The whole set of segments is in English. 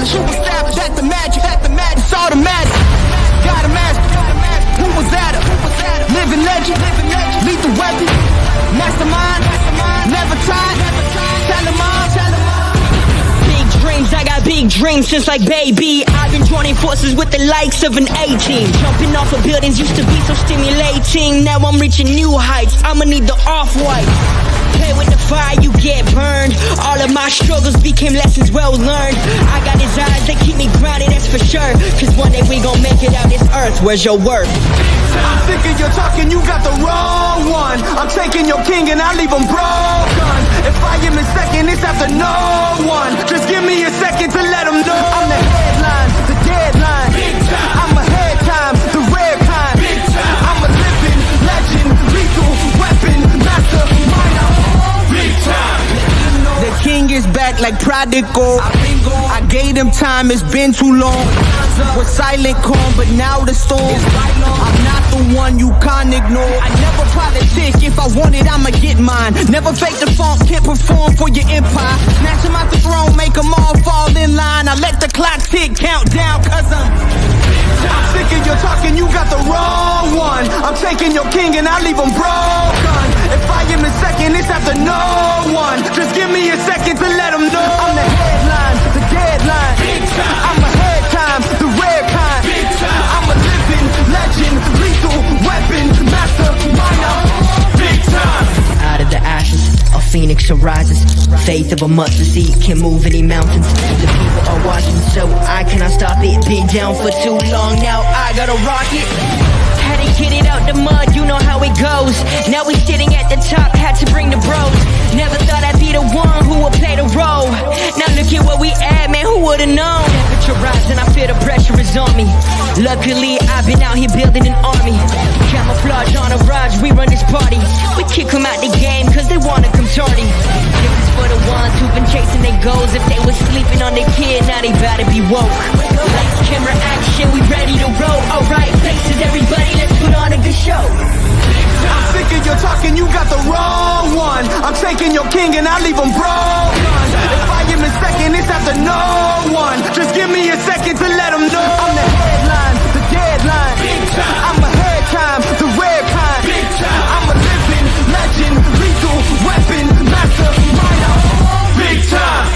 You established that the magic's automatic. Got a mask. Who was at her? Living legend. Lethal weapon. Mastermind. Never tried. Tell them all. Big dreams, I got big dreams since like baby. I've been joining forces with the likes of an A-team. Jumping off of buildings used to be so stimulating. Now I'm reaching new heights. I'ma need the off-white. Play with the fire, you get burned. All of my struggles became lessons well learned. I got his eyes, they keep me grounded, that's for sure. Cause one day we gon' make it out this earth. Where's your worth? I'm sick of your talking, you got the wrong one. I'm taking your king and I leave him broken. If I am in second, it's after no one. Just give me a second to let him know. I'm the headline, the deadline. I'm ahead time, the rare kind. I'm a living legend, lethal weapon, mastermind. The king is back like prodigal. I gave him time, it's been too long. Was silent calm, but now the storm. I'm not the one you can't ignore. I never politic, if I want it, I'ma get mine. Never fake the funk, can't perform for your empire. Snatch him out the throne, make them all fall in line. I let the clock tick, count down, cause I'm sick of your talking, you got the wrong one. I'm taking your king and I leave him broken. If I am in second, it's after no one. Just give me a second to let him know. I'm the headline, the deadline. I'm ahead time, the rare kind. I'm a living legend, lethal weapon, mastermind. Big time. Out of the ashes, a phoenix arises. Faith of a mustard seed can move any mountains. The people are watching, so I cannot stop it. Been down for too long, now I gotta rock it. Had to get it out the mud, you know how it goes. Now we sitting at the top, had to bring the bros. Never thought I'd be the one who would play the role. Now look at where we at, man, who would've known? Temperature rising, I feel the pressure is on me. Luckily, I've been out here building an army. Camouflage on a ride, we run this party. We kick them out the game, cause they wanna come tardy. This is for the ones who've been chasing their goals. If they was sleeping on their kid, now they better be woke. Lights, camera, action, we ready to roll. Alright, faces, everybody, let's put on a good show. I'm sick of your talking, you got the wrong one. I'm taking your king and I leave him broken. If I am in second, it's after no one. Just give me a second to let him know. I'm the headline, the deadline. I'm ahead time, the rare kind. I'm a living legend, lethal weapon, mastermind. Big time.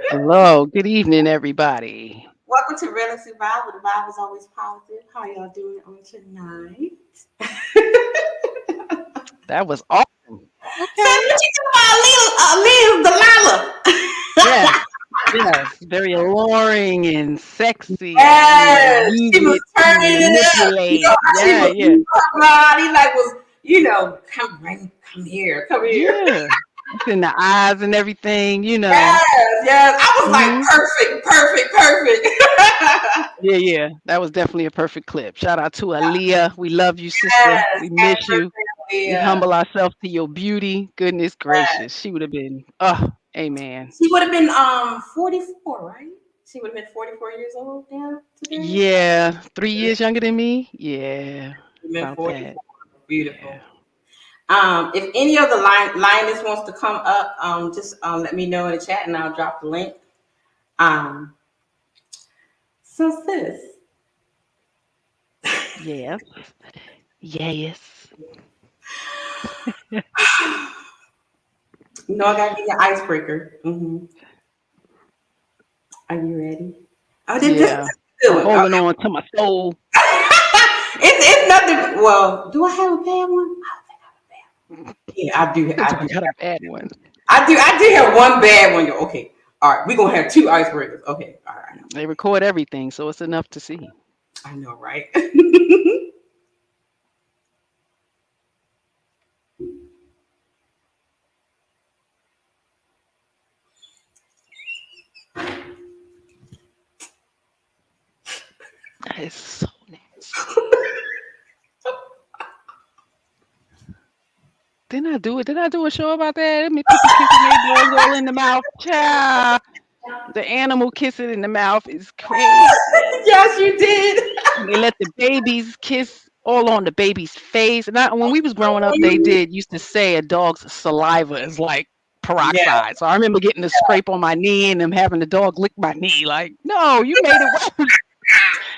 Hello, good evening, everybody. Welcome to RedLipstickVibes, where the vibe is always positive. How y'all doing on tonight? That was awesome. Okay. So what you talking about, Delilah? Yes, very alluring and sexy. Yes, she was turning it up. Her body like was, come here. Yeah. In the eyes and everything, Yes. I was like, perfect. Yeah. That was definitely a perfect clip. Shout out to Aaliyah. We love you, sister. Yes, we miss you. We humble ourselves to your beauty. Goodness gracious. She would have been, amen. She would have been 44, right? She would have been 44 years old now today. Yeah, 3 years younger than me. Yeah, about 44. that. Beautiful. Yeah. If any of the lioness wants to come up, just let me know in the chat and I'll drop the link. So sis, Yes. Yes. you know I gotta get your icebreaker. Are you ready? Oh, this is Yeah. a good I'm one. holding on to my soul. It's nothing. Well, do I have a bad one? Yeah, I do. I got a bad one. I do have one bad one. Okay. All right. We're going to have two icebreakers. Okay. All right. They record everything, so it's enough to see. I know, right? That is so nasty. Didn't I do it? Did I do a show about that? I mean, people kissing their dogs all in the mouth. Child. The animal kissing in the mouth is crazy. Yes, you did. And they let the babies kiss all on the baby's face. And when we was growing up, they used to say a dog's saliva is like Yeah. peroxide. So I remember getting a scrape on my knee and them having the dog lick my knee. Like, no, you made it worse.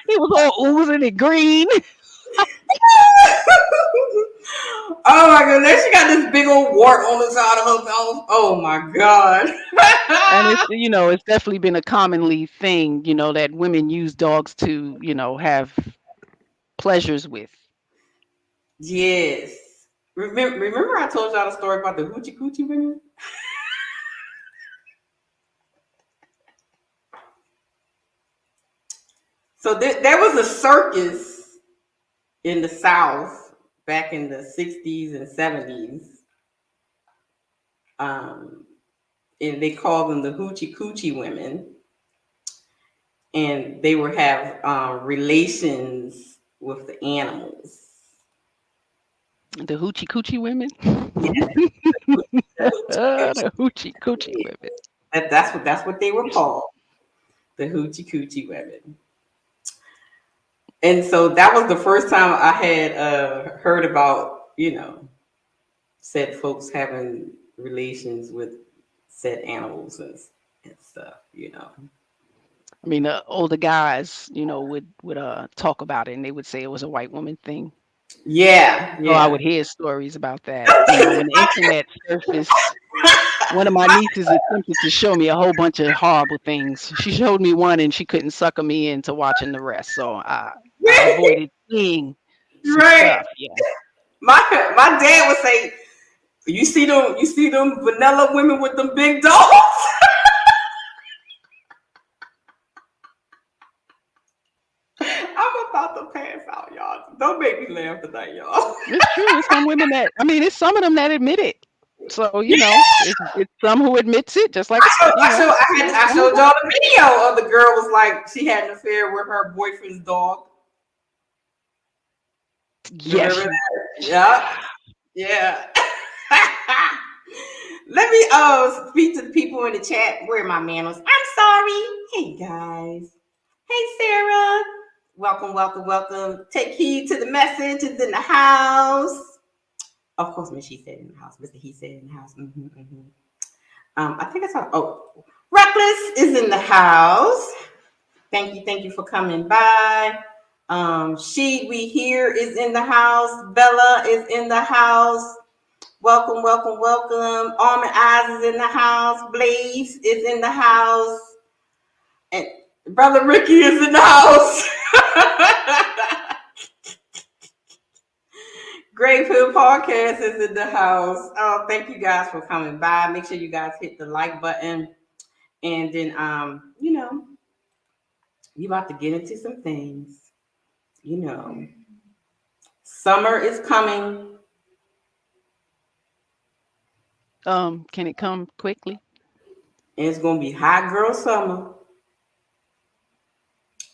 It was all oozing and green. Oh my goodness, she got this big old wart on the side of her mouth. Oh my god. And it's definitely been a commonly thing, that women use dogs to, have pleasures with. Yes. Remember I told y'all the story about the hoochie coochie women? So there was a circus in the South back in the 60s and 70s. And they called them the hoochie coochie women. And they would have relations with the animals. The hoochie coochie women? Yeah. The hoochie coochie women. That's what they were called. The hoochie coochie women. And so that was the first time I had heard about, said folks having relations with said animals and stuff, I mean, the older guys, would talk about it, and they would say it was a white woman thing. Yeah, So I yeah. would hear stories about that. When the internet surfaced, one of my nieces attempted to show me a whole bunch of horrible things. She showed me one, and she couldn't sucker me into watching the rest. So I avoided seeing some Right. stuff. Yeah. My dad would say, you see them vanilla women with them big dogs? I'm about to pass out, y'all. Don't make me laugh tonight, y'all. It's true. It's some women it's some of them that admit it. So, it's some who admits it, just like, I showed y'all the video of the girl was like, she had an affair with her boyfriend's dog. yes. Yeah. Let me speak to the people in the chat. Where are my manos? I'm sorry. Hey guys. Hey Sarah. Welcome. Take heed to the message. It's in the house. Of course, Miss She said in the house. Mr. He said in the house. I think I saw. Oh, Reckless is in the house. Thank you for coming by. We Here is in the house. Bella is in the house. Welcome. Almond Eyes is in the house. Blaze is in the house. And Brother Ricky is in the house. Gravehill Podcast is in the house. Oh, thank you guys for coming by. Make sure you guys hit the like button. And then, we about to get into some things. Summer is coming. Can it come quickly? And it's going to be hot girl summer.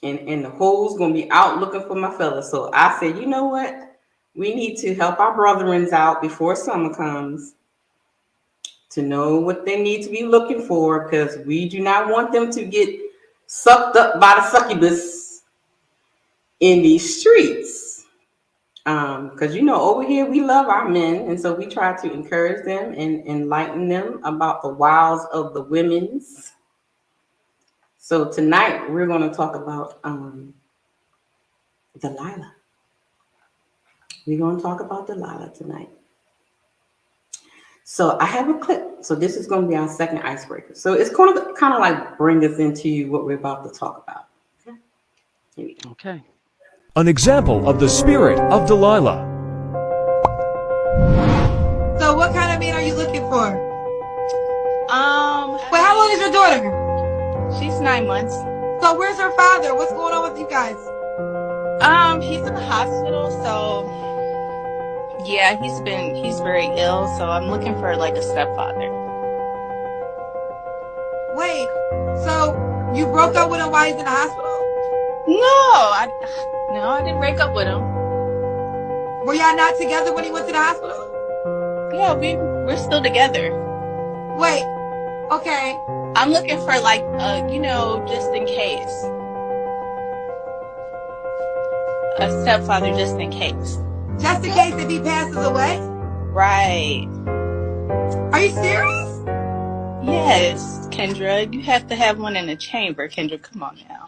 And the hoes going to be out looking for my fellas. So I said, you know what? We need to help our brethrens out before summer comes to know what they need to be looking for, because we do not want them to get sucked up by the succubus in these streets. Because over here we love our men, and so we try to encourage them and enlighten them about the wiles of the women's. So tonight we're going to talk about Delilah. We're going to talk about Delilah tonight. So I have a clip. So this is going to be our second icebreaker. So it's going to kind of like bring us into what we're about to talk about. Okay. Here we go. Okay. An example of the spirit of Delilah. So what kind of man are you looking for? Wait, how old is your daughter? She's 9 months. So where's her father? What's going on with you guys? He's in the hospital, so yeah, he's very ill, so I'm looking for like a stepfather. Wait, so you broke up with him while he's in the hospital? No, I didn't break up with him. Were y'all not together when he went to the hospital? Yeah, we're still together. Wait, okay. I'm looking for like just in case. A stepfather just in case. Just in case if he passes away? Right. Are you serious? Yes, Kendra. You have to have one in the chamber, Kendra. Come on now.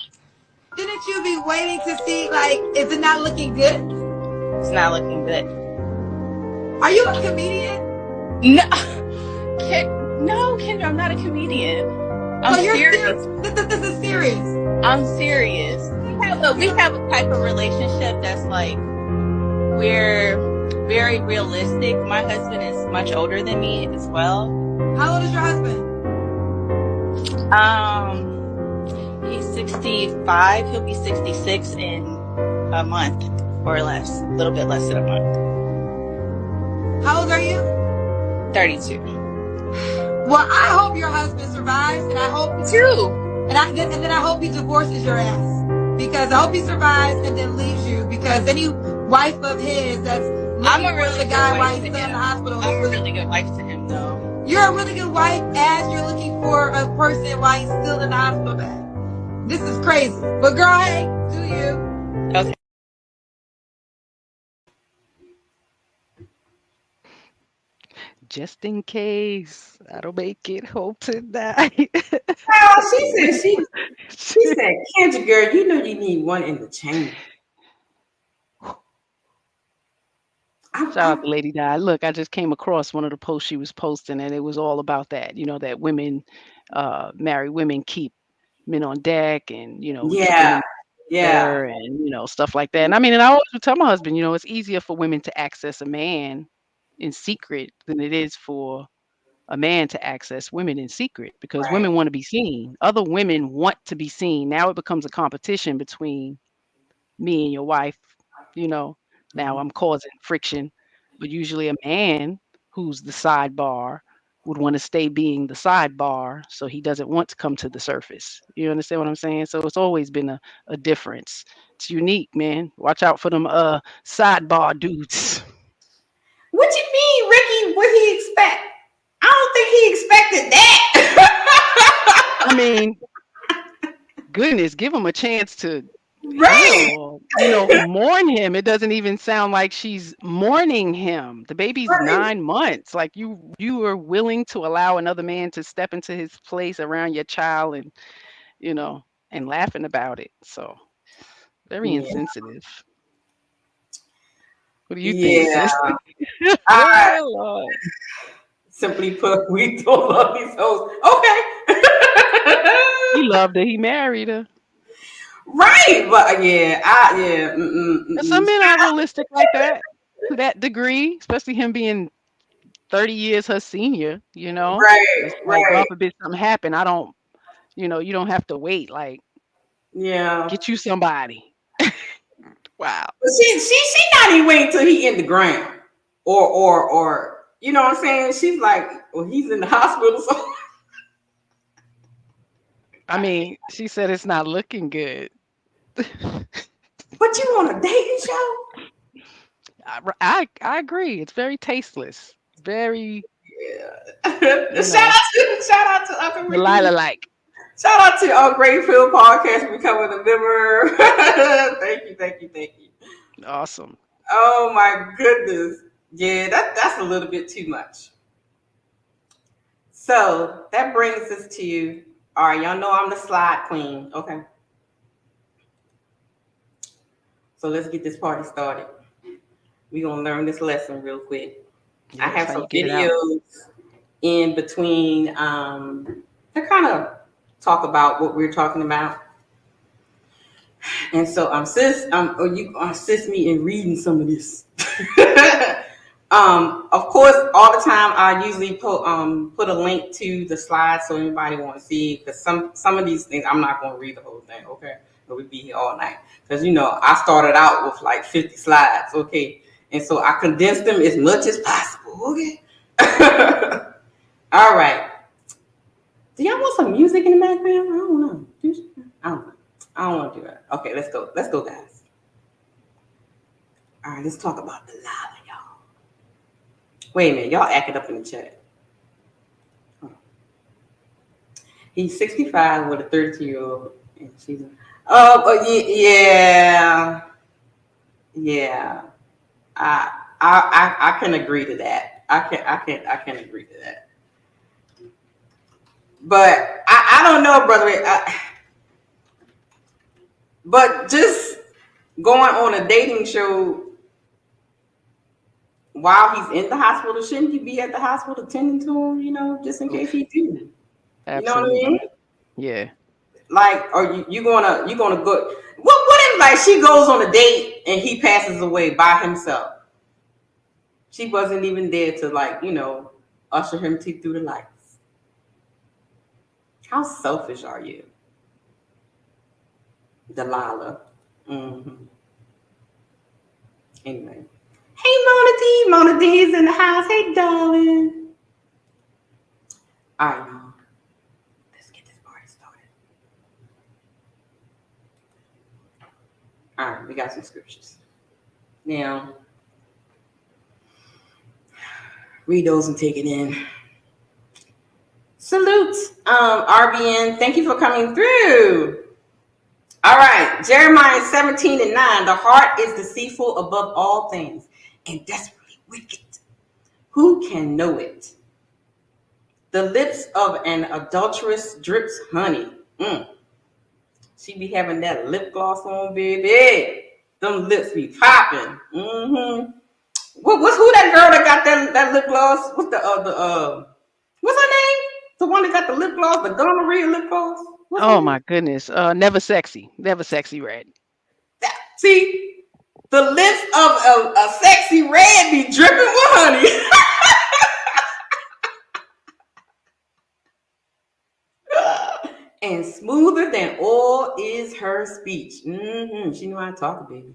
Didn't you be waiting to see, like, is it not looking good? It's not looking good. Are you a comedian? No. No, Kendra, I'm not a comedian. I'm serious. This is serious. I'm serious. We have a type of relationship that's like, we're very realistic. My husband is much older than me as well. How old is your husband? He's 65. He'll be 66 in a month or less, a little bit less than a month. How old are you? 32. Well, I hope your husband survives, and I hope he Too. And then I hope he divorces your ass. Because I hope he survives and then leaves you. Because any wife of his that's I'm a really the good guy while wife he's to still in the him. hospital. I'm a really good wife to him, though. You're a really good wife as you're looking for a person while he's still in the hospital bed. This is crazy. But girl, hey, do you? Okay. Just in case I don't make it home tonight. Oh, she said, Kendra, girl, you know you need one in the chamber. Shout out to Lady Di. Look, I just came across one of the posts she was posting, and it was all about that. That women, married women keep men on deck, and we keep them there, and stuff like that. And I mean, and I always would tell my husband, it's easier for women to access a man in secret than it is for a man to access women in secret, because women want to be seen. Other women want to be seen. Now it becomes a competition between me and your wife. Now I'm causing friction, but usually a man who's the sidebar would want to stay being the sidebar, so he doesn't want to come to the surface. You understand what I'm saying? So it's always been a difference. It's unique, man. Watch out for them sidebar dudes. What you mean, Ricky? What he expect? I don't think he expected that. I mean, goodness, give him a chance to heal, mourn him. It doesn't even sound like she's mourning him. The baby's 9 months. Like you are willing to allow another man to step into his place around your child, and and laughing about it. So very insensitive. What do you think, sister? Lord. Simply put, we don't love these hoes. Okay. He loved her. He married her. Right, but Some men are realistic like that, to that degree, especially him being 30 years her senior. It's like, God forbid something happen. I don't, you don't have to wait. Like, get you somebody. Wow. But she not even waiting till he in the ground, or you know what I'm saying? She's like, well, he's in the hospital, so. I mean, she said it's not looking good. But you want a dating show? I agree. It's very tasteless. Very. Shout out to Uncle Ricky. Delilah like. Shout out to Greenfield Podcast for becoming a member. Thank you. Awesome. Oh my goodness. Yeah, that's a little bit too much. So that brings us to, all right, y'all know I'm the slide queen. Okay. So let's get this party started. We're going to learn this lesson real quick. I Yes, have how some you get it out. videos in between to kind of talk about what we're talking about. And so you assist me in reading some of this. Of course, all the time I usually put a link to the slides so anybody want to see, because some of these things I'm not going to read the whole thing, okay? But we'd be here all night, because I started out with like 50 slides, okay? And so I condensed them as much as possible, okay? All right. Do y'all want some music in the background? I don't know. I don't want to do that. Okay, let's go, guys. All right, let's talk about Delilah, y'all. Wait a minute, y'all acting up in the chat. He's 65 with a 32-year-old, and she's yeah. I can agree to that. I can agree to that. But I don't know, brother. But just going on a dating show while he's in the hospital, shouldn't you be at the hospital attending to him, just in case he do? Absolutely. You know what I mean? Yeah. Like, or you gonna go? What if like she goes on a date and he passes away by himself? She wasn't even there to usher him through the lights. How selfish are you, Delilah? Mm-hmm. Anyway, hey Mona D's in the house. Hey darling. All right, y'all. Let's get this party started. All right, we got some scriptures. Now, read those and take it in. Salute, RBN. Thank you for coming through. All right, Jeremiah 17:9. The heart is deceitful above all things and desperately wicked. Who can know it? The lips of an adulteress drips honey. She be having that lip gloss on, baby. Them lips be popping. Mm-hmm. Who that girl that got that lip gloss? What's her name? The one that got the lip gloss, the gonorrhea lip gloss. Oh my goodness. Never sexy red. See, the lips of a sexy red be dripping with honey. And smoother than oil is her speech. Mm-hmm. She knew how to talk, baby.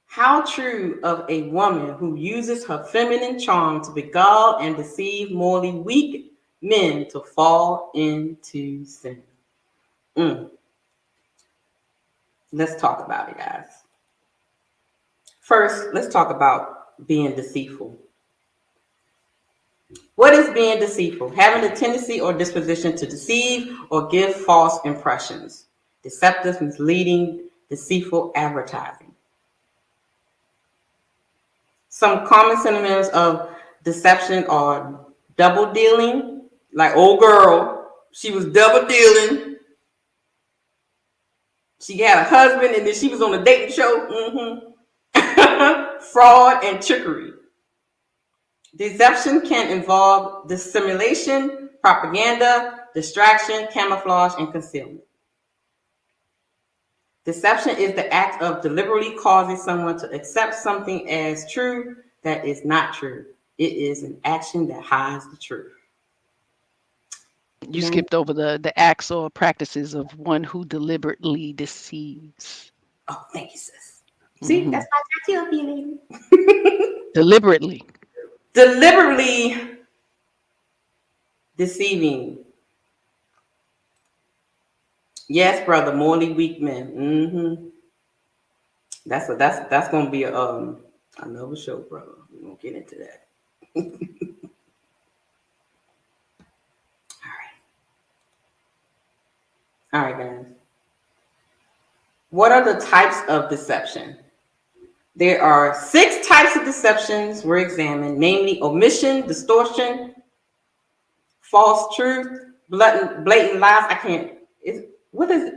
How true of a woman who uses her feminine charm to beguile and deceive morally weak men to fall into sin. Let's talk about it, guys. First, let's talk about being deceitful. What is being deceitful? Having a tendency or disposition to deceive or give false impressions. Deceptive, misleading, deceitful advertising. Some common synonyms of deception are double dealing, like old girl, she was double dealing. She had a husband and then she was on a dating show. Fraud and trickery. Deception can involve dissimulation, propaganda, distraction, camouflage, and concealment. Deception is the act of deliberately causing someone to accept something as true that is not true. It is an action that hides the truth. You skipped over the acts or practices of one who deliberately deceives. Oh, thank you, sis. See, that's why I got you up here, lady. Deliberately deceiving. Yes, brother, morally weak men. That's gonna be another show, brother. We won't get into that. All right. All right, guys. What are the types of deception? There are 6 types of deceptions were examined, namely omission, distortion, false truth, blatant lies. I can't. What is it?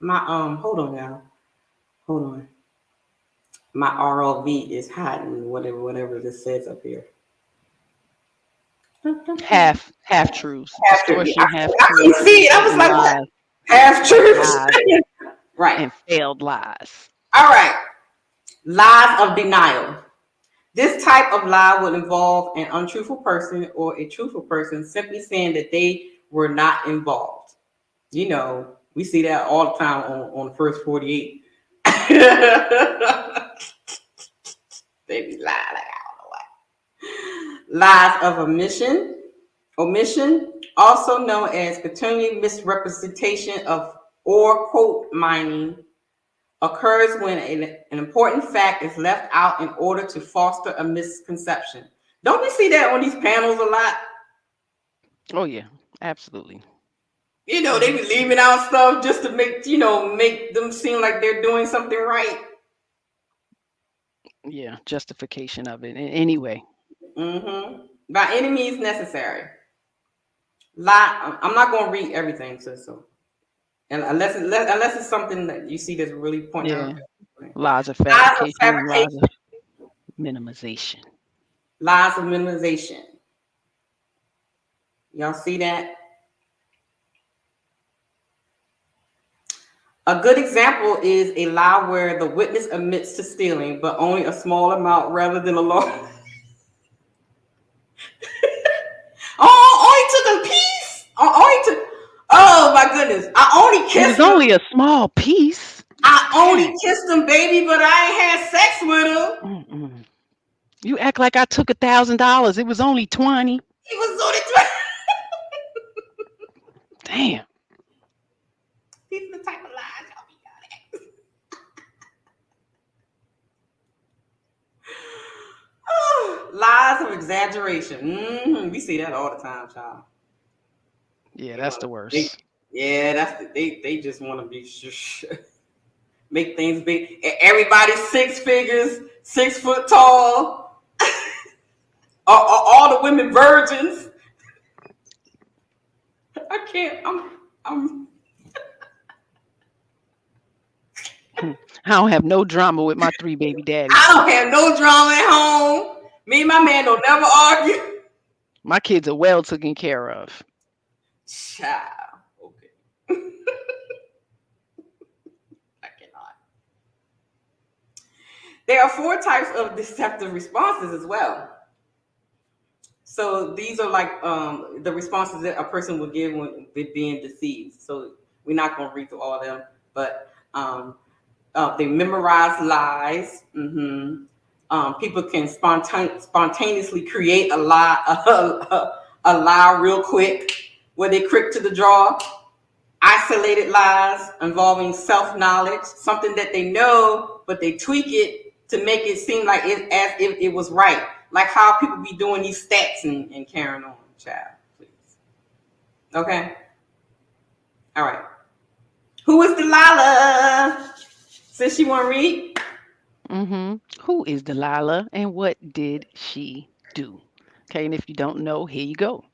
My Hold on now. Hold on. My ROV is hiding whatever this says up here. Half truths, Half truth. distortion, half I truths, couldn't see it. I was like, what? lies, Half truths. lies, Right. and failed lies. All right. Lies of denial. This type of lie would involve an untruthful person or a truthful person simply saying that they were not involved. You know, we see that all the time on the first 48. They be lying like I don't know what. Lies of omission. Omission, also known as continuing misrepresentation of or quote mining, occurs when an important fact is left out in order to foster a misconception. Don't we see that on these panels a lot? Oh yeah, absolutely. You know, they be leaving out stuff just to make them seem like they're doing something right. Yeah, justification of it. Anyway. By any means necessary. Lie. I'm not going to read everything, so and unless it's something that you see that's really pointing out. Lies of fabrication and lies of minimization. Lies of minimization. Y'all see that? A good example is a lie where the witness admits to stealing, but only a small amount rather than a large. Oh, only took a piece. Oh my goodness! I only kissed. It was only a small piece. I only kissed him, baby, but I ain't had sex with him. Mm-mm. You act like I took $1,000. It was only 20. He was only 20. Damn. These are the type of lies y'all be got. Oh, lies of exaggeration. We see that all the time, child. Yeah, that's the worst. They just want to be make things big. Everybody's 6 figures, 6 foot tall. All the women virgins. I can't. I'm. I don't have no drama with my 3 baby daddies. I don't have no drama at home. Me and my man don't never argue. My kids are well taken care of. Child. Okay. I cannot. There are 4 types of deceptive responses as well. So these are like the responses that a person would give when being deceived. So we're not going to read through all of them, but they memorize lies. People can spontaneously create a lie, a lie real quick, where they quick to the draw. Isolated lies involving self-knowledge, something that they know, but they tweak it to make it seem like as if it was right. Like how people be doing these stats and carrying on, child, please. Okay? All right. Who is Delilah? Since she want to read? Who is Delilah and what did she do? Okay, and if you don't know, here you go.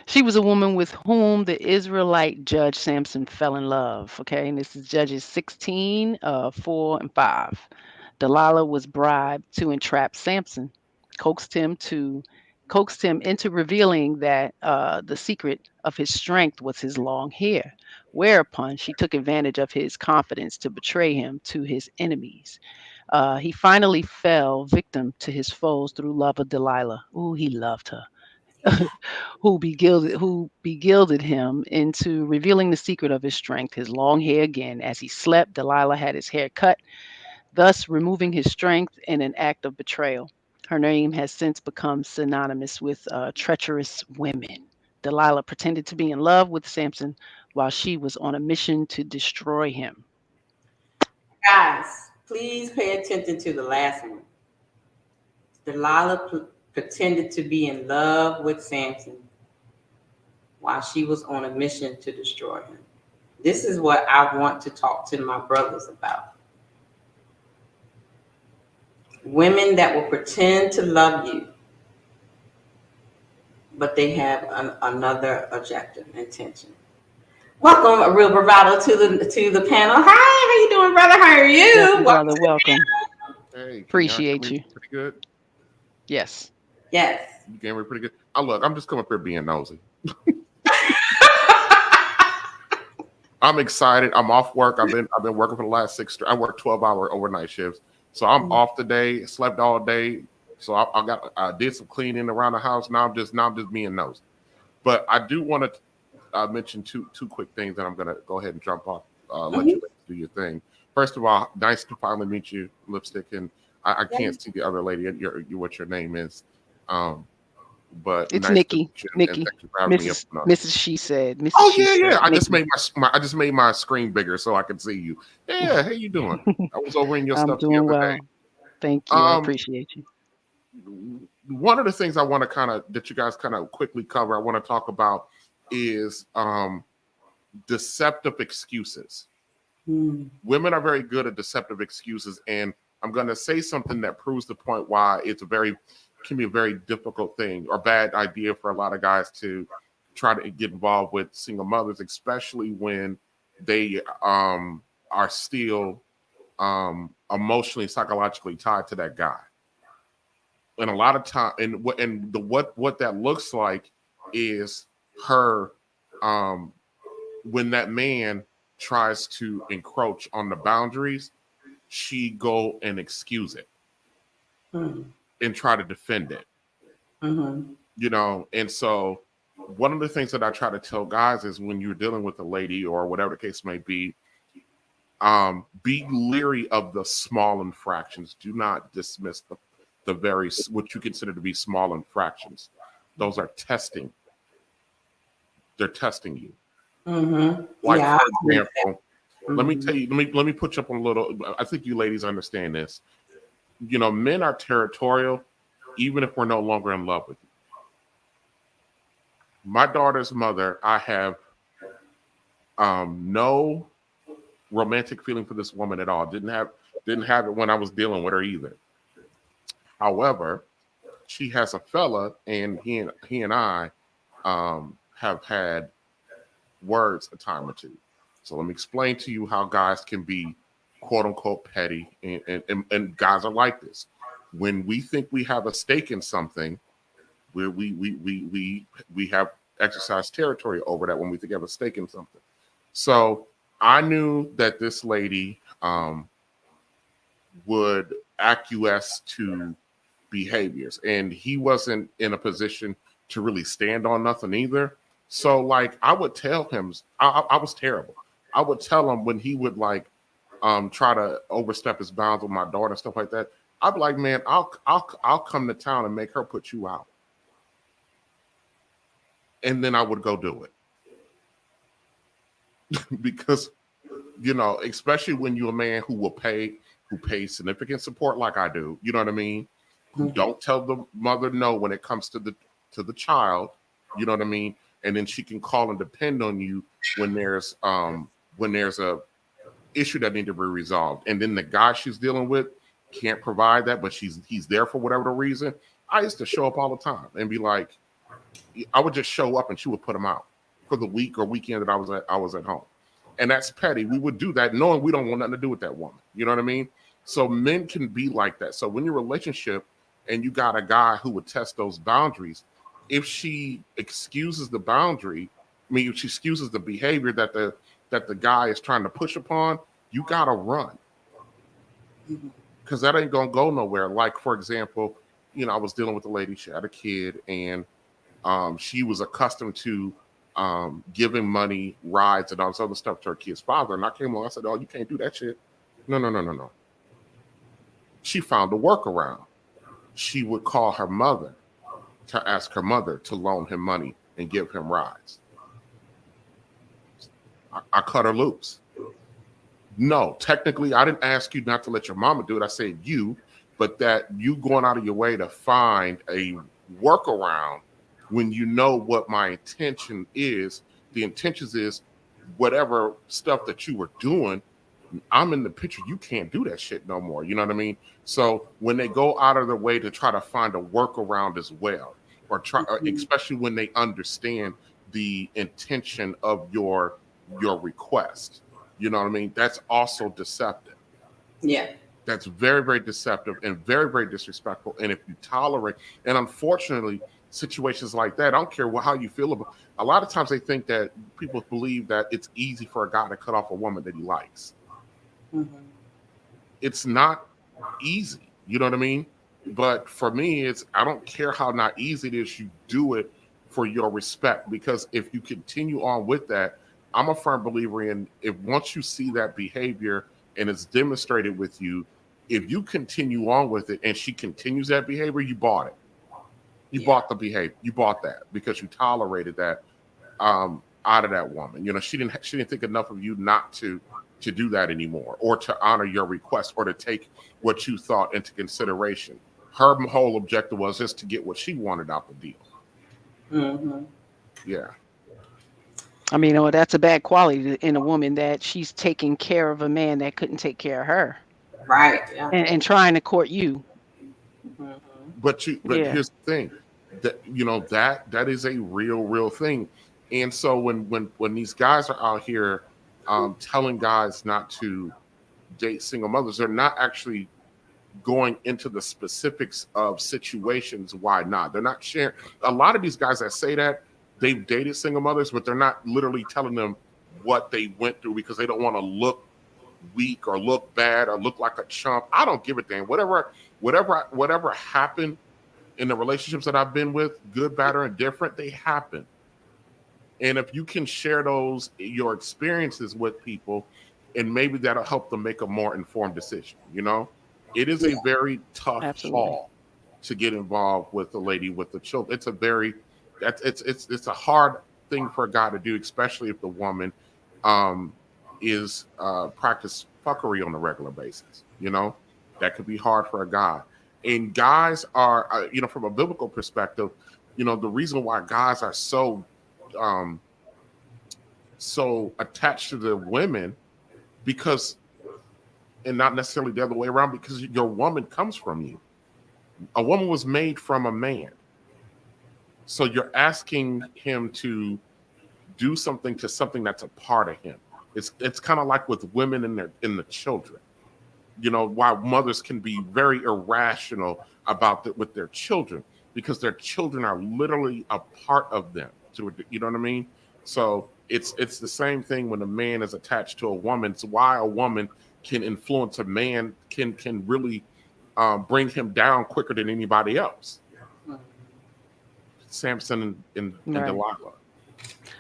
She was a woman with whom the Israelite judge Samson fell in love. Okay, and this is Judges 16, 4 and 5. Delilah was bribed to entrap Samson, coaxed him into revealing that the secret of his strength was his long hair. Whereupon she took advantage of his confidence to betray him to his enemies. He finally fell victim to his foes through love of Delilah. Ooh, he loved her. who beguiled him into revealing the secret of his strength, his long hair again. As he slept, Delilah had his hair cut, thus removing his strength in an act of betrayal. Her name has since become synonymous with treacherous women. Delilah pretended to be in love with Samson while she was on a mission to destroy him. Guys, please pay attention to the last one. Delilah pretended to be in love with Samson while she was on a mission to destroy him. This is what I want to talk to my brothers about. Women that will pretend to love you, but they have another objective intention. Welcome, a real bravado to the panel. Hi, how you doing, brother? How are you? Welcome, brother. Welcome. Hey, can y'all hear Appreciate me you. pretty good? Yes. Yes. You can hear me pretty good? Oh, look, I'm just coming up here being nosy. I'm excited. I'm off work. I've been working for the last 6. I work 12-hour overnight shifts, so I'm off today. Slept all day, so I did some cleaning around the house. Now I'm just being nosy. But I do want to mention two quick things that I'm gonna go ahead and jump off. Let you do your thing. First of all, nice to finally meet you, Lipstick, and I can't see the other lady. What your name is? But It's nice Nikki. to meet you, and thank you for having me up. Mrs. She said. Mrs. Oh She yeah. said, I just Nikki. made my screen bigger so I could see you. Yeah, how you doing? I was over in your I'm stuff the doing other well. day. Thank you. I appreciate you. One of the things I want to that you guys kind of quickly cover, I want to talk about is deceptive excuses. Women are very good at deceptive excuses, and I'm going to say something that proves the point why can be a very difficult thing or bad idea for a lot of guys to try to get involved with single mothers, especially when they are still emotionally, psychologically tied to that guy. And a lot of time, what that looks like is her when that man tries to encroach on the boundaries, she go and excuse it and try to defend it. You know, and so one of the things that I try to tell guys is when you're dealing with a lady or whatever the case may be leery of the small infractions. Do not dismiss the very what you consider to be small infractions. Those are testing. They're testing you. Like, for example, let me tell you, let me put you up on a little. I think you ladies understand this. You know, men are territorial, even if we're no longer in love with you. My daughter's mother, I have no romantic feeling for this woman at all. Didn't have it when I was dealing with her either. However, she has a fella, and he and I have had words a time or two. So let me explain to you how guys can be quote unquote petty, and guys are like this. When we think we have a stake in something, where we have exercised territory over that when we think we have a stake in something. So I knew that this lady would acquiesce to behaviors, and he wasn't in a position to really stand on nothing either. So like I would tell him, I was terrible. I would tell him when he would like try to overstep his bounds with my daughter and stuff like that. I'd be like, man, I'll come to town and make her put you out. And then I would go do it. Because, you know, especially when you're a man who pays significant support like I do, you know what I mean? Who don't tell the mother no when it comes to the child, you know what I mean? And then she can call and depend on you when there's a issue that needs to be resolved. And then the guy she's dealing with can't provide that, but he's there for whatever the reason. I used to show up all the time and be like, I would just show up and she would put him out for the week or weekend that I was at home. And that's petty. We would do that knowing we don't want nothing to do with that woman. You know what I mean? So men can be like that. So when your relationship and you got a guy who would test those boundaries, if she excuses the boundary, if she excuses the behavior that the guy is trying to push upon, you gotta run. Because that ain't gonna go nowhere. Like, for example, you know, I was dealing with a lady, she had a kid, and she was accustomed to giving money, rides, and all this other stuff to her kid's father. And I came along, I said, oh, you can't do that shit. No. She found a workaround. She would call her mother to ask her mother to loan him money and give him rides. I cut her loose. No, technically, I didn't ask you not to let your mama do it. I said you, but that you going out of your way to find a workaround when you know what my intention is. The intention is whatever stuff that you were doing, I'm in the picture. You can't do that shit no more. You know what I mean? So when they go out of their way to try to find a workaround as well, or especially when they understand the intention of your request, you know what I mean? That's also deceptive. Yeah. That's very, very deceptive and very, very disrespectful. And if you tolerate, and unfortunately, situations like that, I don't care how you feel about. A lot of times they think that people believe that it's easy for a guy to cut off a woman that he likes. Mm-hmm. It's not easy, you know what I mean? But for me, I don't care how not easy it is. You do it for your respect, because if you continue on with that, I'm a firm believer in, if once you see that behavior and it's demonstrated with you, if you continue on with it and she continues that behavior, you bought it. You bought the behavior. You bought that because you tolerated that out of that woman. You know, she didn't think enough of you not to do that anymore, or to honor your request, or to take what you thought into consideration. Her whole objective was just to get what she wanted out the deal. Mm-hmm. Yeah. I mean, oh, that's a bad quality in a woman, that she's taking care of a man that couldn't take care of her. Right. Yeah. And trying to court you. Mm-hmm. But here's the thing, that you know that is a real thing. And so when these guys are out here telling guys not to date single mothers, they're not actually going into the specifics of situations why not. They're not sharing. A lot of these guys that say that, they've dated single mothers, but they're not literally telling them what they went through, because they don't want to look weak or look bad or look like a chump. I don't give a damn. Whatever happened in the relationships that I've been with, good, bad, or indifferent, they happen. And if you can share your experiences with people, and maybe that'll help them make a more informed decision. You know, it is a very tough haul to get involved with a lady with the children. It's a hard thing for a guy to do, especially if the woman is practice fuckery on a regular basis. You know, that could be hard for a guy. And guys are, from a biblical perspective, you know, the reason why guys are so attached to the women, because, and not necessarily the other way around, because your woman comes from you. A woman was made from a man. So you're asking him to do something to something that's a part of him. It's kind of like with women in the children. You know, why mothers can be very irrational with their children, because their children are literally a part of them. You know what I mean? So it's the same thing when a man is attached to a woman. It's why a woman can influence a man, can really bring him down quicker than anybody else. Samson and Delilah.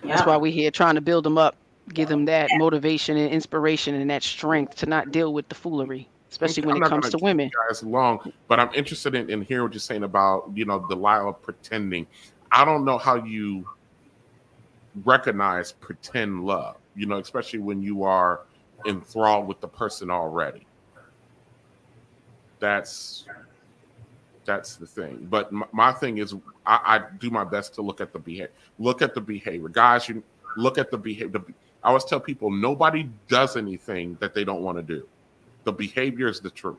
That's why we're here trying to build them up, give them that motivation and inspiration and that strength to not deal with the foolery, especially when it comes to women. Guys long, but I'm interested in hearing what you're saying about, you know, Delilah pretending. I don't know how you recognize pretend love, you know, especially when you are enthralled with the person already. That's the thing. But my thing is, I do my best to look at the behavior. Look at the behavior, guys. You look at the behavior. I always tell people, nobody does anything that they don't want to do. The behavior is the truth.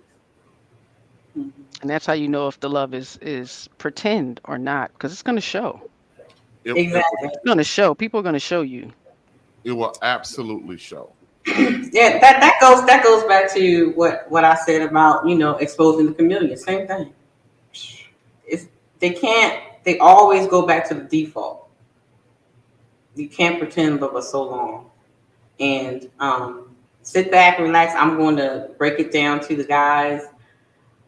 And that's how you know if the love is pretend or not, because it's going to show. Exactly. It's going to show. People are going to show you. It will absolutely show. Yeah, that goes back to what I said about, you know, exposing the chameleon. Same thing. They always go back to the default. You can't pretend love us so long. And sit back, relax. I'm going to break it down to the guys.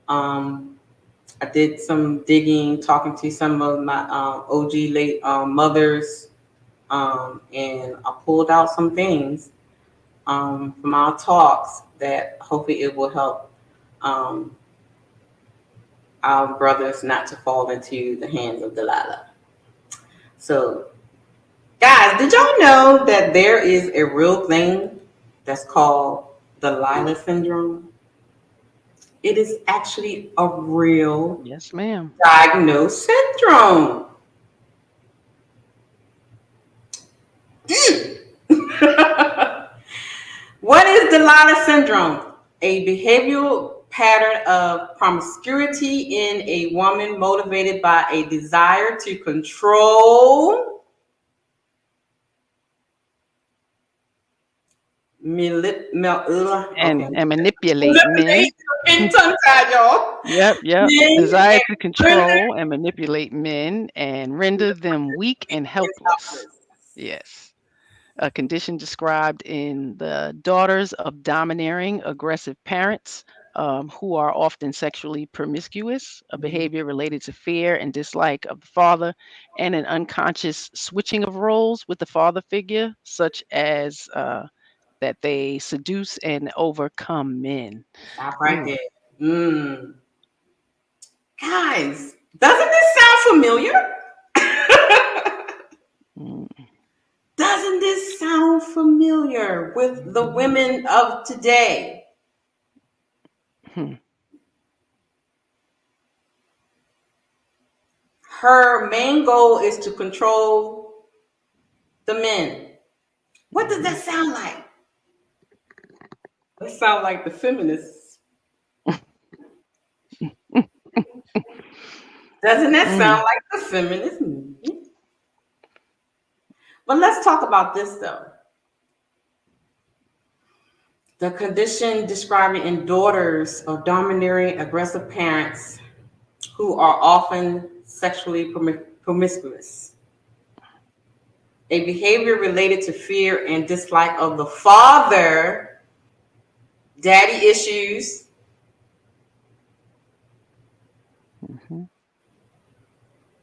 I did some digging, talking to some of my OG late mothers, and I pulled out some things from our talks that hopefully it will help our brothers not to fall into the hands of Delilah. So, guys, did y'all know that there is a real thing that's called Delilah Syndrome? It is actually a real diagnosed syndrome. What is Delilah Syndrome? A behavioral pattern of promiscuity in a woman motivated by a desire to control, And manipulate men. tongue-tied, y'all. Yep. Men Desire and to render control and manipulate men and render them weak and helpless. Yes. A condition described in the daughters of domineering, aggressive parents who are often sexually promiscuous, a behavior related to fear and dislike of the father, and an unconscious switching of roles with the father figure, such as that they seduce and overcome men. Stop right Ooh. there. Guys, doesn't this sound familiar? Mm. Doesn't this sound familiar with the women of today? Hmm. Her main goal is to control the men. What does that sound like? It sounds like the feminists. Doesn't that sound like the feminist movement? But let's talk about this though. The condition described in daughters of domineering, aggressive parents who are often sexually promiscuous. A behavior related to fear and dislike of the father, daddy issues,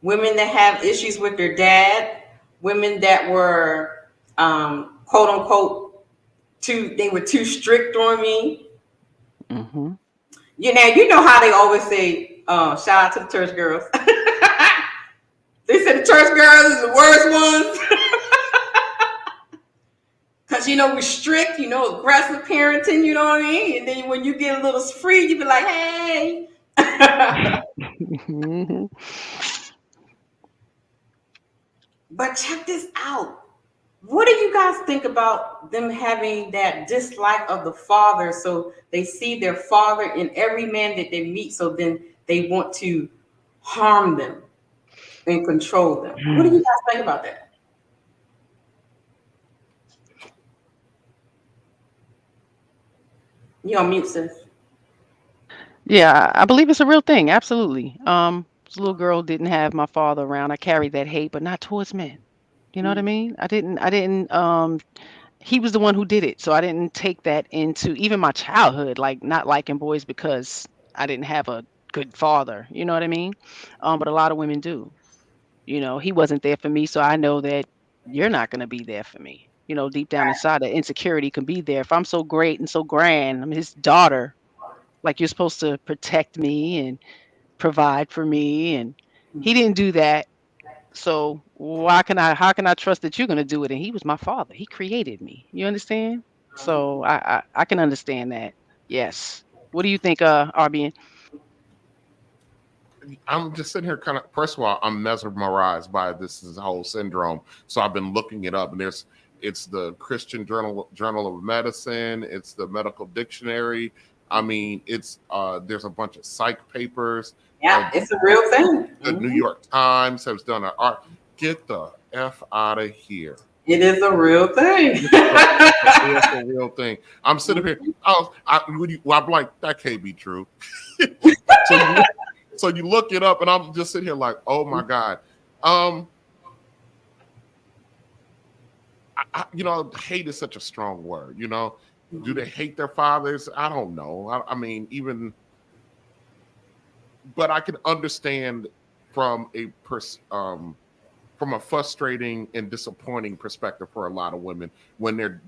women that have issues with their dad, women that were quote unquote they were too strict on me. Mm-hmm. You know how they always say, shout out to the church girls. They said the church girls is the worst ones. Because, we're strict, aggressive parenting, you know what I mean? And then when you get a little free, you be like, hey. Mm-hmm. But check this out. What do you guys think about them having that dislike of the father? So they see their father in every man that they meet. So then they want to harm them and control them. What do you guys think about that? You on mute, sis. Yeah, I believe it's a real thing. Absolutely. This little girl didn't have my father around. I carried that hate, but not towards men. You know what I mean? I didn't he was the one who did it. So I didn't take that into even my childhood, like not liking boys because I didn't have a good father. You know what I mean? But a lot of women do. He wasn't there for me, so I know that you're not going to be there for me. Deep down inside, that insecurity can be there. If I'm so great and so grand, I'm his daughter. Like you're supposed to protect me and provide for me, and he didn't do that. So how can I trust that you're going to do it? And he was my father. He created me. You understand? So I can understand that. Yes. What do you think, RBN? I'm just sitting here kind of, first of all, I'm mesmerized by this whole syndrome. So I've been looking it up, and it's the Christian Journal of Medicine, it's the Medical Dictionary. I mean, there's a bunch of psych papers. Yeah, it's a real thing. The New York Times has done an art. Get the F out of here. It is a real thing. It's a real thing. I'm sitting here. I'm like, that can't be true. So you look it up, and I'm just sitting here like, oh my God. Hate is such a strong word. Do they hate their fathers? I don't know. I mean, but I can understand from a frustrating and disappointing perspective for a lot of women when they're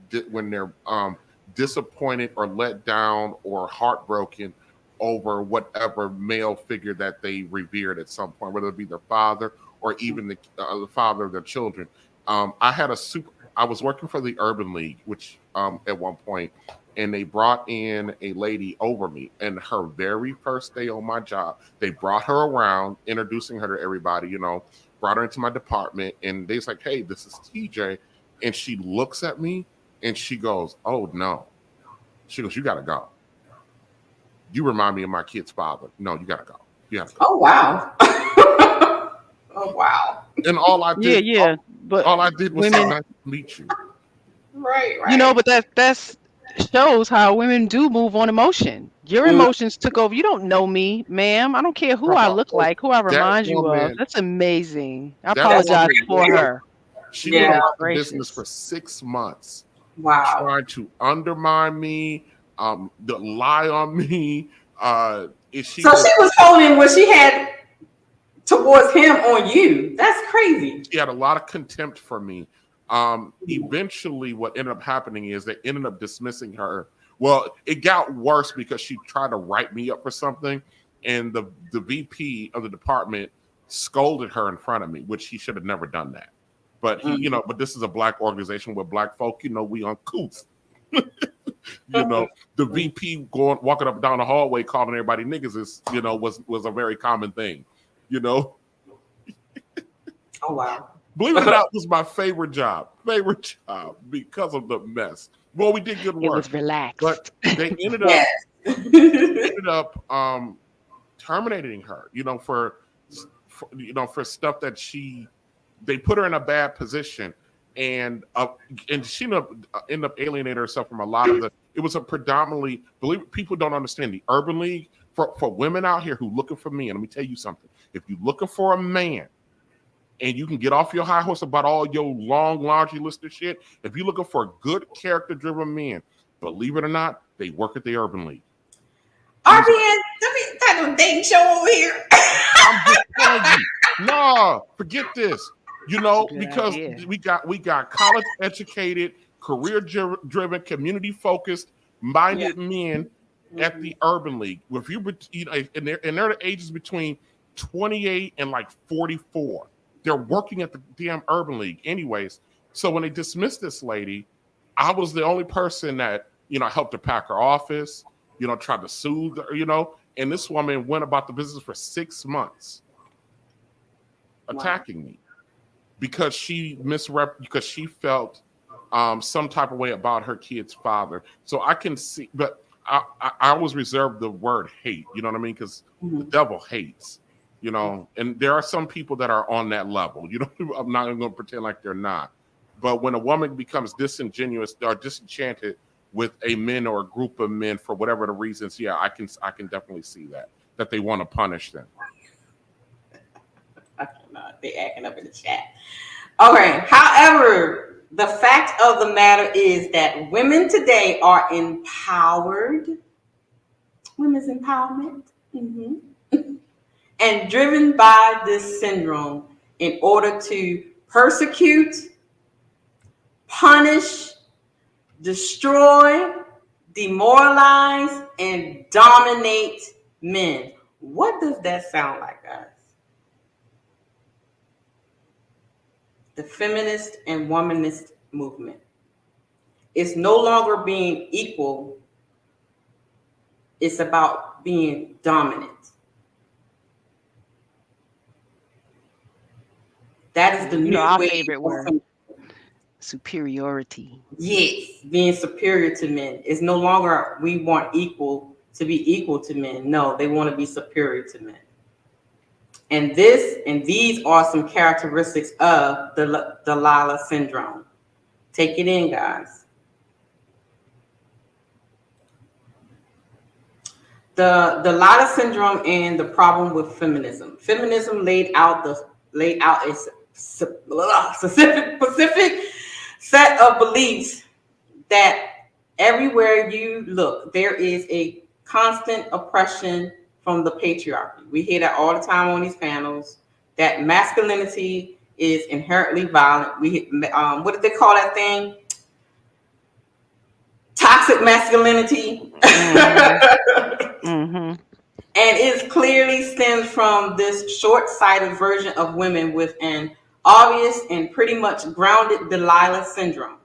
disappointed or let down or heartbroken over whatever male figure that they revered at some point, whether it be their father or even the father of their children. I was working for the Urban League, which at one point, and they brought in a lady over me. And her very first day on my job, they brought her around, introducing her to everybody, brought her into my department, and they's like, hey, this is TJ. And she looks at me and she goes, oh no. She goes, "You got to go. You remind me of my kid's father. No, you got to go. You have to go." Oh wow. Oh wow. And all I did, but all I did was say, women, "Nice to meet you." Right. but that's shows how women do move on emotion. Your Mm. emotions took over. You don't know me, ma'am. I don't care who I look like, who I That remind you of. woman, That's amazing. I that apologize woman, for her. she went Yeah. about the business for 6 months, Wow. trying to undermine me, to lie on me. So she was holding what she had towards him on you. That's crazy. She had a lot of contempt for me. Eventually, what ended up happening is they ended up dismissing her. Well, it got worse because she tried to write me up for something, and the VP of the department scolded her in front of me, which he should have never done that. But he, but this is a black organization with black folk. We uncouth. The VP walking up and down the hallway calling everybody niggas is, was a very common thing. Oh wow. Believe it or not, was my favorite job because of the mess. Well, we did good work. It was relaxed. But they ended up terminating her, for stuff that they put her in a bad position, and she ended up alienating herself from a lot of it was a predominantly, people don't understand, the Urban League for women out here who looking for men. Let me tell you something. If you're looking for a man, and you can get off your high horse about all your long laundry list of shit. If you're looking for good character-driven men, believe it or not, they work at the Urban League. RBN, that a dating show over here. I'm just telling you. No, forget this. Because we got college-educated, career-driven, community-focused, minded men at the Urban League. If and they're the ages between 28 and like 44. They're working at the damn Urban League anyways. So when they dismissed this lady, I was the only person that, helped her pack her office, tried to soothe her, and this woman went about the business for 6 months attacking me because she because she felt some type of way about her kid's father. So I can see, but I always reserve the word hate, you know what I mean? Because the devil hates. And there are some people that are on that level. I'm not even going to pretend like they're not. But when a woman becomes disingenuous or disenchanted with a man or a group of men for whatever the reasons, I can definitely see that they want to punish them. They acting up in the chat. Okay. However, the fact of the matter is that women today are empowered. Women's empowerment. And driven by this syndrome in order to persecute, punish, destroy, demoralize, and dominate men. What does that sound like, guys? The feminist and womanist movement. It's no longer being equal. It's about being dominant. That is the new our way. favorite word. Superiority. Yes, being superior to men. It's no longer we want equal to be equal to men. No, they want to be superior to men. And these are some characteristics of the Delilah Syndrome. Take it in, guys. The Delilah Syndrome and the problem with feminism. Feminism laid out a specific set of beliefs that everywhere you look, there is a constant oppression from the patriarchy. We hear that all the time on these panels, that masculinity is inherently violent. What did they call that thing? Toxic masculinity. And it clearly stems from this short-sighted version of women with an obvious and pretty much grounded Delilah syndrome,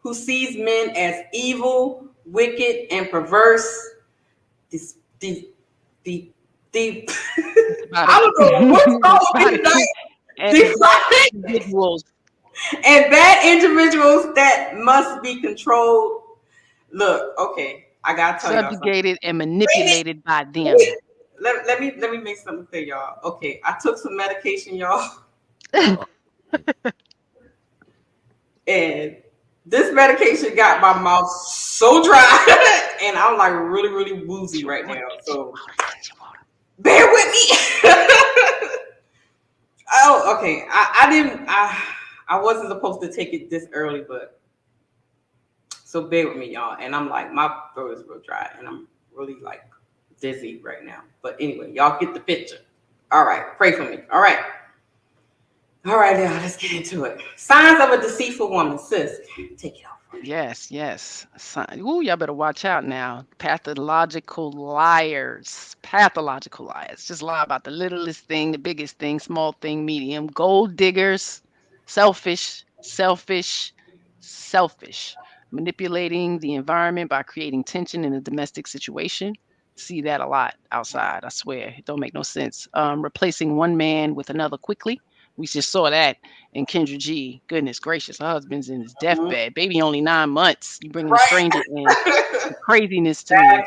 who sees men as evil, wicked, and perverse. I don't know what's wrong with individuals and bad individuals that must be controlled Look, okay, I gotta tell y'all something. Subjugated and manipulated by them. Let me make something clear, y'all. Okay, I took some medication, y'all, and this medication got my mouth so dry, and I'm like really, really woozy right now. So bear with me. Oh, okay. I wasn't supposed to take it this early, but so bear with me, y'all. And I'm like, my throat is real dry, and I'm really like dizzy right now. But anyway, y'all get the picture. All right, pray for me. All right, y'all, let's get into it. Signs of a deceitful woman. Sis, take it off. Yes. Ooh, y'all better watch out now. Pathological liars. Just lie about the littlest thing, the biggest thing, small thing, medium. Gold diggers. Selfish. Manipulating the environment by creating tension in a domestic situation. See that a lot outside, I swear. It don't make no sense. Replacing one man with another quickly. We just saw that in Kendra G. Goodness gracious, her husband's in his deathbed. Baby only 9 months. You bringing a stranger in. Craziness to me.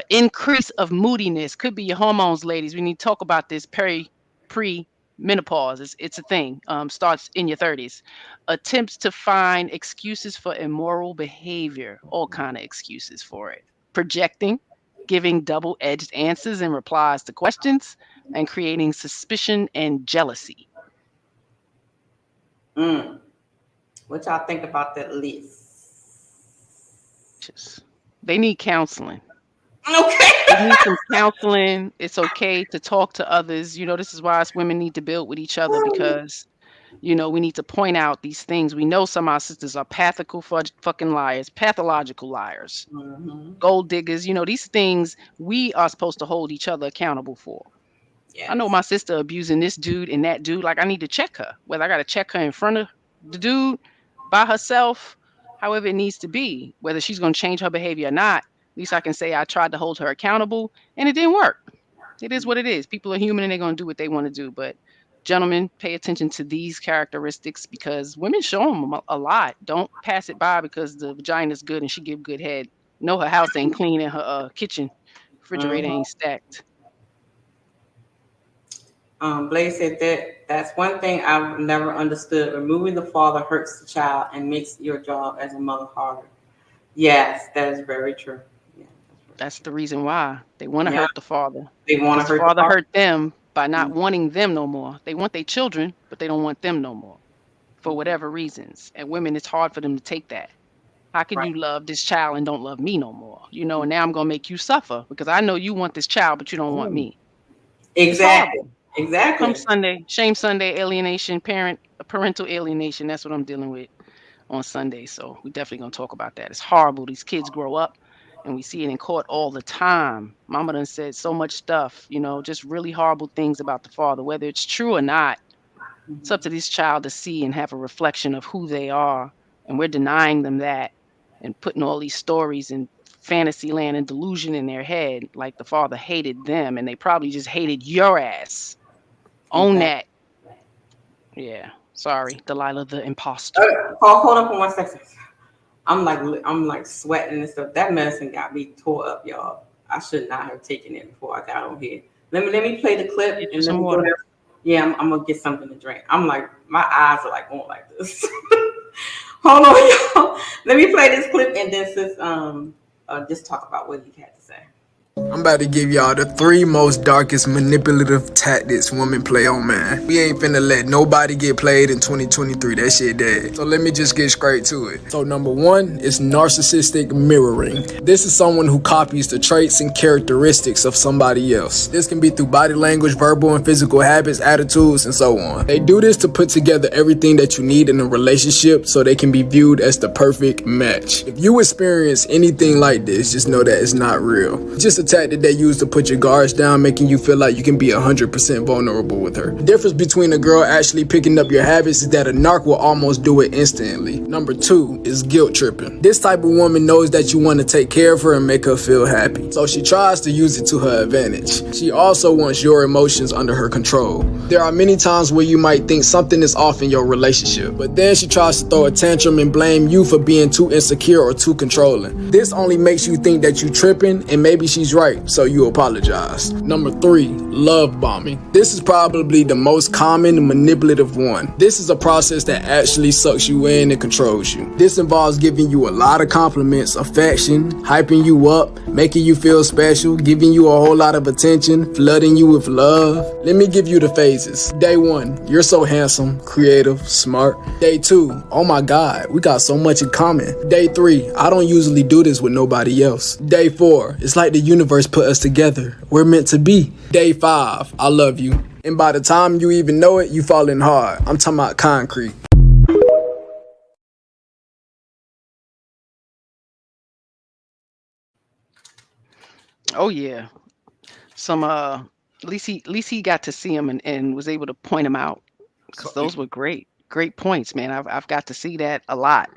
Increase of moodiness. Could be your hormones, ladies. We need to talk about this pre-menopause. It's a thing. Starts in your 30s. Attempts to find excuses for immoral behavior. All kind of excuses for it. Projecting. Giving double-edged answers and replies to questions. And creating suspicion and jealousy. What y'all think about that list? They need counseling. Okay. They need some counseling. It's okay to talk to others. This is why us women need to build with each other, because, we need to point out these things. We know some of our sisters are fucking liars, pathological liars, gold diggers. These things we are supposed to hold each other accountable for. Yes. I know my sister abusing this dude and that dude. Like, I need to check her. Whether I got to check her in front of the dude, by herself, however it needs to be. Whether she's going to change her behavior or not, at least I can say I tried to hold her accountable, and it didn't work. It is what it is. People are human, and they're going to do what they want to do. But, gentlemen, pay attention to these characteristics, because women show them a lot. Don't pass it by because the vagina's good and she give good head. No, her house ain't clean and her kitchen refrigerator ain't stacked. Blaze said that's one thing I've never understood. Removing the father hurts the child and makes your job as a mother harder. Yes, that is very true. Yeah, that's the reason why they want to hurt the father. They want to hurt the father. Hurt them by not wanting them no more. They want their children, but they don't want them no more for whatever reasons. And women, it's hard for them to take that. How can you love this child and don't love me no more? And now I'm gonna make you suffer because I know you want this child, but you don't want me. Exactly. Come Sunday, shame Sunday, alienation, parental alienation. That's what I'm dealing with on Sunday. So we definitely gonna talk about that. It's horrible. These kids grow up, and we see it in court all the time. Mama done said so much stuff, just really horrible things about the father, whether it's true or not. It's up to this child to see and have a reflection of who they are, and we're denying them that and putting all these stories in fantasy land and delusion in their head, like the father hated them, and they probably just hated your ass. Own that. Yeah. Sorry, Delilah the Imposter. Hold up for 1 second. I'm like sweating and stuff. That medicine got me tore up, y'all. I should not have taken it before I got on here. Let me play the clip and let me go there. Yeah, I'm gonna get something to drink. I'm like, my eyes are like going like this. Hold on, y'all. Let me play this clip and then just talk about what you had to say. I'm about to give y'all the 3 most darkest manipulative tactics women play on, man. We ain't finna let nobody get played in 2023. That shit dead. So let me just get straight to it. So number 1 is narcissistic mirroring. This is someone who copies the traits and characteristics of somebody else. This can be through body language, verbal and physical habits, attitudes, and so on. They do this to put together everything that you need in a relationship so they can be viewed as the perfect match. If you experience anything like this, just know that it's not real. Just a tactic they use to put your guards down, making you feel like you can be 100% vulnerable with her. The difference between a girl actually picking up your habits is that a narc will almost do it instantly. Number 2 is guilt tripping. This type of woman knows that you want to take care of her and make her feel happy, so she tries to use it to her advantage. She also wants your emotions under her control. There are many times where you might think something is off in your relationship, but then she tries to throw a tantrum and blame you for being too insecure or too controlling. This only makes you think that you tripping, and maybe she's right, so you apologize. Number 3, love bombing. This is probably the most common and manipulative one. This is a process that actually sucks you in and controls you. This involves giving you a lot of compliments, affection, hyping you up, making you feel special, giving you a whole lot of attention, flooding you with love. Let me give you the phases. Day 1, you're so handsome, creative, smart. Day 2, oh my God, we got so much in common. Day 3, I don't usually do this with nobody else. Day 4, it's like the universe put us together. We're meant to be. Day 5, I love you. And by the time you even know it, you falling hard. I'm talking about concrete. Oh yeah. Some at least he got to see him and was able to point him out, because So, those were great points, man. I've got to see that a lot,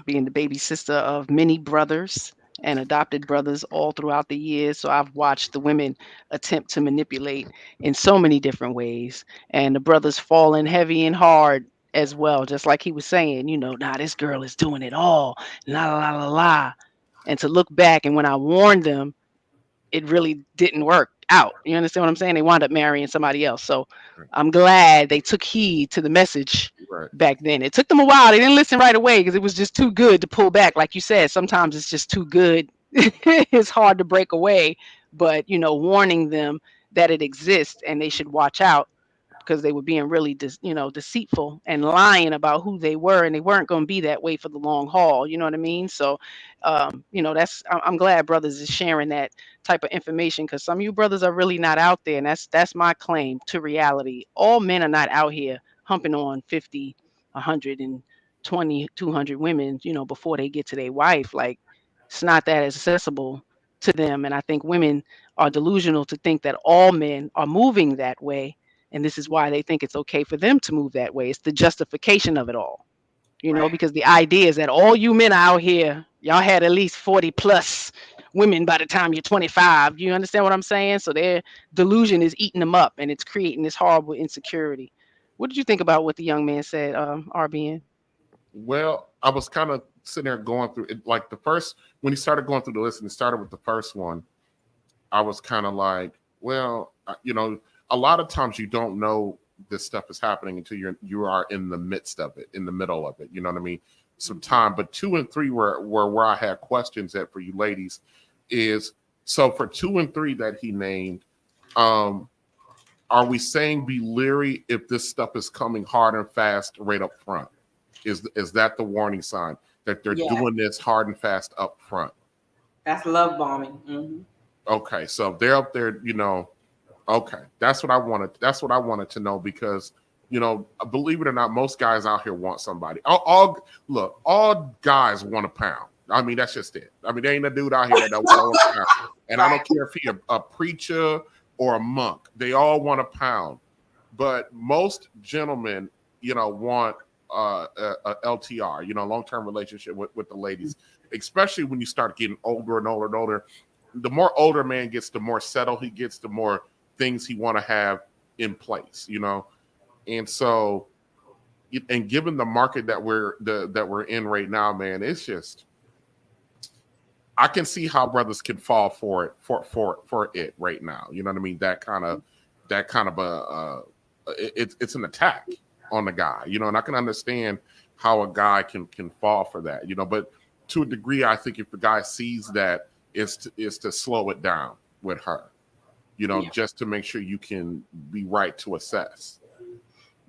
being the baby sister of many brothers and adopted brothers all throughout the years. So I've watched the women attempt to manipulate in so many different ways, and the brothers falling heavy and hard as well, just like he was saying, nah, this girl is doing it all, la la la la la. And to look back, and when I warned them, it really didn't work out. You understand what I'm saying? They wound up marrying somebody else. So right, I'm glad they took heed to the message right. back then. It took them a while. They didn't listen right away because it was just too good to pull back. Like you said, sometimes it's just too good. It's hard to break away. But, warning them that it exists and they should watch out, because they were being really deceitful and lying about who they were, and they weren't going to be that way for the long haul. You know what I mean? So I'm glad brothers is sharing that type of information, because some of you brothers are really not out there, and that's my claim to reality. All men are not out here humping on 50, 120, 200 women, before they get to their wife. Like, it's not that accessible to them. And I think women are delusional to think that all men are moving that way, and this is why they think it's okay for them to move that way. It's the justification of it all, Right. because the idea is that all you men out here, y'all had at least 40 plus women by the time you're 25. You understand what I'm saying? So their delusion is eating them up, and it's creating this horrible insecurity. What did you think about what the young man said, RBN? Well, I was kind of sitting there going through it. Like when he started going through the list and he started with the first one, I was kind of like, well, a lot of times you don't know this stuff is happening until you are in the midst of it, in the middle of it. You know what I mean? Some time. But 2 and 3 were where I had questions at for you ladies. Is so for 2 and 3 that he named, are we saying be leery if this stuff is coming hard and fast right up front? Is that the warning sign that they're doing this hard and fast up front? That's love bombing. Mm-hmm. Okay, so they're up there, Okay, that's what I wanted. That's what I wanted to know, because believe it or not, most guys out here want somebody. All guys want a pound. I mean, that's just it. I mean, there ain't a dude out here that don't want a pound. And I don't care if he's a preacher or a monk. They all want a pound. But most gentlemen, want a LTR, long-term relationship with the ladies, especially when you start getting older and older and older. The more older man gets, the more settled he gets, the more things he want to have in place, and so, and given the market that we're in right now, man, it's just, I can see how brothers can fall for it right now. You know what I mean? That kind of it's an attack on the guy, and I can understand how a guy can fall for that, but to a degree, I think if the guy sees that, is to slow it down with her, just to make sure you can be right to assess,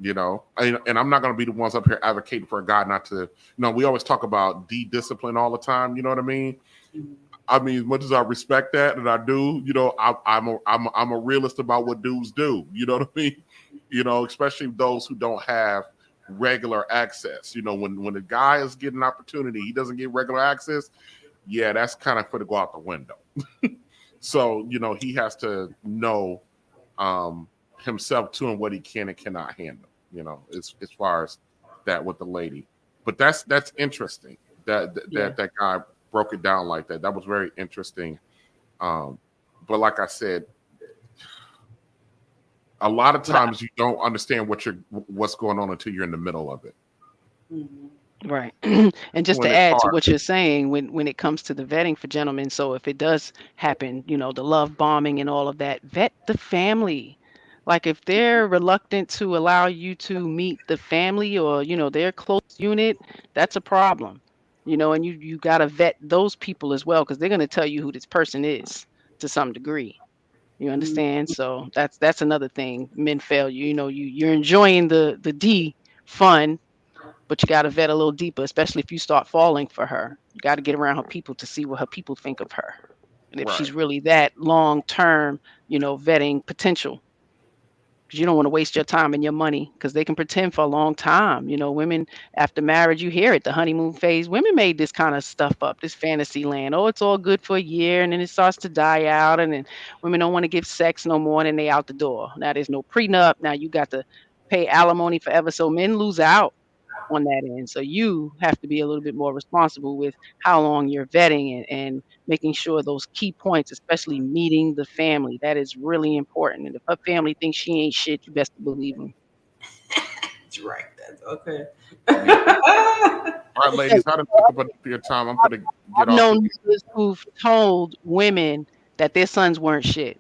and I'm not going to be the ones up here advocating for a guy not to, we always talk about discipline all the time. You know what I mean? I mean, as much as I respect that, and I do, I'm a realist about what dudes do. You know what I mean? Especially those who don't have regular access. When the guy is getting an opportunity, he doesn't get regular access. Yeah, that's kind of for to go out the window. So, he has to know himself too and what he can and cannot handle, as far as that with the lady. But that's interesting that guy broke it down like that. That was very interesting. But like I said, a lot of times you don't understand what's going on until you're in the middle of it. Right. And just When to it's add to hard. what you're saying, when it comes to the vetting for gentlemen, so if it does happen, the love bombing and all of that, vet the family. Like if they're reluctant to allow you to meet the family or, their close unit, that's a problem. And you got to vet those people as well because they're going to tell you who this person is to some degree. You understand? So that's another thing. Men fail you. You're enjoying the D fun, but you got to vet a little deeper, especially if you start falling for her. You got to get around her people to see what her people think of her. And if she's Right. really that long term, vetting potential. Because you don't want to waste your time and your money because they can pretend for a long time. Women after marriage, you hear it, the honeymoon phase. Women made this kind of stuff up, this fantasy land. Oh, it's all good for a year and then it starts to die out. And then women don't want to give sex no more and then they out the door. Now there's no prenup. Now you got to pay alimony forever. So men lose out on that end. So you have to be a little bit more responsible with how long you're vetting and making sure those key points, especially meeting the family, that is really important. And if her family thinks she ain't shit, you best believe them. That's right. That's okay. All right, ladies, I didn't take up your time. I'm going to I've get off. known mothers who've told women that their sons weren't shit.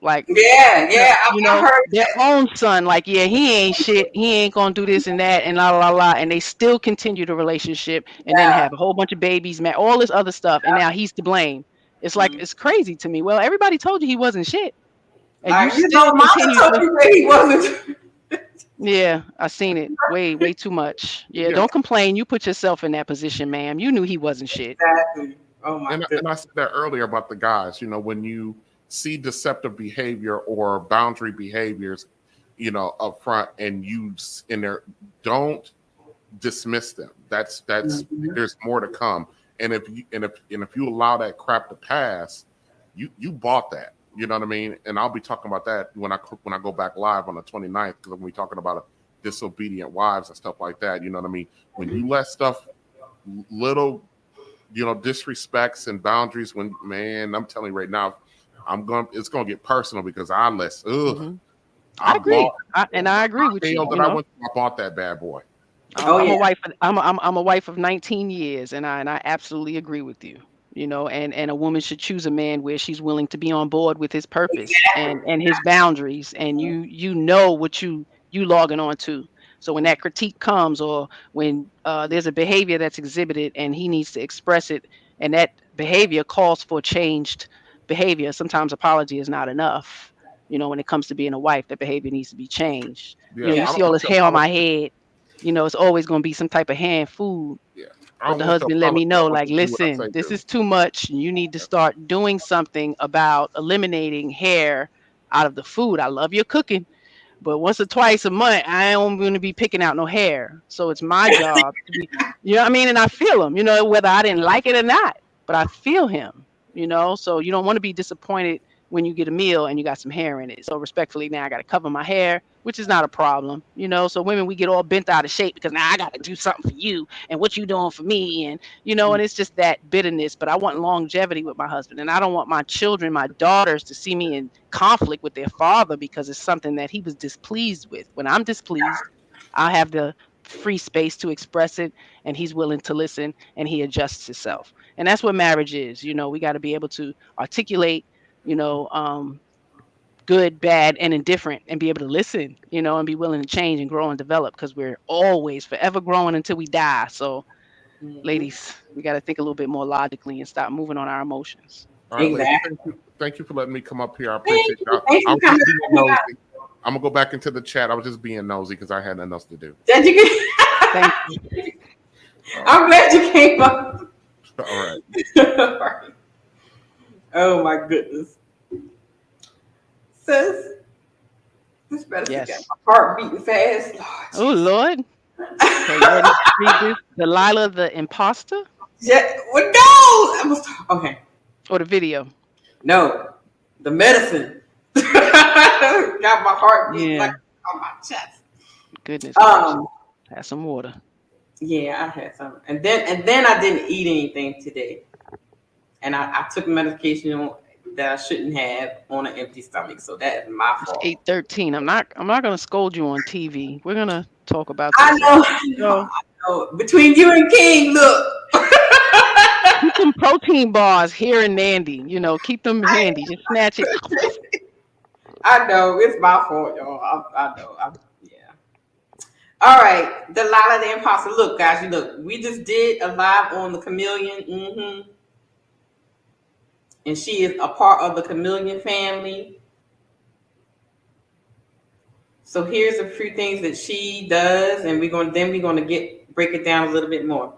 Like I've heard their own son, like, yeah, he ain't shit, he ain't gonna do this and that, and la la la, and they still continue the relationship, and then have a whole bunch of babies, man, all this other stuff, and now he's to blame. It's like it's crazy to me. Well, everybody told you he wasn't shit, and you still continue told to. you that he wasn't. Yeah, I seen it way too much. Yeah, Yeah. don't complain. You put yourself in that position, ma'am. You knew he wasn't shit. Exactly. Oh my goodness. And I said that earlier about the guys, when you see deceptive behavior or boundary behaviors, up front and you in there, don't dismiss them. That's there's more to come. And if you allow that crap to pass, you bought that. You know what I mean? And I'll be talking about that when I go back live on the 29th, because I'm gonna be talking about disobedient wives and stuff like that. You know what I mean? When you let stuff, little, disrespects and boundaries, I'm telling you right now, it's gonna get personal because I agree. I agree with you. I bought that bad boy. I'm a wife. I'm a wife of 19 years, and I absolutely agree with you. And a woman should choose a man where she's willing to be on board with his purpose and his boundaries, and you know what you logging on to. So when that critique comes, or when there's a behavior that's exhibited and he needs to express it, and that behavior calls for changed behavior, sometimes apology is not enough. When it comes to being a wife, that behavior needs to be changed. You see all this hair on my head. It's always going to be some type of hand food. Yeah. But the husband let me know, like, listen, this is too much. And you need to start doing something about eliminating hair out of the food. I love your cooking, but once or twice a month, I ain't going to be picking out no hair. So it's my job to be, you know what I mean? And I feel him, whether I didn't like it or not, but I feel him, so you don't want to be disappointed when you get a meal and you got some hair in it. So respectfully, now I got to cover my hair, which is not a problem, so women, we get all bent out of shape because now I got to do something for you and what you doing for me. And, and it's just that bitterness, but I want longevity with my husband, and I don't want my children, my daughters, to see me in conflict with their father because it's something that he was displeased with. When I'm displeased, I have the free space to express it, and he's willing to listen, and he adjusts himself. And that's what marriage is. We got to be able to articulate, good, bad, and indifferent, and be able to listen, and be willing to change and grow and develop, because we're always forever growing until we die. So, ladies, we got to think a little bit more logically and stop moving on our emotions. All right, Exactly. ladies, thank you for letting me come up here. I appreciate that. I'm gonna go back into the chat. I was just being nosy because I had nothing else to do. Thank you. I'm glad you came up. All right. Oh my goodness. Sis, this better get my heart beating fast. Oh Lord. Okay, ready to read this? Delilah the Imposter? Yeah, well, no. Okay. Or the video? No, the medicine got my heartbeat Yeah. like on my chest. Goodness gracious. Um, Have some water. yeah, I had some, and then I didn't eat anything today, and I took medication that I shouldn't have on an empty stomach, so that is my It's fault. 8:13. I'm not gonna scold you on TV. We're gonna talk about I this know, after I the know, show. I know. Between you and King, look. Keep them protein bars here and Nandy. You know, keep them handy. Just snatch it. I know it's my fault, y'all. I know. Yeah. All right, Delilah the Imposter. Look, guys, we just did a live on the Chameleon, and she is a part of the Chameleon family. So here's a few things that she does, and we're gonna break it down a little bit more.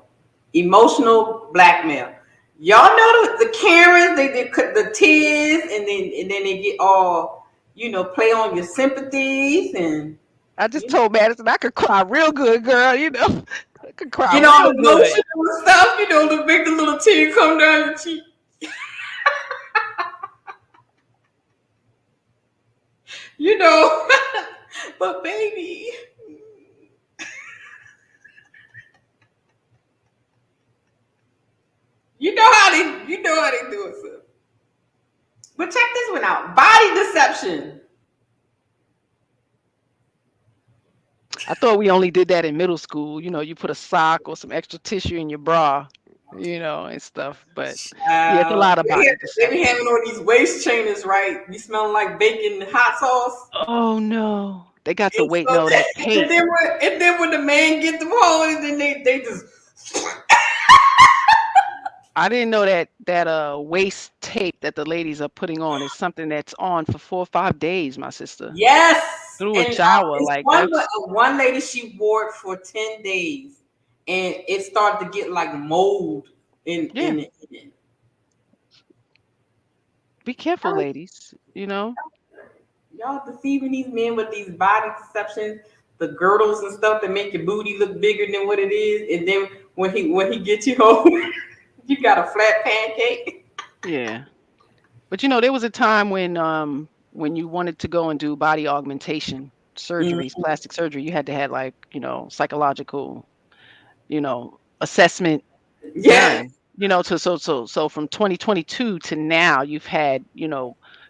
Emotional blackmail. Y'all know the Karens, they cut the tears, and then they get all play on your sympathies, and I just told Madison I could cry real good, girl. You know, I could cry all real the good. emotional stuff. To make the little tear come down your cheek. But baby, you know how they do it. So. But check this one out: body deception. I thought we only did that in middle school. You know, you put a sock or some extra tissue in your bra, and stuff. But yeah, it's a lot of body They be deception. having on these waist trainers, right? Be smelling like bacon and hot sauce. Oh no, they got the And weight. so No, that and tape. then when the man get them home, and then they just. I didn't know that waist tape that the ladies are putting on is something that's on for 4 or 5 days, my sister. Yes, Through a and shower, it's like that's one lady, she wore it for 10 days, and it started to get like mold in yeah. it. Be careful, Y'all ladies. You know. y'all deceiving these men with these body deceptions, the girdles and stuff that make your booty look bigger than what it is, and then when he gets you home, you got a flat pancake. Yeah. But there was a time when you wanted to go and do body augmentation surgeries, Mm, plastic surgery, you had to have like, psychological, assessment yes, done. So from 2022 to now, you've had,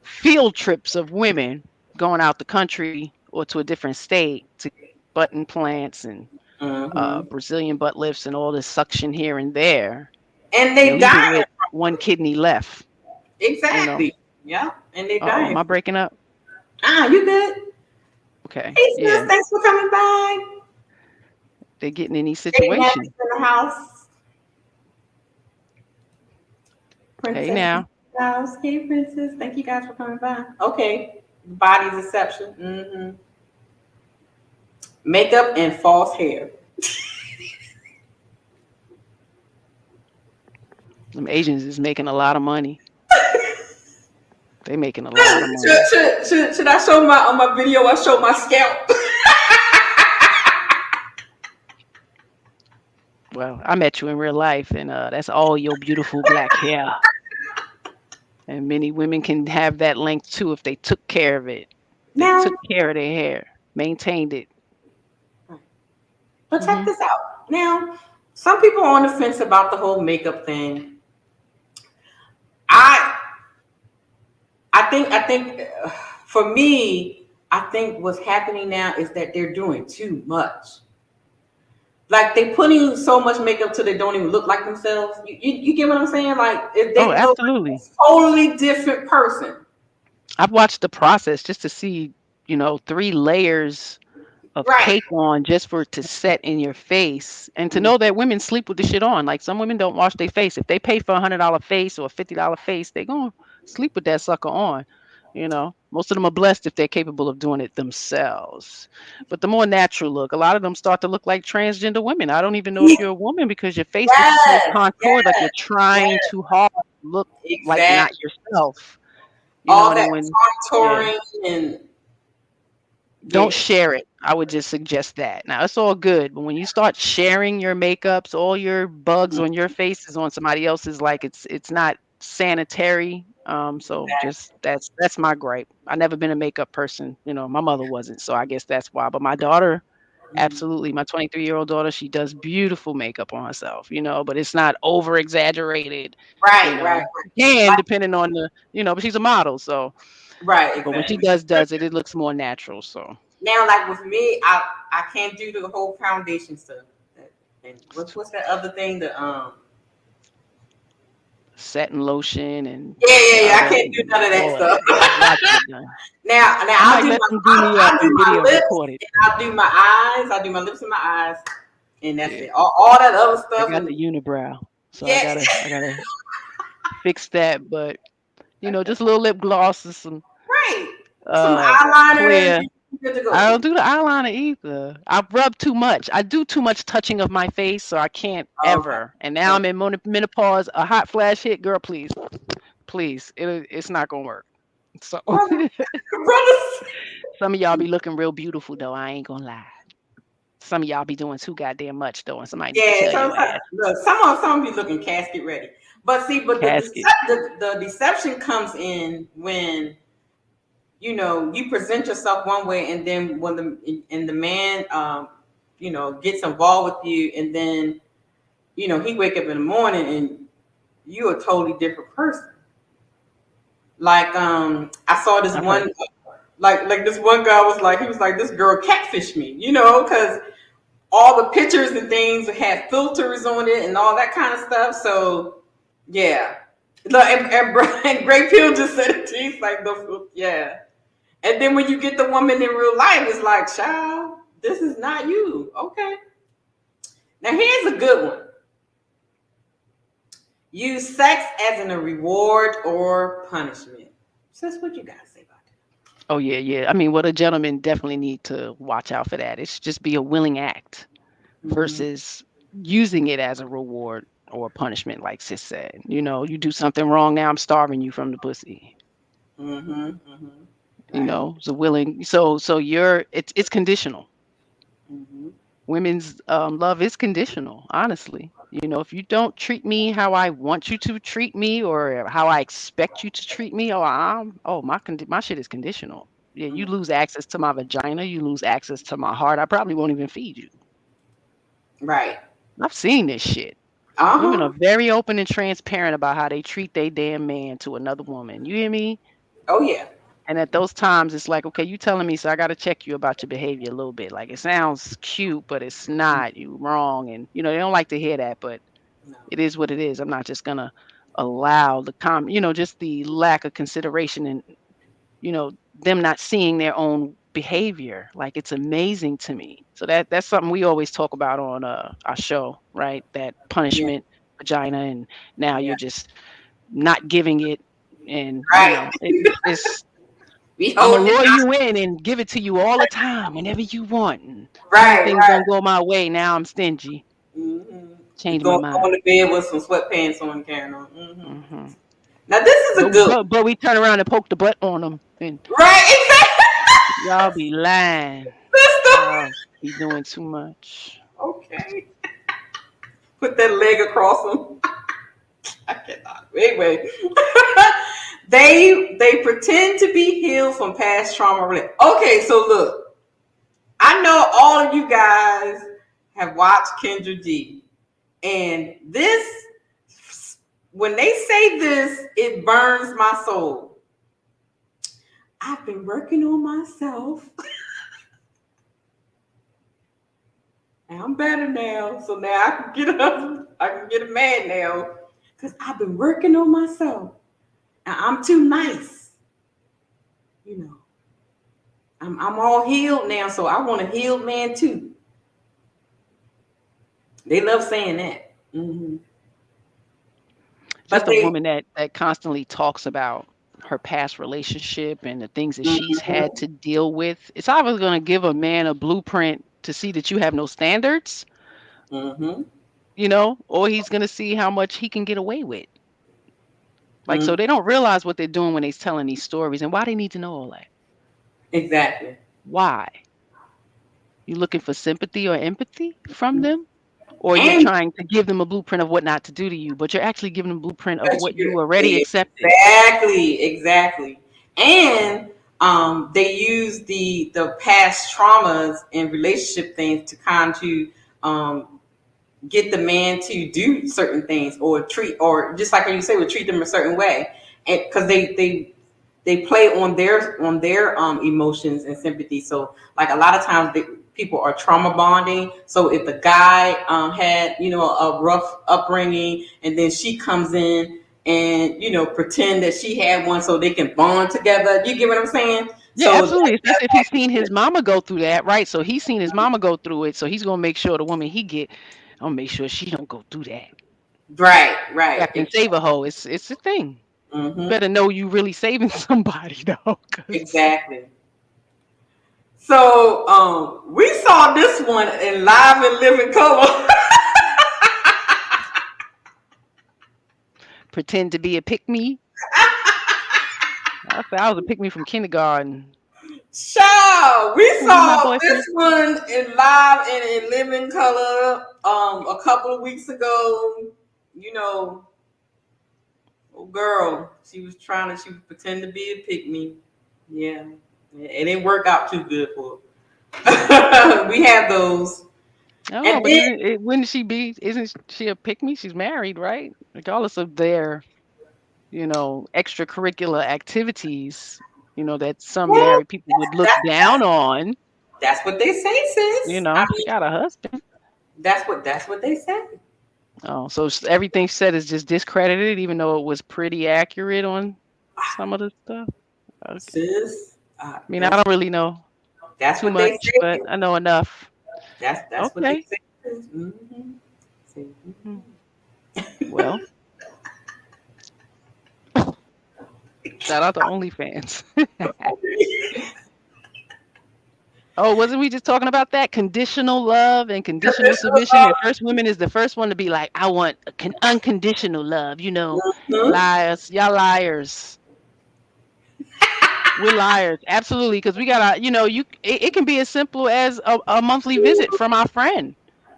field trips of women going out the country or to a different state to butt implants and hmm Brazilian butt lifts and all this suction here and there, and they leaving dying. with one kidney left, you know. Exactly. Yeah, and they Uh-oh, am dying. I breaking up? You good? Okay. Hey, sis, Yeah, thanks for coming by. they're getting in these Hey, Max situations. in the house. Hey Princess in now. the house. Hey, Princess. Thank you guys for coming by. Okay. Body deception. Makeup and false hair. Some Asians is making a lot of money. They making a lot of money. Should I show on my video? I show my scalp. Well, I met you in real life, and that's all your beautiful black hair. And many women can have that length too if they took care of it. They Now, took care of their hair, maintained it. but check this out. Now, some people are on the fence about the whole makeup thing. I think for me, I think what's happening now is that they're doing too much. Like they putting so much makeup till they don't even look like themselves. You get what I'm saying? Like if Oh, they look like absolutely. a totally different person. I've watched the process just to see, 3 layers of Right. cake on just for it to set in your face, and to know that women sleep with the shit on. Like some women don't wash their face. If they pay for $100 face or a $50 face, they gonna sleep with that sucker on. Most of them are blessed if they're capable of doing it themselves. But the more natural look, a lot of them start to look like transgender women. I don't even know if you're a woman because your face looks so Yes. contoured, like you're trying Yes. too hard to look like not Exactly. yourself. All And that when contouring and don't share it. I would just suggest that. Now it's all good, but when you start sharing your makeups, all your bugs on your face is on somebody else's, like it's not sanitary. So just that's my gripe. I never been a makeup person. You know, my mother wasn't, so I guess that's why. But my daughter, absolutely, my 23-year-old daughter, she does beautiful makeup on herself. You know, but it's not over exaggerated. You Right, right, know, can depending on the, you know, but she's a model, so. right, But when she exactly. does it, it looks more natural. So Now, like with me, I can't do the whole foundation stuff. And what's that other thing? The satin lotion and yeah. I powder can't do and none of that all of stuff. that. I'm watching it done. Now I I'll might do let my them do me I'll a do my video lips recorded. and I'll do my eyes. I'll do my lips and my eyes, and that's Yeah, it. All that other I stuff got and the unibrow, so I yeah, gotta fix that. But you know, just a little lip gloss and some right. Some eyeliner and clear. you're good to I go. don't do the eyeliner either. I rub too much. I do too much touching of my face, so I can't Okay. ever. And now I'm in menopause. A hot flash hit, girl, please, please. It's not gonna work. So Brothers. some of y'all be looking real beautiful though. I ain't gonna lie. Some of y'all be doing too goddamn much though, and somebody need to Yeah, tell your ass. look, some be looking casket ready. But see, but Casket. the deception comes in when you present yourself one way, and then when the man gets involved with you, and then he wake up in the morning and you're a totally different person. Like I saw this I've heard. one like this one guy he was like, this girl catfished me, because all the pictures and things had filters on it and all that kind of stuff. So yeah. Look, and Gray Pill just said it too. He's like, yeah. And then when you get the woman in real life, it's like, child, this is not you. Okay. Now here's a good one. Use sex as a reward or punishment. Sis, what you gotta say about that? Oh yeah. I mean, what a gentleman definitely need to watch out for that. It should just be a willing act versus using it as a reward or punishment, like sis said. You know, you do something wrong now, I'm starving you from the pussy. You Right. know, it's a willing. So it's conditional. Women's love is conditional, honestly. You know, if you don't treat me how I want you to treat me or how I expect you to treat me, my shit is conditional. Yeah, you lose access to my vagina, you lose access to my heart. I probably won't even feed you. Right. I've seen this shit. Women are very open and transparent about how they treat their damn man to another woman. You hear me? Oh yeah. And at those times, it's like, okay, you telling me, so I got to check you about your behavior a little bit. Like, it sounds cute, but it's not. You wrong. And, you know, they don't like to hear that, but it is what it is. I'm not just going to allow just the lack of consideration and, them not seeing their own behavior. Like, it's amazing to me. So that's something we always talk about on our show, right? That Yeah. punishment, vagina, and now Yeah. you're just not giving it. And, Right. it's, We I'm gonna holding lure it. you in and give it to you all the time, whenever you want. And soon Right. things don't go my way. Now I'm stingy. Mm-hmm. Change my Going mind. to bed with some sweatpants on, carrying on. Hmm. Now this is a good one. But we turn around and poke the butt on them, and Right. Exactly. y'all be lying. Sister. Y'all be doing too much. Okay. Put that leg across them. I cannot. Anyway. They pretend to be healed from past trauma. Okay, so look. I know all of you guys have watched Kendra G. And when they say this, it burns my soul. I've been working on myself. And I'm better now. So now I can get up. I can get a man now. Because I've been working on myself. And I'm too nice. I'm all healed now. So I want a healed man too. They love saying that. Just a woman that constantly talks about her past relationship and the things that she's had to deal with. It's either going to give a man a blueprint to see that you have no standards, or he's going to see how much he can get away with. Like, so they don't realize what they're doing when they're telling these stories and why they need to know all that. Exactly. Why? You looking for sympathy or empathy from them? Or you're And trying to give them a blueprint of what not to do to you, but you're actually giving them a blueprint of but what you you already accepted. exactly. And they use the past traumas and relationship things to kind to get the man to do certain things or treat, or just like you say, would treat them a certain way, and because they play on their emotions and sympathy. So like a lot of times people are trauma bonding. So if the guy had a rough upbringing, and then she comes in and pretend that she had one, so they can bond together. You get what I'm saying? Yeah, So absolutely. Especially if he's seen his mama go through that, right? So he's seen his mama go through it. So he's gonna make sure the woman he get, I'll make sure she don't go through that. right, Back and save a hoe. It's a thing. mm-hmm, Better know you really saving somebody though. 'Cause exactly. So we saw this one in live and living color. pretend to be a pick me. I said I was a pick me from kindergarten. Child, we Who be my saw boyfriend? this one in live and in living color a couple of weeks ago. Oh girl, she was pretend to be a pick me. Yeah, it didn't work out too good for her. We have those. Oh, And but then, wouldn't she be? Isn't she a pick me? She's married, right? Regardless of their, extracurricular activities, that some yeah, married people would look down on. that's what they say, sis. I She mean, got a husband. that's what they say. Oh, so everything said is just discredited, even though it was pretty accurate on some of the stuff. Okay. Sis, I mean, I don't really know that's too what they much, but say. I know enough. That's what they Okay. say. Mm-hmm. Hmm. Well, shout out to OnlyFans. Oh, wasn't we just talking about that? Conditional love and conditional submission. And first woman is the first one to be like, I want unconditional love. Liars. Y'all liars. We're liars. Absolutely. Because we got to, it can be as simple as a monthly visit from our friend.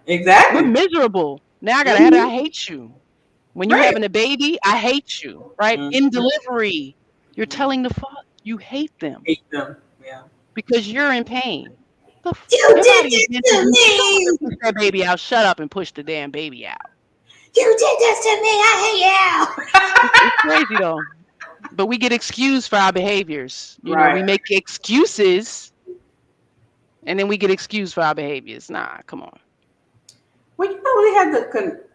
Exactly. We're miserable. Now I got to add, I hate you. When you're Right. having a baby, I hate you. Right? Mhm. In delivery, you're telling the father you hate them. Hate them. Yeah. Because you're in pain. You Your did body is this meant to to me. push that baby out. Shut up and push the damn baby out. You did this to me. I hate It's crazy though. But we get excused for our behaviors. Right. We make excuses and then we get excused for our behaviors. Nah, come on. Well, we have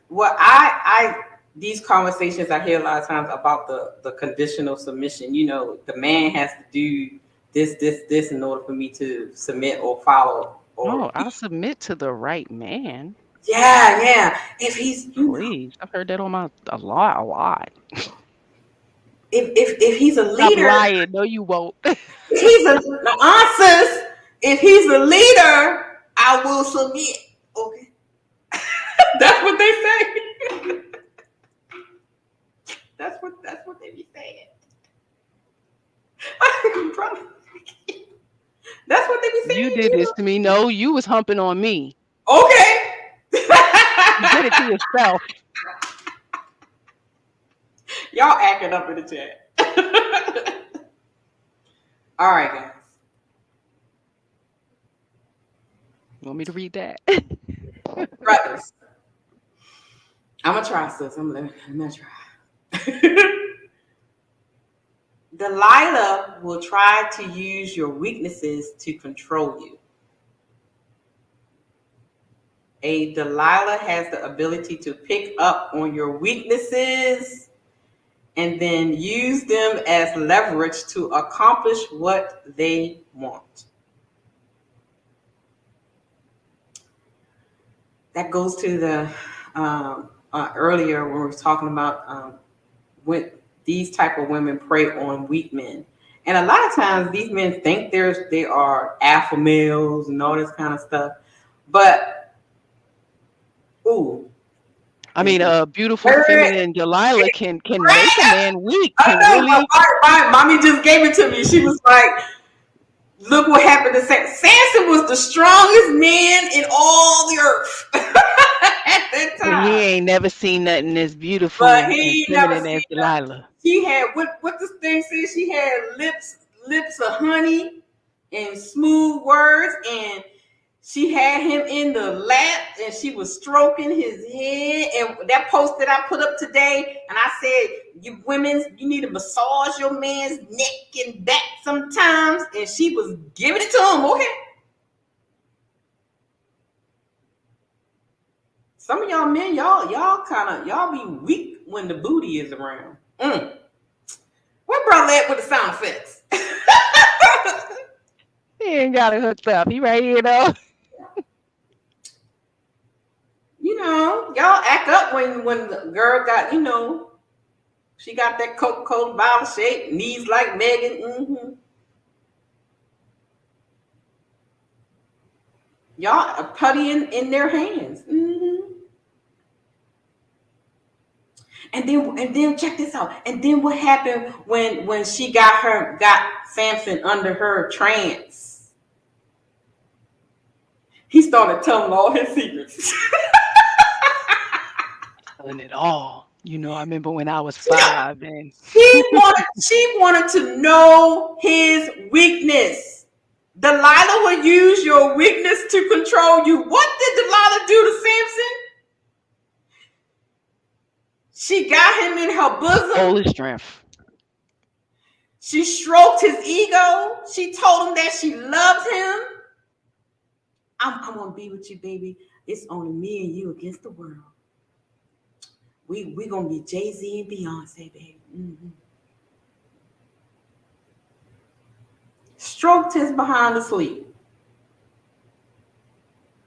I these conversations I hear a lot of times about the conditional submission. The man has to do this in order for me to submit or follow. Oh, I'll submit to the right man. Yeah. If he's Please. I've heard that on a lot. if he's a Stop leader, lying. No, you won't. if he's a leader, I will submit. Okay. That's what they say. That's what they be saying. That's what they be saying. You did this to me. No, you was humping on me. Okay. You did it to yourself. Y'all acting up in the chat. All right, guys. You want me to read that? Brothers. I'm gonna try, sis. I'm gonna try. Delilah will try to use your weaknesses to control you. A Delilah has the ability to pick up on your weaknesses and then use them as leverage to accomplish what they want. That goes to the earlier when we were talking about when these type of women prey on weak men. And a lot of times these men think they are alpha males and all this kind of stuff. But, ooh. I mean, a beautiful feminine Delilah can make a man weak. I know, my mommy just gave it to me. She was like, look what happened to Samson. Samson was the strongest man in all the earth. that And he time. ain't never seen nothing as beautiful But and he never feminine as seen her. Delilah. She had what this thing says. She had lips of honey and smooth words, and she had him in the lap, and she was stroking his head. And that post that I put up today, and I said, "You women, you need to massage your man's neck and back sometimes." And she was giving it to him. Okay. Some of y'all men, y'all be weak when the booty is around. Where brother at with the sound effects? He ain't got it hooked up. He right here though. You know, y'all act up when the girl got, she got that Coca-Cola bottle shape, knees like Megan. Y'all are putty in their hands. And then check this out. And then what happened when she got Samson under her trance? He started telling all his secrets. Telling it all. You know, I remember when I was 5 and She wanted to know his weakness. Delilah will use your weakness to control you. What did Delilah do to Samson? She got him in her bosom. all his strength. She stroked his ego. She told him that she loved him. I'm gonna be with you, baby. It's only me and you against the world. We gonna be Jay-Z and Beyonce, baby. Stroked his behind to sleep.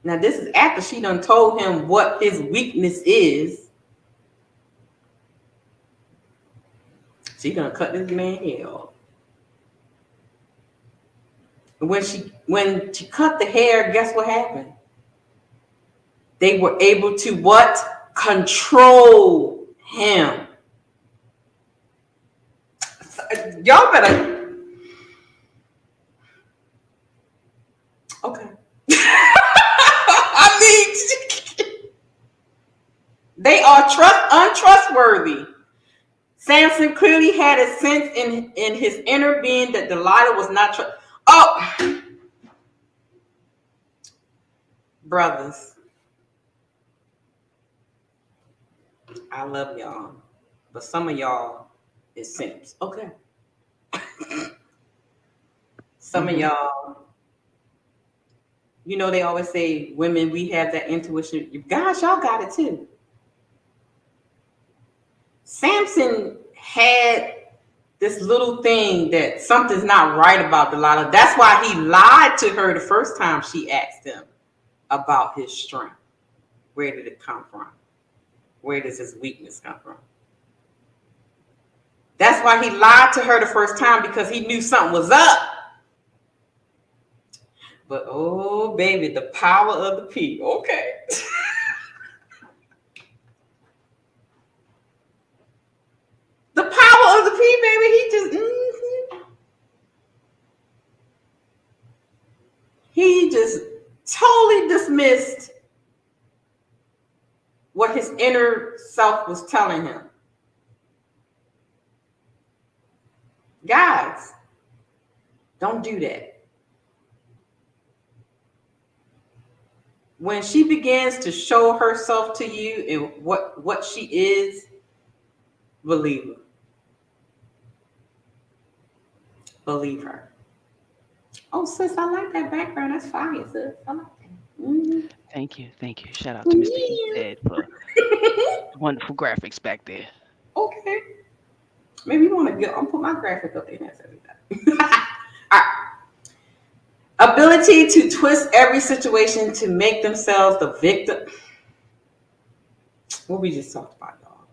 Now this is after she done told him what his weakness is. She done cut this man hair off. And when she cut the hair, guess what happened? They were able to what? Control him. Y'all better. Okay. I mean, they are untrustworthy. Samson clearly had a sense in his inner being that Delilah was not brothers, I love y'all, but some of y'all is simps. Okay. Some of y'all, they always say women, we have that intuition. You guys, y'all got it too. Samson had this little thing that something's not right about Delilah. That's why he lied to her the first time she asked him about his strength. Where did it come from? Where does his weakness come from? That's why he lied to her the first time, because he knew something was up. But oh, baby, the power of the P. Okay. The power of the P, baby. He just totally dismissed what his inner self was telling him. Guys, don't do that. When she begins to show herself to you and what she is, believe her. Believe her. Oh, sis, I like that background. That's fire, sis. I like that. Thank you. Shout out to Mr. Heath for wonderful graphics back there. Okay. Maybe you want to get. I'll put my graphic up there. All right. Ability to twist every situation to make themselves the victim. What we just talked about, y'all.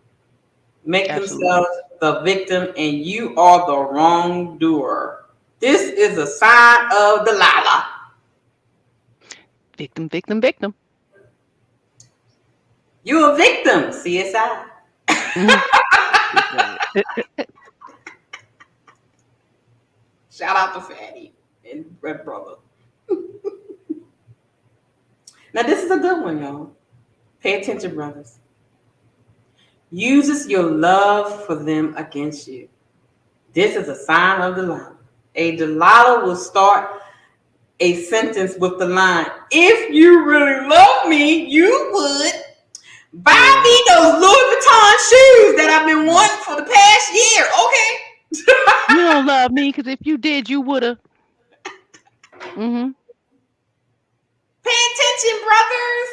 Make themselves the victim, and you are the wrongdoer. This is a sign of Delilah. Victim, victim, victim. You a victim, CSI. Shout out to Fatty and Red Brother. Now this is a good one, y'all. Pay attention, brothers. Uses your love for them against you. This is a sign of Delilah. A Delilah will start a sentence with the line, if you really love me, you would buy me those Louis Vuitton shoes that I've been wanting for the past year. Okay. You don't love me because if you did, you would have. Mm-hmm. Pay attention, brothers.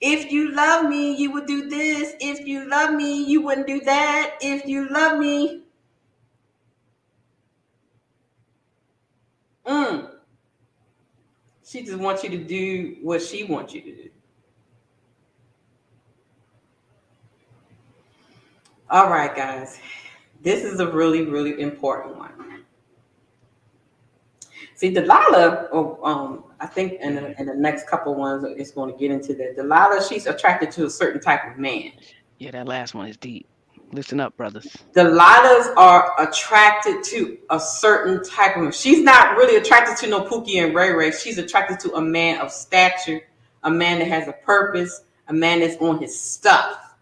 If you love me, you would do this. If you love me, you wouldn't do that. If you love me. She just wants you to do what she wants you to do. All right, guys. This is a really, really important one. See, Delilah, I think in the next couple ones, it's going to get into that. Delilah, she's attracted to a certain type of man. Yeah, that last one is deep. Listen up, brothers. Delilahs are attracted to a certain type of man. She's not really attracted to no Pookie and Ray Ray. She's attracted to a man of stature, a man that has a purpose, a man that's on his stuff.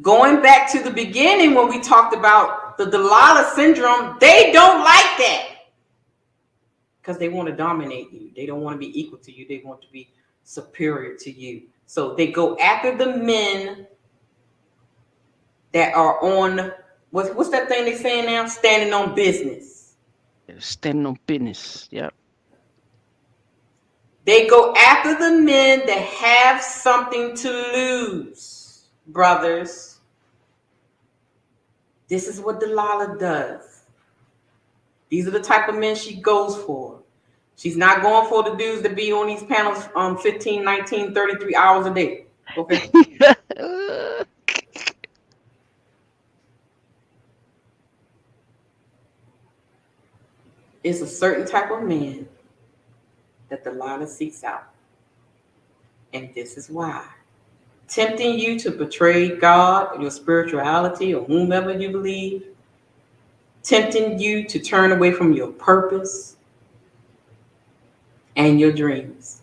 Going back to the beginning when we talked about the Delilah Syndrome, they don't like that because they want to dominate you. They don't want to be equal to you. They want to be superior to you. So they go after the men that are on, what's that thing they saying now? Standing on business. Standing on business. Yep. They go after the men that have something to lose, brothers. This is what Delilah does. These are the type of men she goes for. She's not going for the dudes that be on these panels 15, 19, 33 hours a day. Okay? It's a certain type of man that Delilah seeks out. And this is why. Tempting you to betray God, your spirituality, or whomever you believe. Tempting you to turn away from your purpose and your dreams.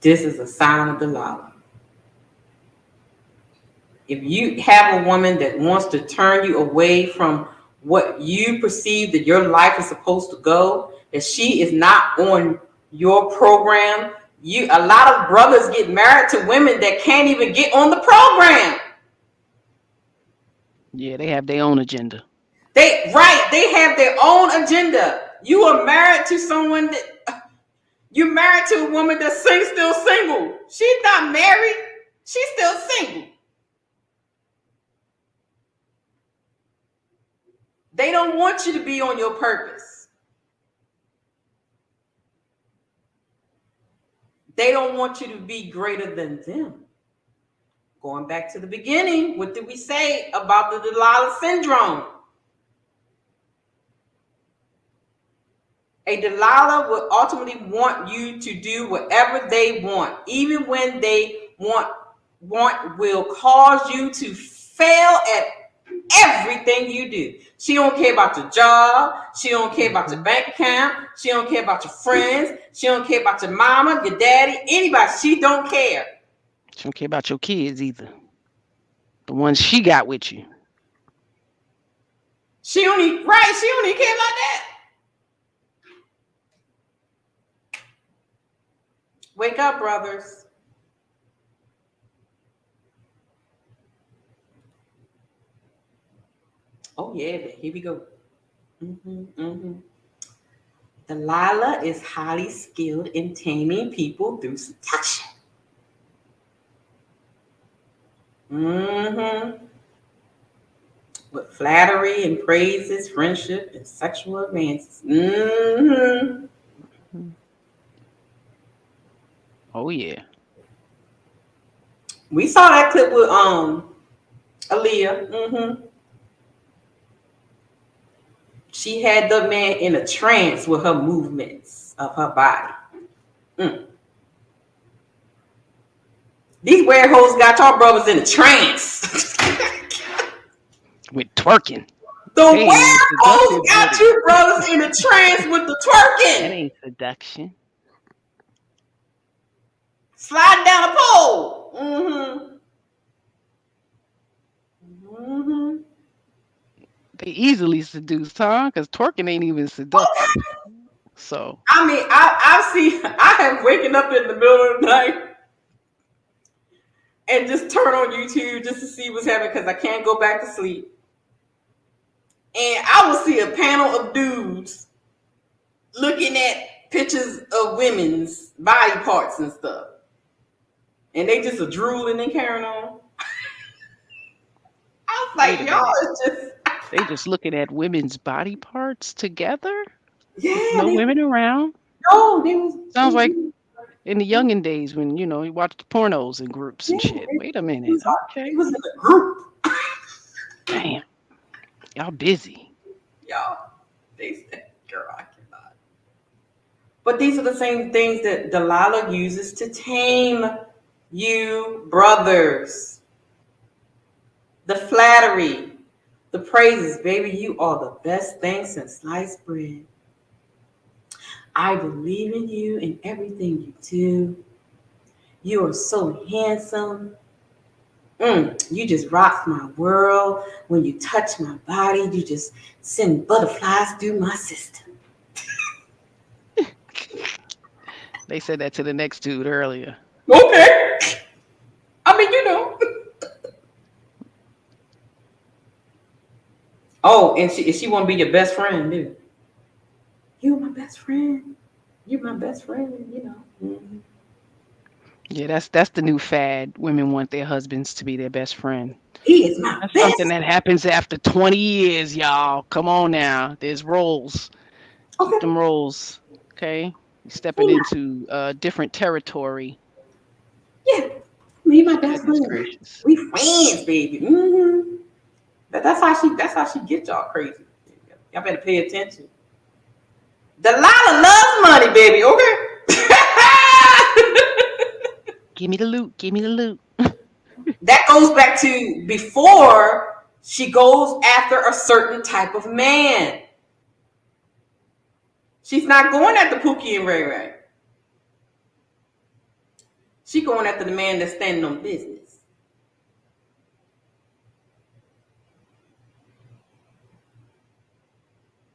This is a sign of Delilah. If you have a woman that wants to turn you away from what you perceive that your life is supposed to go, that she is not on your program, a lot of brothers get married to women that can't even get on the program. Yeah, they have their own agenda. They have their own agenda. You are married to someone you're married to a woman that's still single. She's not married. She's still single. They don't want you to be on your purpose. They don't want you to be greater than them. Going back to the beginning, what did we say about the Delilah Syndrome? A Delilah will ultimately want you to do whatever they want, even when they want will cause you to fail at everything you do. She don't care about your job. She don't care about your bank account. She don't care about your friends. She don't care about your mama, your daddy, anybody. She don't care. She don't care about your kids either. The ones she got with you. She don't even care about that. Wake up, brothers. Oh, yeah, here we go. Delilah is highly skilled in taming people through seduction. With flattery and praises, friendship, and sexual advances. Oh, yeah. We saw that clip with Aaliyah. She had the man in a trance with her movements of her body. These weird hoes got y'all brothers in a trance. With twerking. The They ain't even wearables seductive got with it. you brothers in a trance with the That twerking. ain't seduction. Sliding down a pole. Mm-hmm. Mm-hmm. They easily seduce, huh? Because twerking ain't even seductive. So I mean, I have waken up in the middle of the night and just turn on YouTube just to see what's happening because I can't go back to sleep. And I will see a panel of dudes looking at pictures of women's body parts and stuff. And they just are drooling and carrying on. I was like, wait a y'all minute. is just, They just looking at women's body parts together? yeah. No women around? No, they was, Sounds like in the youngin' days when, you know, you watched pornos in groups yeah, and shit. Wait a minute. Okay. it was in a group. Damn. Y'all busy. Y'all, they said, girl, I cannot. But these are the same things that Delilah uses to tame you brothers. The flattery, the praises, baby, you are the best thing since sliced bread. I believe in you in everything you do. You are so handsome. You just rock my world. When you touch my body, you just send butterflies through my system. They said that to the next dude earlier. Okay. I mean, you know. Oh, and she want to be your best friend, dude. You're my best friend. You're my best friend, you know. Mm-hmm. Yeah, that's the new fad. Women want their husbands to be their best friend. He is my That's best. something that happens after 20 years, y'all. Come on now. There's roles. Keep Okay. them roles. Okay? You're stepping into different territory. Yeah. Me, my best Goodness friend. gracious. We friends, baby. Mm-hmm. That's how she gets y'all crazy. Y'all better pay attention. Delilah loves money, baby. Okay. Give me the loot. Give me the loot. That goes back to before she goes after a certain type of man. She's not going after Pookie and Ray Ray. She's going after the man that's standing on business.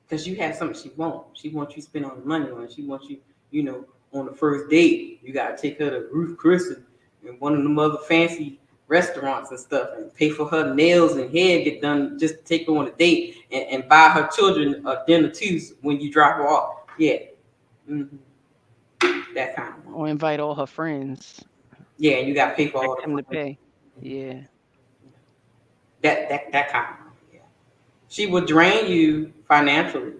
Because you have something she wants. She wants you to spend all the money on it. She wants you, you know, on the first date. You got to take her to Ruth Chris and one of them other fancy restaurants and stuff and pay for her nails and hair get done just to take her on a date and buy her children a dinner too when you drop her off. Yeah. Mm-hmm. That kind of one. Or invite all her friends. Yeah, and you got to pay for all Expect him to the pay. Yeah. that kind of one. Yeah. She will drain you financially.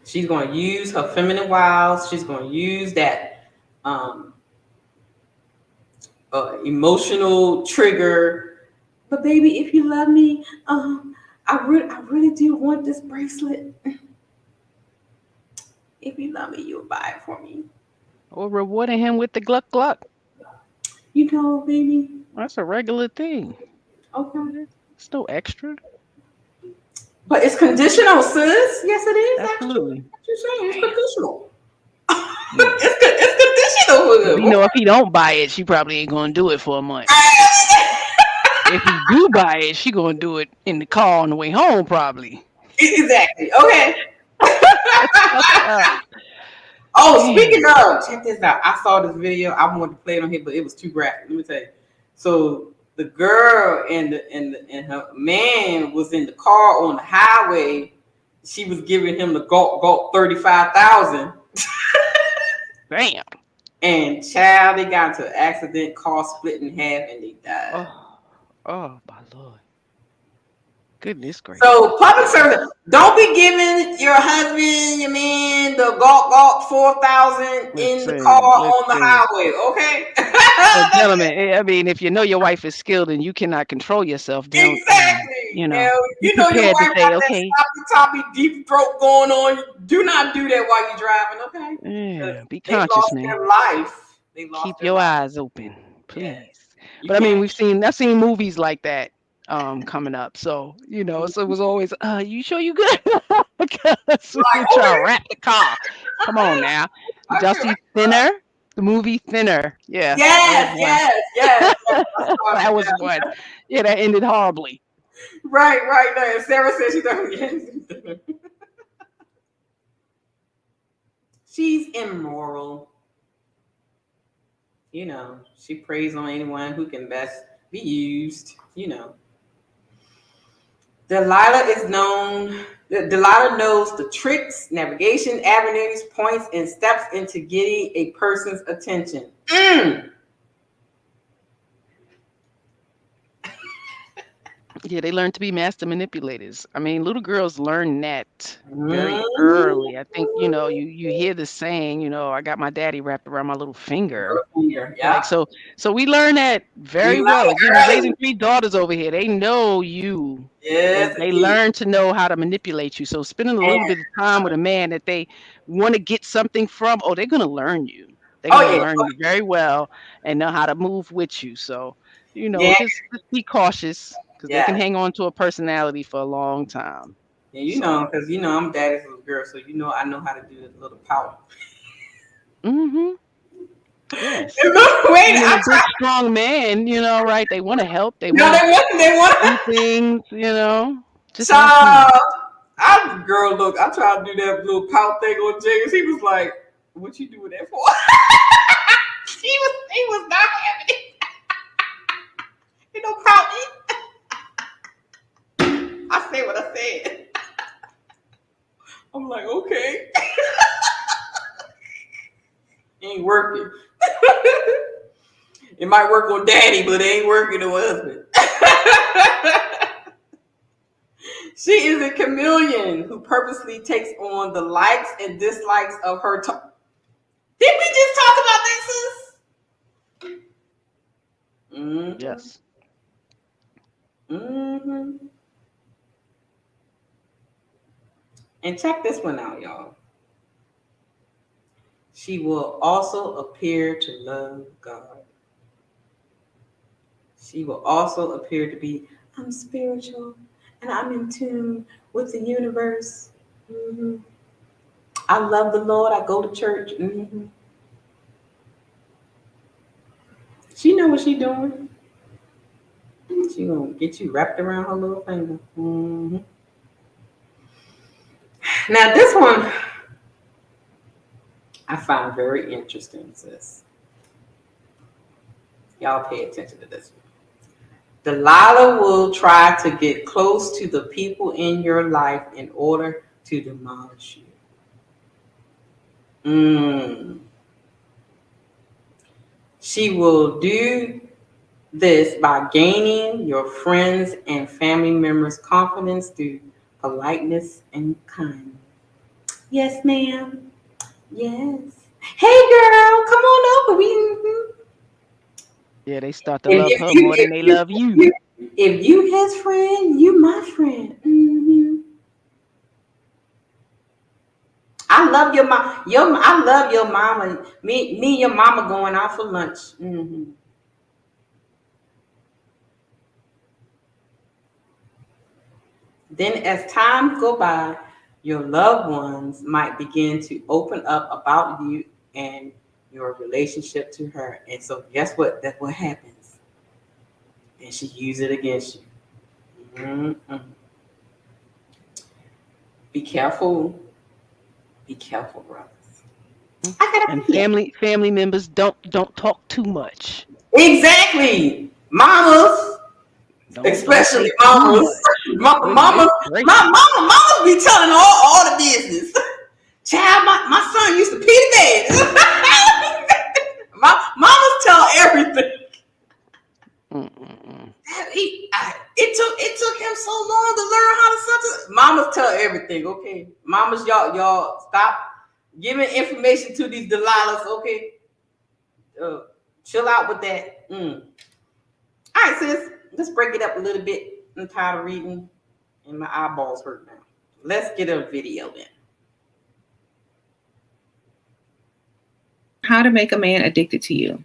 She's going to use her feminine wiles. She's going to use that emotional trigger. But baby, if you love me, I really do want this bracelet. If you love me, you'll buy it for me. Or rewarding him with the gluck gluck. You know, baby. That's a regular thing. Okay. It's no extra. But it's conditional, sis. Yes, it is. Absolutely. Actually. What you saying? It's conditional. It's conditional. You know, if he don't buy it, she probably ain't gonna do it for a month. If he do buy it, she gonna do it in the car on the way home, probably. Exactly. Okay. Damn. Speaking of, check this out. I saw this video. I wanted to play it on here, but it was too graphic. Let me tell you. So the girl and her man was in the car on the highway. She was giving him the gulp 35,000. Damn. And child, they got into an accident, car split in half, and they died. Oh my Lord. Goodness gracious. So public service, don't be giving your husband, your man, the gulp 4,000 in the car on the highway, okay? Well, gentlemen, I mean, if you know your wife is skilled and you cannot control yourself, don't, exactly. you know You know your wife to say, got okay, that toppy deep throat going on. Do not do that while you're driving, okay? yeah, be They conscious, lost man. their life. Keep your eyes open, please. Yeah. But I mean, I've seen movies like that coming up. So, so it was always, you sure you good? Because we Like, were trying to okay. wrap the car. Come on now. Did y'all see Thinner? The movie Thinner. Yeah, that was Yes, one. yes, yes. I saw That it, was yeah. one. Yeah, that ended horribly. Right, right. No, Sarah said she doesn't. She's immoral. She preys on anyone who can best be used. Delilah knows the tricks, navigation, avenues, points, and steps into getting a person's attention. Yeah, they learn to be master manipulators. I mean, little girls learn that very Mhm. early. I think, you hear the saying, I got my daddy wrapped around my little finger. Like, Yeah. so we learn that We very learn well. it Again, we raising early. 3 daughters over here. They know you. Yes, They indeed. learn to know how to manipulate you. So spending a little And, bit of time with a man that they want to get something from, they're gonna learn you. They're oh gonna yeah, learn you very well and know how to move with you. So, yeah, just be cautious because they can yeah. hang on to a personality for a long time. And So, because I'm daddy's little girl, so I know how to do a little power. hmm yes. Wait, Being a big, strong man, right? They want to help. They want to they want do things, just like you. child. Girl, look, I tried to do that little pout thing on James. He was like, "What you doing that for?" He was not having it. Pouting. I say what I said. I'm like, okay, ain't working. It might work on daddy, but it ain't working on husband. She is a chameleon who purposely takes on the likes and dislikes of her. Did we just talk about this, sis? Yes. Mm-hmm. And check this one out, y'all. She will also appear to love God. She will also appear to be, I'm spiritual and I'm in tune with the universe. Mm-hmm. I love the Lord. I go to church. Mm-hmm. She know what she doing. She gonna get you wrapped around her little finger. Mm-hmm. Now this one I find very interesting, sis. Y'all pay attention to this one. Delilah will try to get close to the people in your life in order to demolish you. She will do this by gaining your friends and family members' confidence through politeness and kindness. Yes, ma'am. Yes. Hey, girl, come on over. Yeah, they start to If, love if her you more than if they you love you. if you his friend, you my friend. Mm-hmm. I love your mom. I love your mama. Me and your mama going out for lunch. Mm-hmm. Then, as time go by, your loved ones might begin to open up about you and your relationship to her. And so, guess what? That's what happens. And she use it against you. Mm-hmm. Be careful. Be careful, brothers. I And gotta see it. family members don't talk too much. Exactly, mamas. Don't Especially say too mamas. much. Mamas, Goodness gracious. mamas be telling all the business. Child, my son used to pee the bed. Mamas tell everything. Mm-mm-mm. It took him so long to learn how to something. Mamas tell everything, okay? Mamas, y'all stop giving information to these Delilahs, okay? Chill out with that. All right, sis. Let's break it up a little bit. I'm tired of reading, and my eyeballs hurt now. Let's get a video in. How to make a man addicted to you.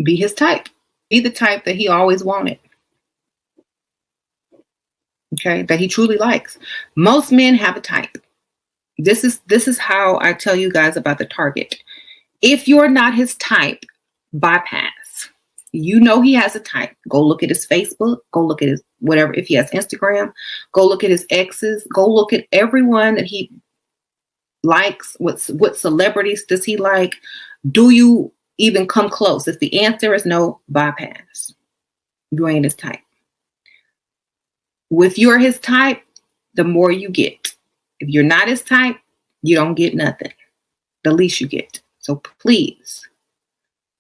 Be his type. Be the type that he always wanted. Okay, that he truly likes. Most men have a type. This is how I tell you guys about the target. If you're not his type, bypass. You know he has a type. Go look at his Facebook. Go look at his whatever. If he has Instagram, go look at his exes. Go look at everyone that he likes. What celebrities does he like? Do you even come close? If the answer is no, bypass. You ain't his type. If you're his type, the more you get. If you're not his type, you don't get nothing. The least you get. So please,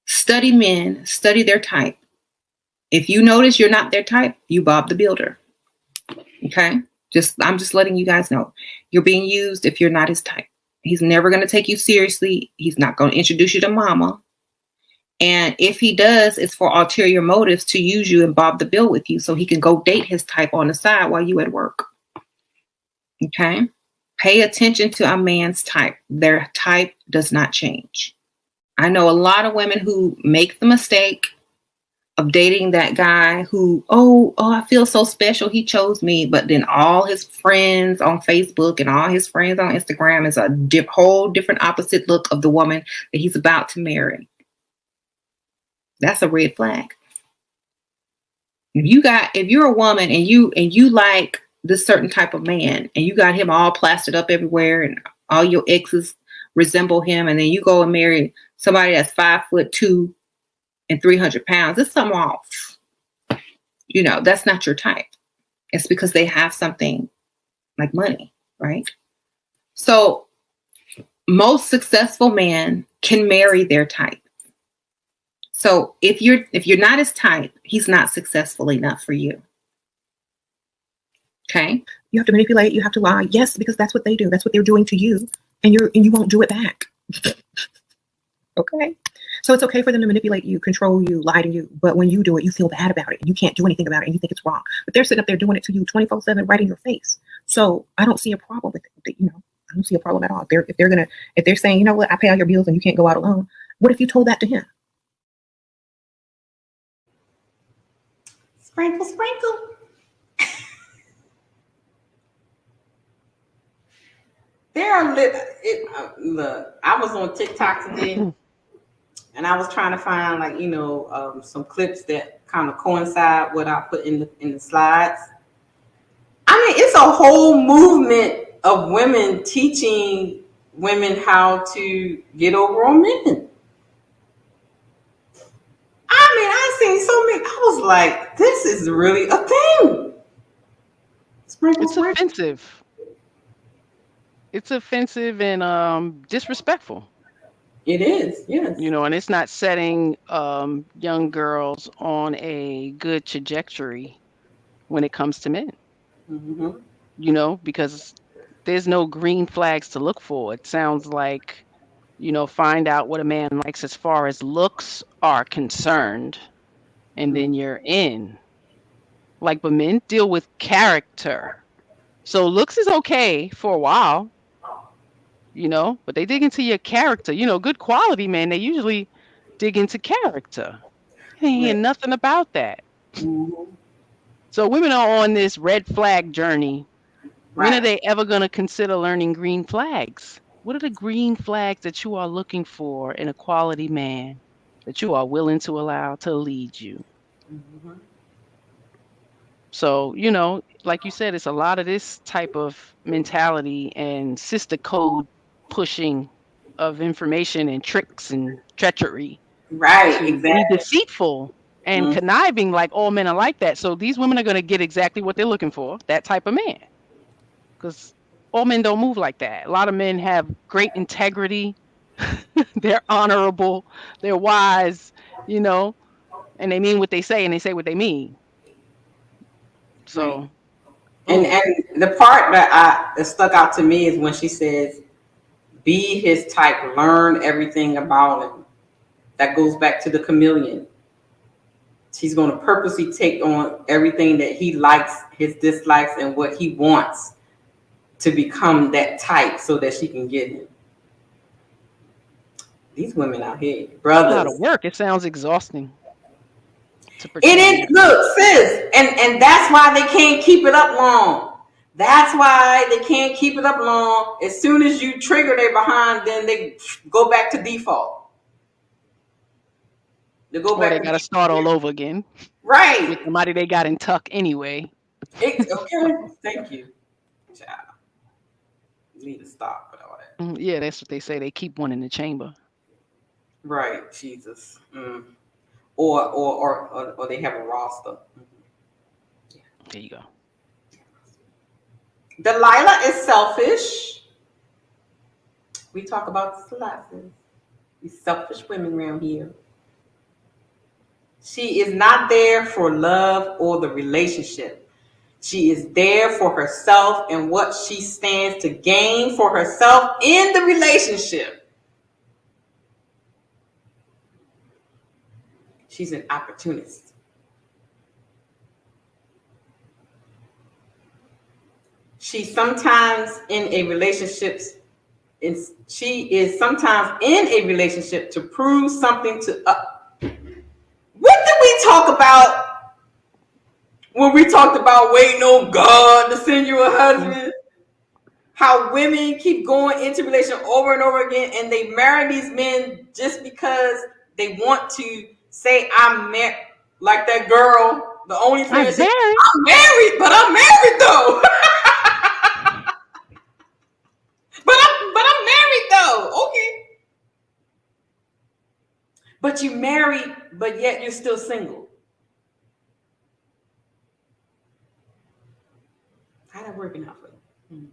study men, study their type. If you notice you're not their type, you Bob the Builder. Okay? I'm just letting you guys know. You're being used if you're not his type. He's never going to take you seriously. He's not going to introduce you to mama. And if he does, it's for ulterior motives to use you and Bob the bill with you so he can go date his type on the side while you at work. Okay? Pay attention to a man's type. Their type does not change. I know a lot of women who make the mistake of dating that guy who, I feel so special. He chose me. But then all his friends on Facebook and all his friends on Instagram is a whole different opposite look of the woman that he's about to marry. That's a red flag. If you're a woman and you like this certain type of man and you got him all plastered up everywhere and all your exes resemble him, and then you go and marry somebody that's 5'2" and 300 pounds, there's something off. That's not your type. It's because they have something like money, right? So most successful men can marry their type. So if you're not his type, he's not successful enough for you. Okay? You have to manipulate, you have to lie. Yes, because that's what they do. That's what they're doing to you. And you won't do it back. Okay? So it's okay for them to manipulate you, control you, lie to you. But when you do it, you feel bad about it. You can't do anything about it and you think it's wrong. But they're sitting up there doing it to you 24/7 right in your face. So I don't see a problem with it. I don't see a problem at all. If they're saying, you know what, I pay all your bills and you can't go out alone. What if you told that to him? Sprinkle, sprinkle. Look, I was on TikTok today and I was trying to find some clips that kind of coincide what I put in the slides. I mean, it's a whole movement of women teaching women how to get over on men. I mean, I seen so many. I was like, this is really a thing. It's offensive. It's offensive and disrespectful. It is, yes. And it's not setting young girls on a good trajectory when it comes to men. Mm-hmm. Because there's no green flags to look for. It sounds like, find out what a man likes as far as looks are concerned, and then you're in. But men deal with character. So looks is okay for a while. But they dig into your character. Good quality men, they usually dig into character. Ain't nothing about that. Mm-hmm. So women are on this red flag journey. Right. When are they ever going to consider learning green flags? What are the green flags that you are looking for in a quality man that you are willing to allow to lead you? Mm-hmm. So, like you said, it's a lot of this type of mentality and sister code pushing of information and tricks and treachery. Right, exactly. Be deceitful and conniving, like all men are like that. So these women are going to get exactly what they're looking for, that type of man. Because all men don't move like that. A lot of men have great integrity. They're honorable. They're wise, and they mean what they say and they say what they mean. So, and the part that stuck out to me is when she says, be his type, learn everything about him. That goes back to the chameleon. She's going to purposely take on everything that he likes, his dislikes, and what he wants to become that type so that she can get him. These women out here, brothers. It's a lot of work. It sounds exhausting. It is. Look, sis, and that's why they can't keep it up long. That's why they can't keep it up long. As soon as you trigger their behind, then they go back to default. They go Or back they to got to start all over again right. with somebody they got in tuck anyway. Okay, thank you. Child. You need to stop with all that. Yeah, that's what they say. They keep one in the chamber. Right, Jesus. Or they have a roster. There you go. Delilah is selfish. We talk about this a lot. These selfish women around here. She is not there for love or the relationship. She is there for herself and what she stands to gain for herself in the relationship. She's an opportunist. She sometimes in a relationship. She is sometimes in a relationship to prove something to. What did we talk about when we talked about waiting on God to send you a husband? How women keep going into relations over and over again, and they marry these men just because they want to say, "I'm married," like that girl. The only thing is, I'm married, but I'm married though. but I'm married though. Okay. But you married, but yet you're still single. How's that working out for you?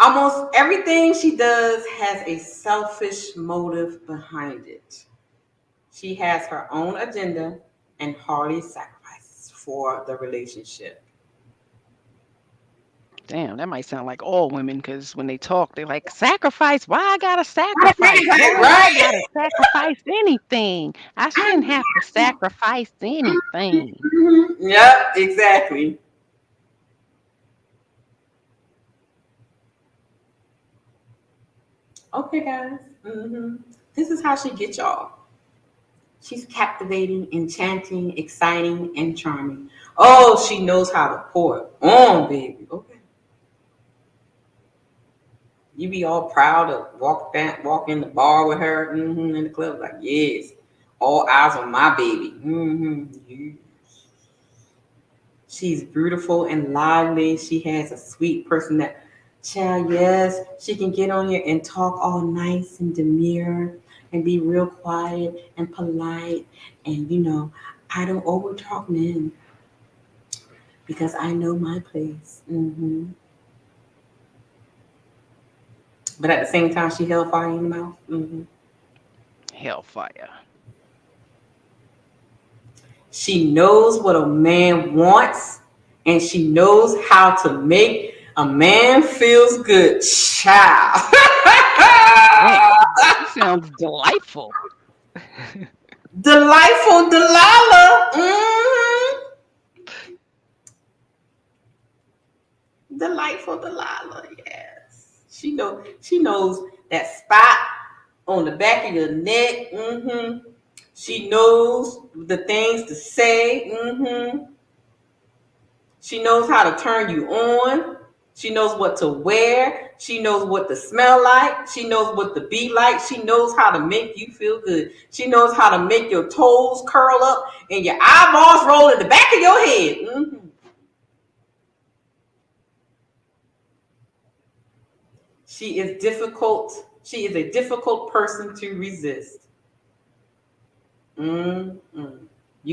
Almost everything she does has a selfish motive behind it. She has her own agenda and hardly sacrifices for the relationship. Damn, that might sound like all women, because when they talk, they're like, sacrifice? Why I gotta sacrifice? Why I gotta sacrifice anything? I shouldn't have to sacrifice anything. Yep, exactly. Okay, guys. This is how she gets y'all. She's captivating, enchanting, exciting, and charming. Oh, she knows how to pour it on, baby. Okay. You be all proud to walk in the bar with her in the club. Like, yes, all eyes on my baby. Yes. She's beautiful and lively. She has a sweet personality. Child, yes, she can get on here and talk all nice and demure and be real quiet and polite. And, I don't over talk men because I know my place. But at the same time, she hellfire in the mouth. Hellfire. She knows what a man wants, and she knows how to make a man feels good. Child. That sounds delightful. Delightful Delilah. Delightful Delilah. Yes. She knows that spot on the back of your neck. She knows the things to say. She knows how to turn you on. She knows what to wear. She knows what to smell like. She knows what to be like. She knows how to make you feel good. She knows how to make your toes curl up and your eyeballs roll in the back of your head. She is difficult. She is a difficult person to resist. You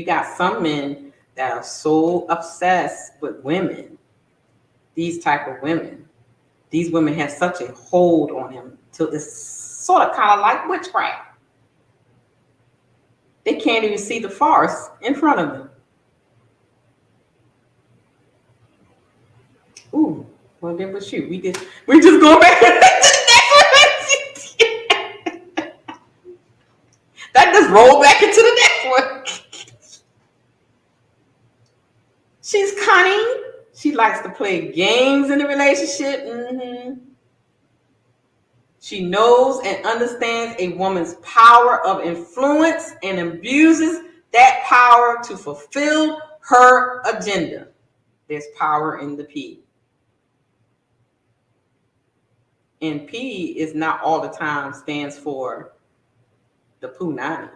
got some men that are so obsessed with women. These type of women. These women have such a hold on him till it's sort of kind of like witchcraft. They can't even see the forest in front of them. Ooh, well then but shoot, we just go back to the next one. That just rolled back into the next one. She's cunning. She likes to play games in the relationship. She knows and understands a woman's power of influence and abuses that power to fulfill her agenda. There's power in the P. And P is not all the time stands for the Punani.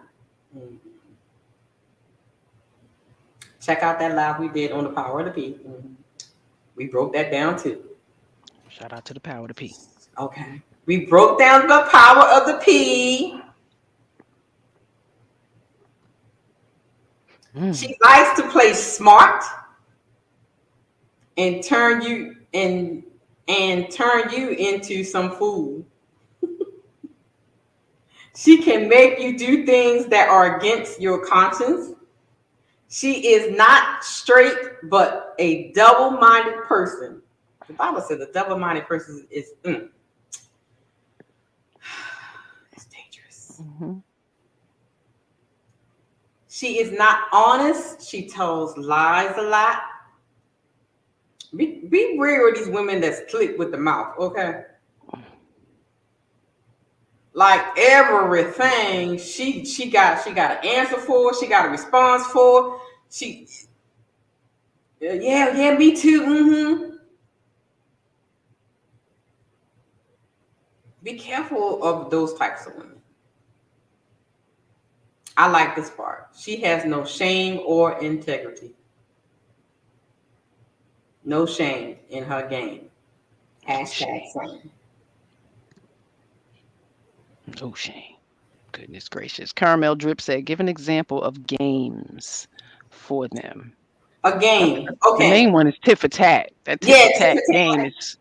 Check out that live we did on the power of the P. We broke that down too. Shout out to the power of the P. Okay. We broke down the power of the P. She likes to play smart and turn you into some fool. She can make you do things that are against your conscience. She is not straight, but a double-minded person. The Bible says a double-minded person is it's dangerous. She is not honest. She tells lies a lot. Be wary of these women that's click with the mouth, okay? Like everything, she got an answer for, she got a response for. Yeah, me too. Be careful of those types of women. I like this part. She has no shame or integrity. No shame in her game. Hashtag shame. No shame. Goodness gracious. Caramel Drip said, give an example of games for them. A game. Okay. The main one is tit for tat. That tit for tat game is.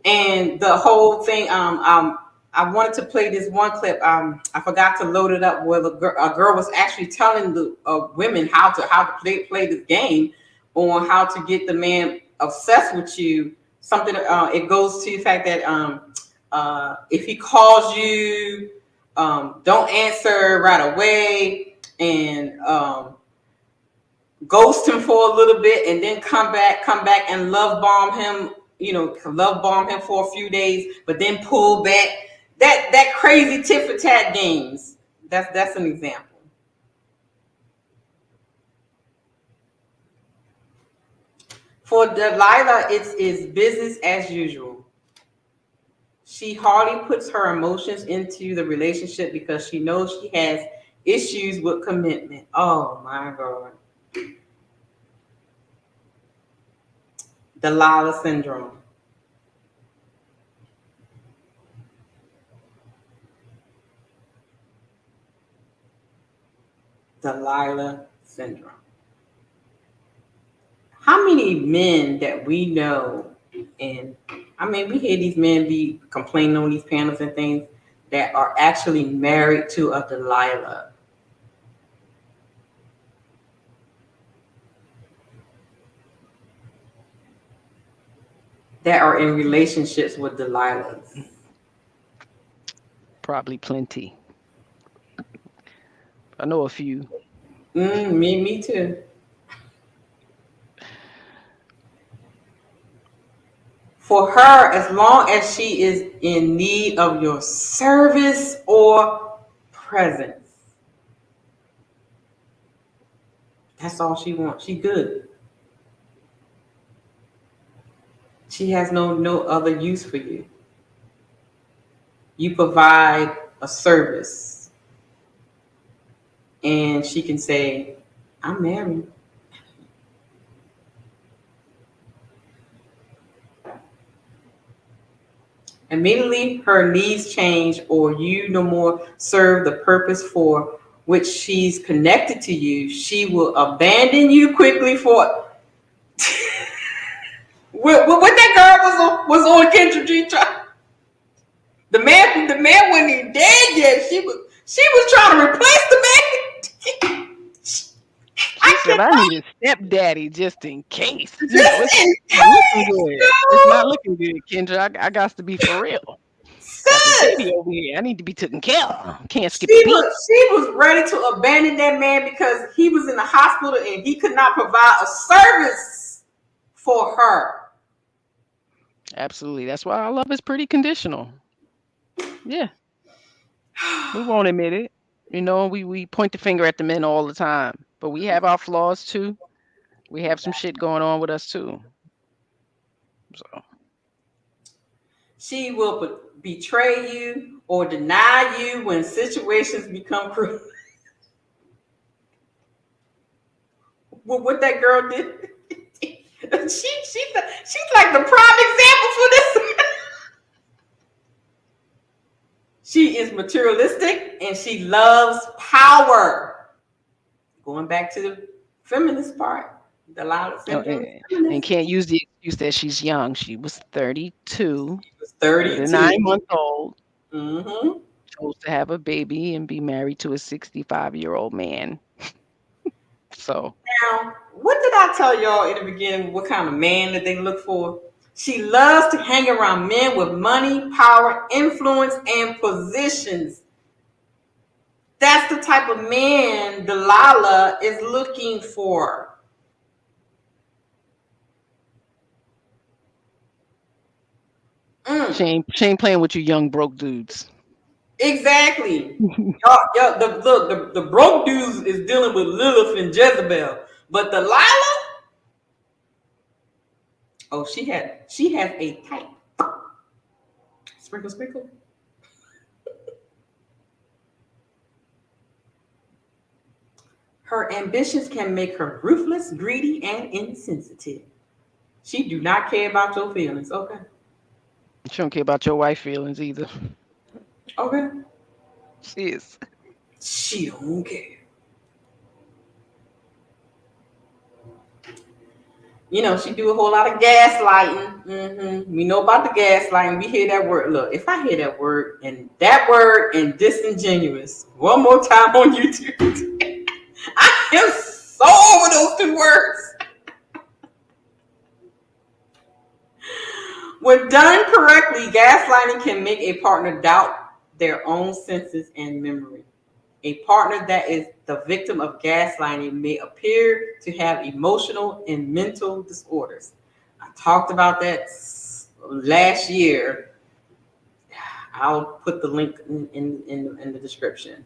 And the whole thing, I wanted to play this one clip. I forgot to load it up where a girl was actually telling the women how to play this game on how to get the man obsessed with you. Something it goes to the fact that if he calls you, don't answer right away and ghost him for a little bit and then come back and love bomb him. Love bomb him for a few days, but then pull back. That crazy tit for tat games. That's an example. For Delilah, it's business as usual. She hardly puts her emotions into the relationship because she knows she has issues with commitment. Oh my God. Delilah Syndrome. Delilah Syndrome. How many men that we know, and I mean, we hear these men be complaining on these panels and things, that are actually married to a Delilah. That are in relationships with Delilahs. Probably plenty. I know a few. Me too. For her, as long as she is in need of your service or presence, that's all she wants. She good. She has no other use for you. You provide a service. And she can say, I'm married. Immediately her needs change or you no more serve the purpose for which she's connected to you, she will abandon you quickly for what that girl was on Kendra G trial. The man wasn't even dead yet. She was trying to replace the man. She said, I need a stepdaddy just in case. It's looking good. It's not looking good, Kendra. I got to be for real. Baby over here. I need to be taken care of. Can't skip a beat. She was ready to abandon that man because he was in the hospital and he could not provide a service for her. Absolutely. That's why our love is pretty conditional. Yeah. We won't admit it. We point the finger at the men all the time. But we have our flaws too. We have some shit going on with us too. So She will betray you or deny you when situations become critical. What that girl did, she's like the prime example for this. She is materialistic and she loves power. Going back to the feminist part, Delilah Syndrome. and can't use the excuse that she's young. She was 32. She was 32. With a 9-month-old. Mm-hmm. Chose to have a baby and be married to a 65-year-old man. So now, what did I tell y'all in the beginning? What kind of man that they look for? She loves to hang around men with money, power, influence, and positions. That's the type of man Delilah is looking for. she ain't playing with you young broke dudes. Exactly. The broke dudes is dealing with Lilith and Jezebel, but Delilah, oh, she has a type. Sprinkle, sprinkle. Her ambitions can make her ruthless, greedy, and insensitive. She do not care about your feelings. Okay. She don't care about your wife feelings either. Okay. She is. She don't care. You know, she do a whole lot of gaslighting. Mm-hmm. We know about the gaslighting. We hear that word. Look, if I hear that word and disingenuous one more time on YouTube, I am so over those two words. When done correctly, gaslighting can make a partner doubt their own senses and memory. A partner that is the victim of gaslighting may appear to have emotional and mental disorders. I talked about that last year. I'll put the link in the description.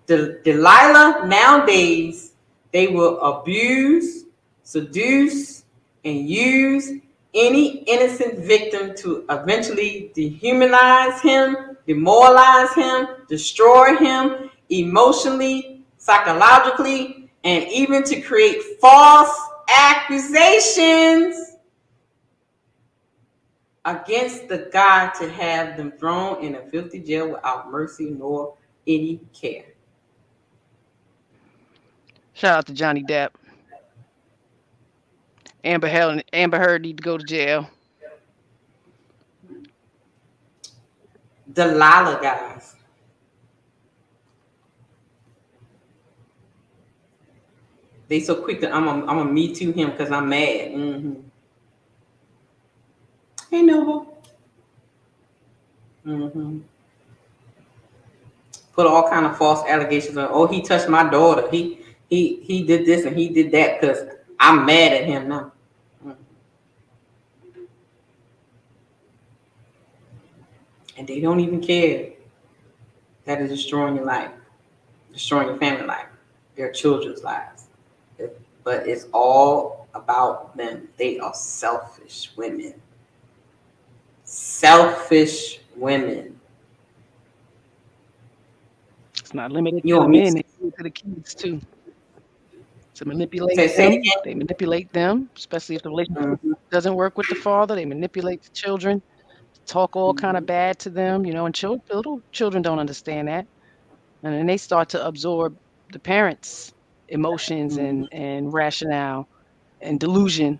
Delilah, nowadays, they will abuse, seduce, and use any innocent victim to eventually dehumanize him, demoralize him, destroy him emotionally, psychologically, and even to create false accusations against the guy to have them thrown in a filthy jail without mercy nor any care. Shout out to Johnny Depp. Amber Heard need to go to jail. Delilah, guys. They so quick that I'm a me too him because I'm mad. Mm-hmm. Hey, Noble. Mm-hmm. Put all kind of false allegations on. Oh, he touched my daughter. He did this and he did that because I'm mad at him now. Mm-hmm. And they don't even care that is destroying your life, destroying your family life, their children's lives. But it's all about them. They are selfish women. Selfish women. It's not limited to the men, it's to the kids too. To manipulate them. They manipulate them, especially if the relationship doesn't work with the father. They manipulate the children, talk all kind of bad to them, you know, and little children don't understand that. And then they start to absorb the parents' emotions and rationale and delusion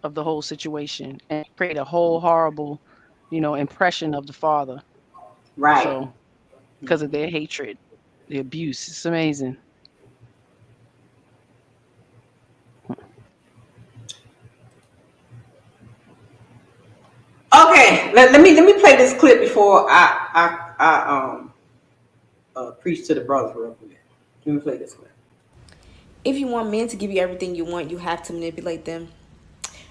of the whole situation and create a whole horrible, you know, impression of the father. Right. So because of their hatred, the abuse. It's amazing. Okay, let me play this clip before I preach to the brothers real quick. Let me play this clip. If you want men to give you everything you want, you have to manipulate them.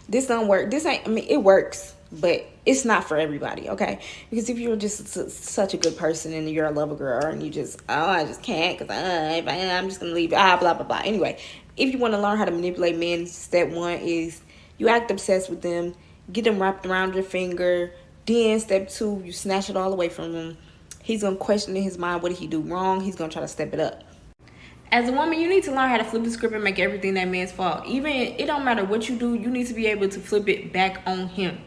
This don't work. This ain't, I mean, it works. but it's not for everybody, okay? Because if you're just such a good person and you're a lover girl and you just, oh, I just can't because I'm just gonna leave, blah blah blah. Anyway, if you want to learn how to manipulate men, step one is you act obsessed with them, get them wrapped around your finger. Then step two, you snatch it all away from him. He's gonna question in his mind, what did he do wrong? He's gonna try to step it up. As a woman, you need to learn how to flip the script and make everything that man's fault. Even it don't matter what you do, you need to be able to flip it back on him.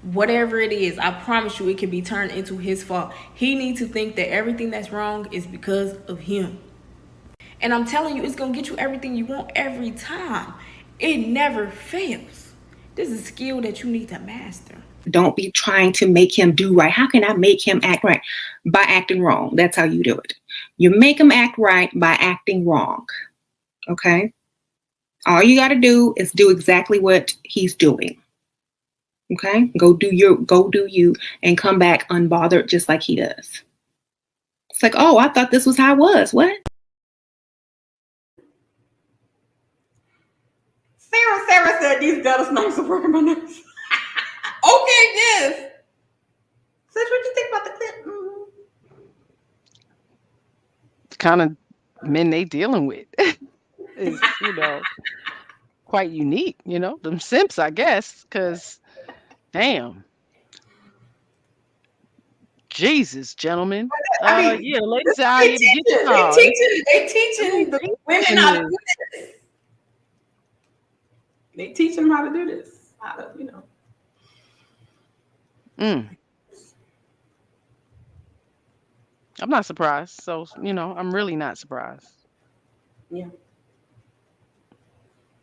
Whatever it is, I promise you it can be turned into his fault. He needs to think that everything that's wrong is because of him. And I'm telling you, it's gonna get you everything you want every time. It never fails. This is a skill that you need to master. Don't be trying to make him do right. How can I make him act right? By acting wrong. That's how you do it. You make him act right by acting wrong. Okay? All you got to do is do exactly what he's doing. Okay? Go do you and come back unbothered just like he does. It's like, oh, I thought this was how it was. What? Sarah said these gutter snipes are working my nerves. Okay, yes. Sis, what you think about the clip? The kind of men they dealing with is, quite unique, them simps, I guess, because damn. Jesus, gentlemen. I mean, yeah, ladies out here to get you. They teaching the women how to do this. They teach them how to do this. How to, I'm not surprised. So, I'm really not surprised. Yeah.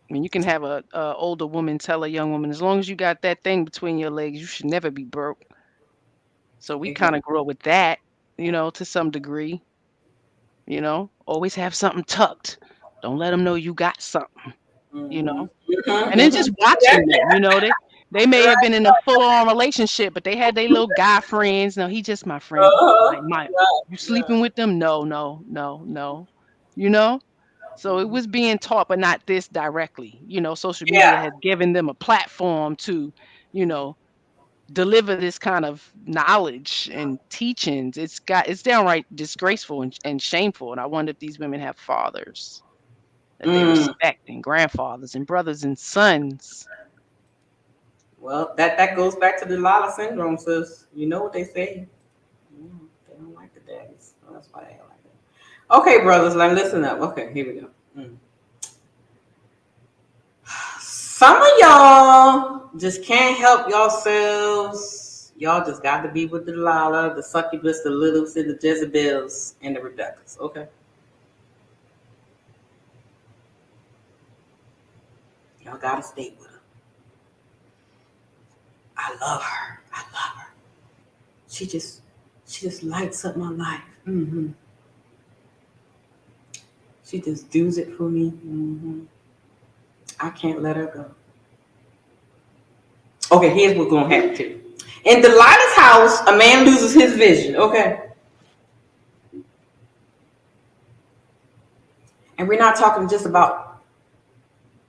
I mean, you can have a older woman tell a young woman, as long as you got that thing between your legs, you should never be broke. So we kind of grow up with that, to some degree. Always have something tucked. Don't let them know you got something. And then just watching them, they may have been in a full-on relationship, but they had their little guy friends. No, he just my friend. You sleeping with them? No. So it was being taught, but not this directly. Social media had given them a platform to, deliver this kind of knowledge and teachings. It's downright disgraceful and shameful. And I wonder if these women have fathers that they respect, and grandfathers and brothers and sons. Well, that goes back to the Delilah Syndrome, sis. You know what they say. They don't like the daddies. So that's why they don't like it. Okay, brothers, listen up. Okay, here we go. Some of y'all just can't help yourselves. Y'all just got to be with the Delilah, the succubus, the Liliths, and the Jezebels, and the Rebeccas. Okay? Y'all got to stay with her. I love her. She just lights up my life. She just does it for me. I can't let her go. Okay, here's what's going to happen to you. In Delilah's house, a man loses his vision. Okay. And we're not talking just about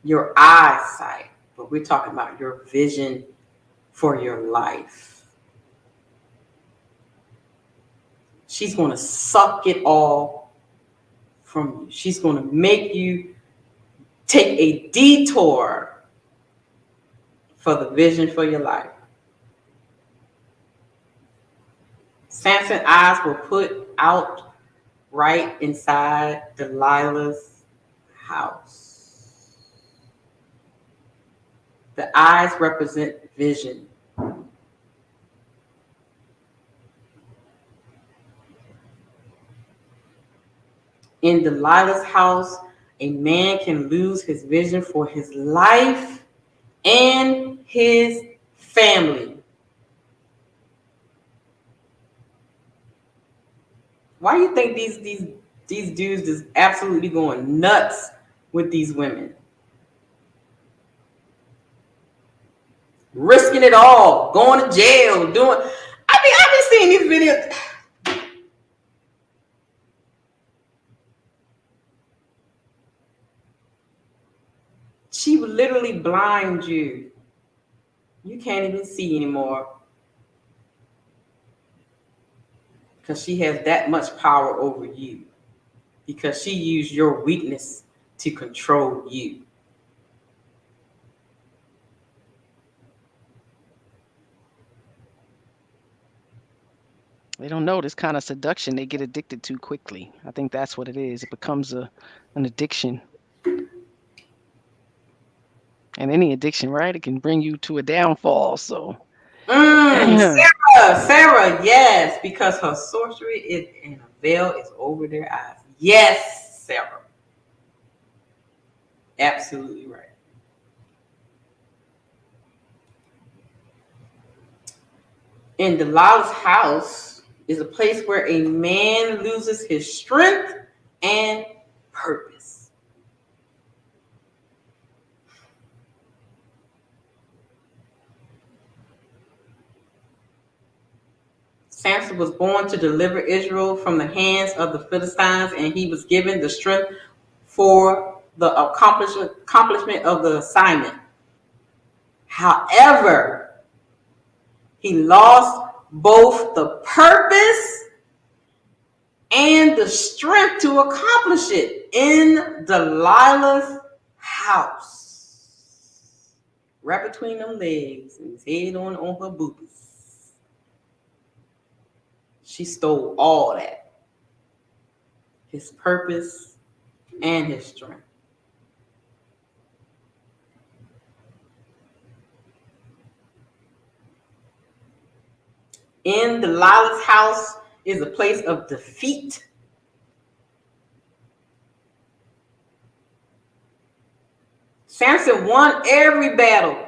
your eyesight, but we're talking about your vision for your life. She's going to suck it all from you. She's going to make you take a detour for the vision for your life. Samson's eyes were put out right inside Delilah's house. The eyes represent vision. In Delilah's house, a man can lose his vision for his life and his family. Why do you think these dudes is absolutely going nuts with these women? Risking it all, going to jail, I've been seeing these videos. She would literally blind you. You can't even see anymore. Because she has that much power over you. Because she used your weakness to control you. They don't know this kind of seduction they get addicted to quickly. I think that's what it is. It becomes an addiction. And any addiction, right? It can bring you to a downfall. So Sarah, yes, because her sorcery is and a veil is over their eyes. Yes, Sarah. Absolutely right. In Delilah's house is a place where a man loses his strength and purpose. Samson was born to deliver Israel from the hands of the Philistines, and he was given the strength for the accomplishment of the assignment. However, he lost both the purpose and the strength to accomplish it in Delilah's house. Right between them legs and his head on her boobies. She stole all that. His purpose and his strength. In Delilah's house is a place of defeat. Samson won every battle.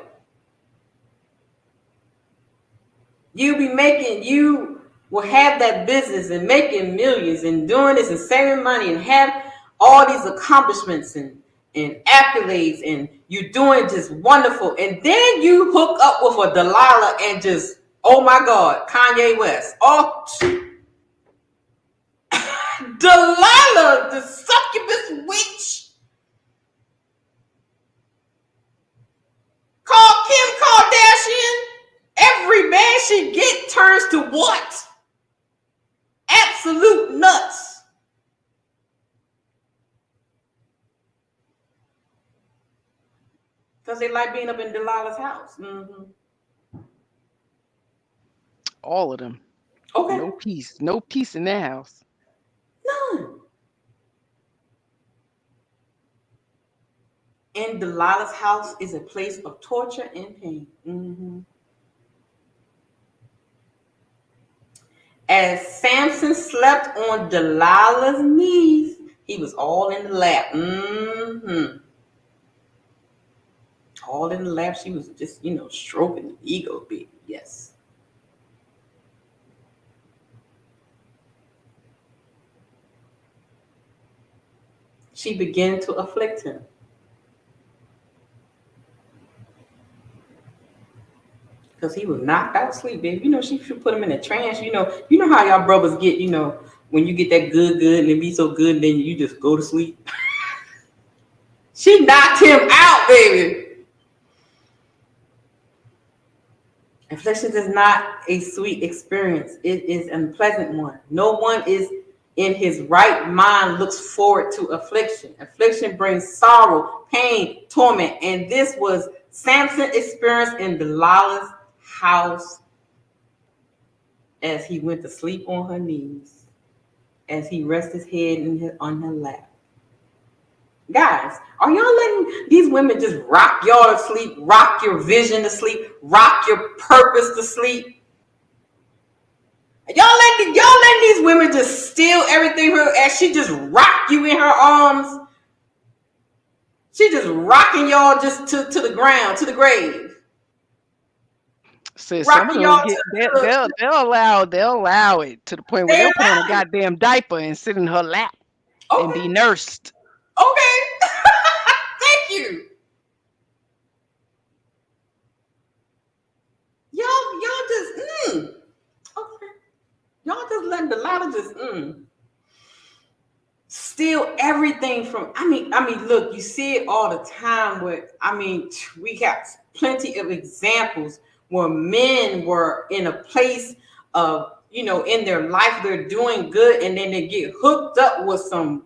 You will have that business and making millions and doing this and saving money and have all these accomplishments and accolades and you're doing just wonderful. And then you hook up with a Delilah and just, oh my God, Kanye West. Oh, Delilah, the succubus witch. Called Kim Kardashian. Every man she get turns to what? Absolute nuts. Because they like being up in Delilah's house. Mm-hmm. all of them. Okay. No peace in their house. None. In Delilah's house is a place of torture and pain. Mm-hmm. As Samson slept on Delilah's knees, he was all in the lap. Mm-hmm. All in the lap. She was just, stroking the ego bit. Yes. She began to afflict him. Because he was knocked out asleep, baby. She should put him in a trance. You know how y'all brothers get, when you get that good, and it be so good, and then you just go to sleep. She knocked him out, baby. Affliction is not a sweet experience. It is an unpleasant one. No one is in his right mind looks forward to affliction. Affliction brings sorrow, pain, torment. And this was Samson's experience in Delilah's house as he went to sleep on her knees, as he rested his head on her lap. Guys, are y'all letting these women just rock y'all to sleep, rock your vision to sleep, rock your purpose to sleep? Y'all letting these women just steal everything from her as she just rock you in her arms? She just rocking y'all just to the ground, to the grave. So some of them they'll allow it to the point where they'll put on a goddamn diaper and sit in her lap and be nursed. Okay. Thank you. Y'all just okay. Y'all just letting Delilah just steal everything from. I mean, look, you see it all the time. Where we got plenty of examples where men were in a place of, you know, in their life, they're doing good, and then they get hooked up with some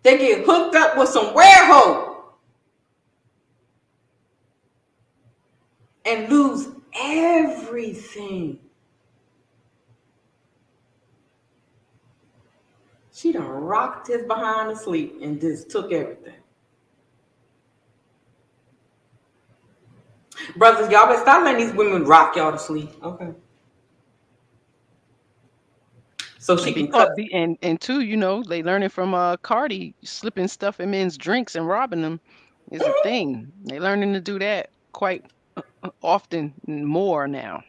they get hooked up with some werehole and lose everything. She done rocked his behind to sleep and just took everything. Brothers, y'all better stop letting these women rock y'all to sleep. Okay. So she can cut. And two, you know, they learning from Cardi slipping stuff in men's drinks and robbing them is a thing. They learning to do that quite often more now.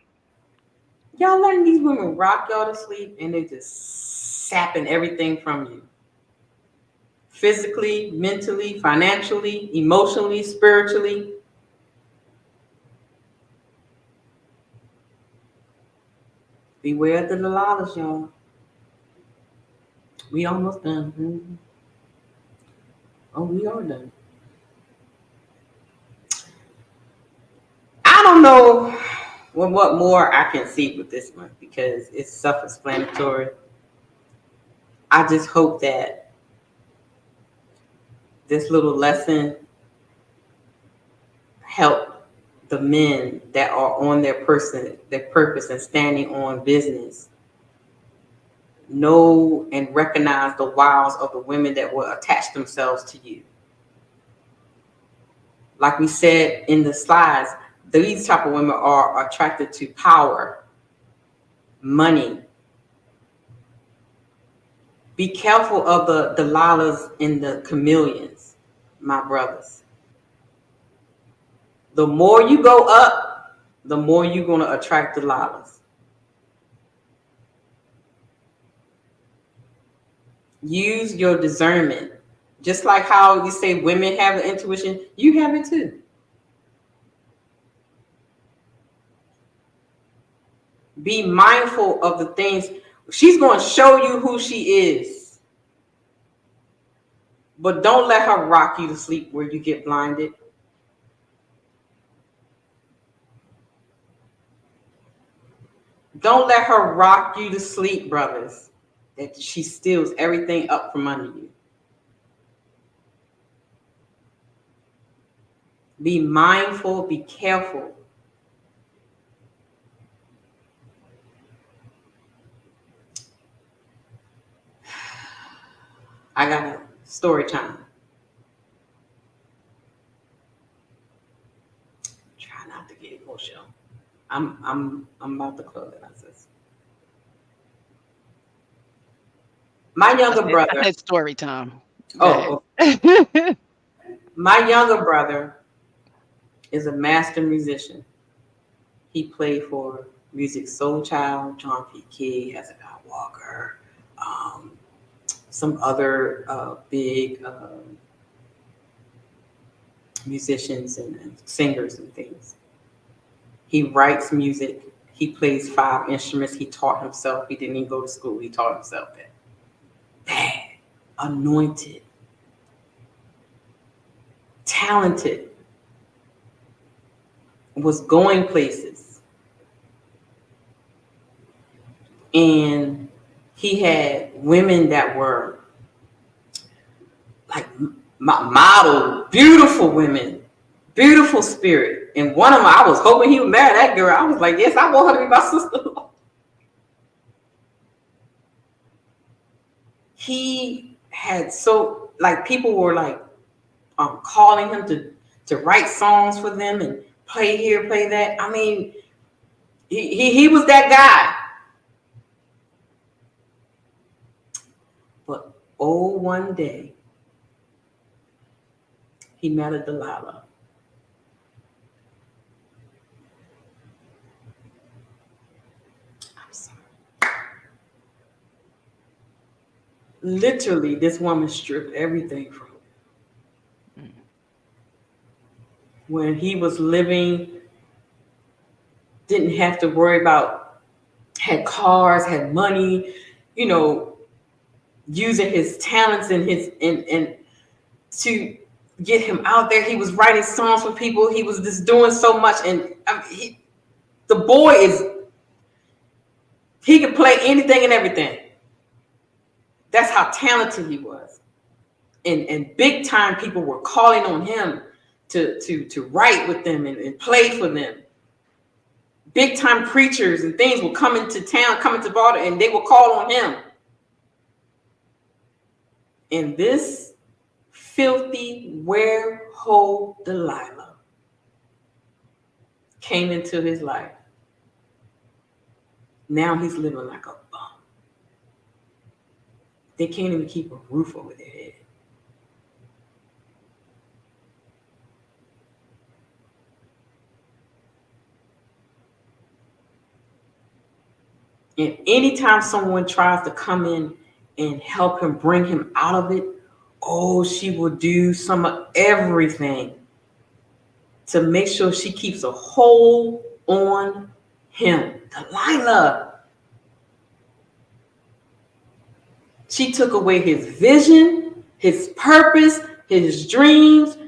Y'all letting these women rock y'all to sleep and they just sapping everything from you. Physically, mentally, financially, emotionally, spiritually. Beware the Delilahs, y'all. We almost done. Mm-hmm. Oh, we are done. I don't know what more I can see with this one because it's self-explanatory. I just hope that this little lesson help the men that are on their purpose and standing on business know and recognize the wiles of the women that will attach themselves to you. Like we said in the slides, these type of women are attracted to power, money. Be careful of the Delilahs and the chameleons, my brothers. The more you go up, the more you're going to attract Delilahs. Use your discernment. Just like how you say women have an intuition, you have it too. Be mindful of the things. She's going to show you who she is. But don't let her rock you to sleep where you get blinded. Don't let her rock you to sleep, brothers, that she steals everything up from under you. Be mindful, be careful. I got a story time. Try not to get emotional. I'm about to close it. My younger brother. I had story time. Oh. My younger brother is a master musician. He played for Music Soul Child, John P. Key, Hezekiah Walker, some other big musicians and singers and things. He writes music. He plays 5 instruments. He taught himself. He didn't even go to school. He taught himself that. Bad, anointed, talented, was going places. And he had women that were like model, beautiful women, beautiful spirit. And one of them, I was hoping he would marry that girl. I was like, yes, I want her to be my sister-in-law. He had people were like calling him to write songs for them and play here, play that. I mean, he was that guy. But one day he met a Delilah. I'm sorry. Literally, this woman stripped everything from him. When he was living, didn't have to worry about, had cars, had money, you know, using his talents and his and to get him out there. He was writing songs for people. He was just doing so much. And the boy he could play anything and everything. That's how talented he was. And big time people were calling on him to write with them and play for them. Big time preachers and things will come into town, come into Baltimore, and they will call on him. And this filthy werehole Delilah came into his life. Now he's living like a bum. They can't even keep a roof over their head. And anytime someone tries to come in and help him, bring him out of it, oh, she will do some of everything to make sure she keeps a hold on him. Delilah. She took away his vision, his purpose, his dreams,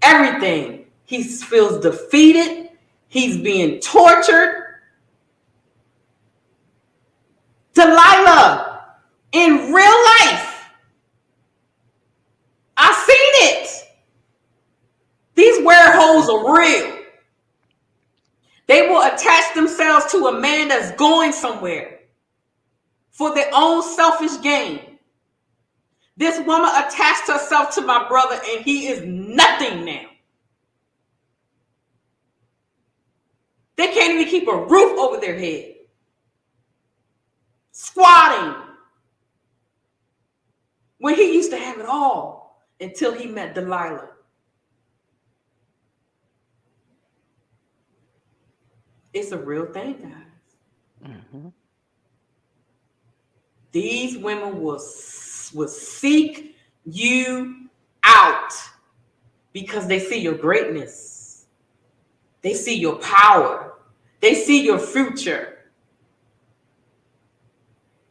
everything. He feels defeated. He's being tortured. Delilah, in real life, I seen it. These wereholes are real. They will attach themselves to a man that's going somewhere for their own selfish gain. This woman attached herself to my brother, and he is nothing now. They can't even keep a roof over their head. Squatting. When he used to have it all until he met Delilah. It's a real thing, guys. Mm-hmm. These women will seek you out because they see your greatness. They see your power. They see your future.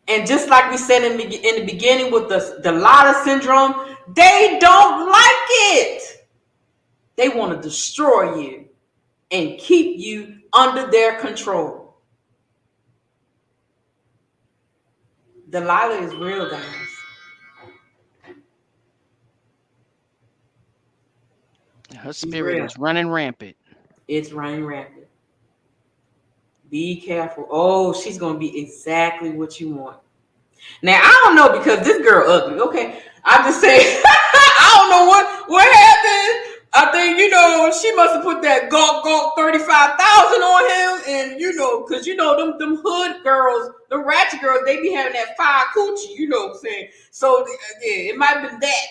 And just like we said in the beginning with the Delilah Syndrome, they don't like it. They want to destroy you and keep you under their control. Delilah is real, guys. Her spirit is running rampant. It's running rampant. Be careful. Oh, she's going to be exactly what you want. Now, I don't know because this girl ugly. Okay. I'm just saying, I don't know what happened. I think, she must have put that gawk 35,000 on him. And, because, them hood girls, the ratchet girls, they be having that fire coochie, you know what I'm saying? So, yeah, it might have been that.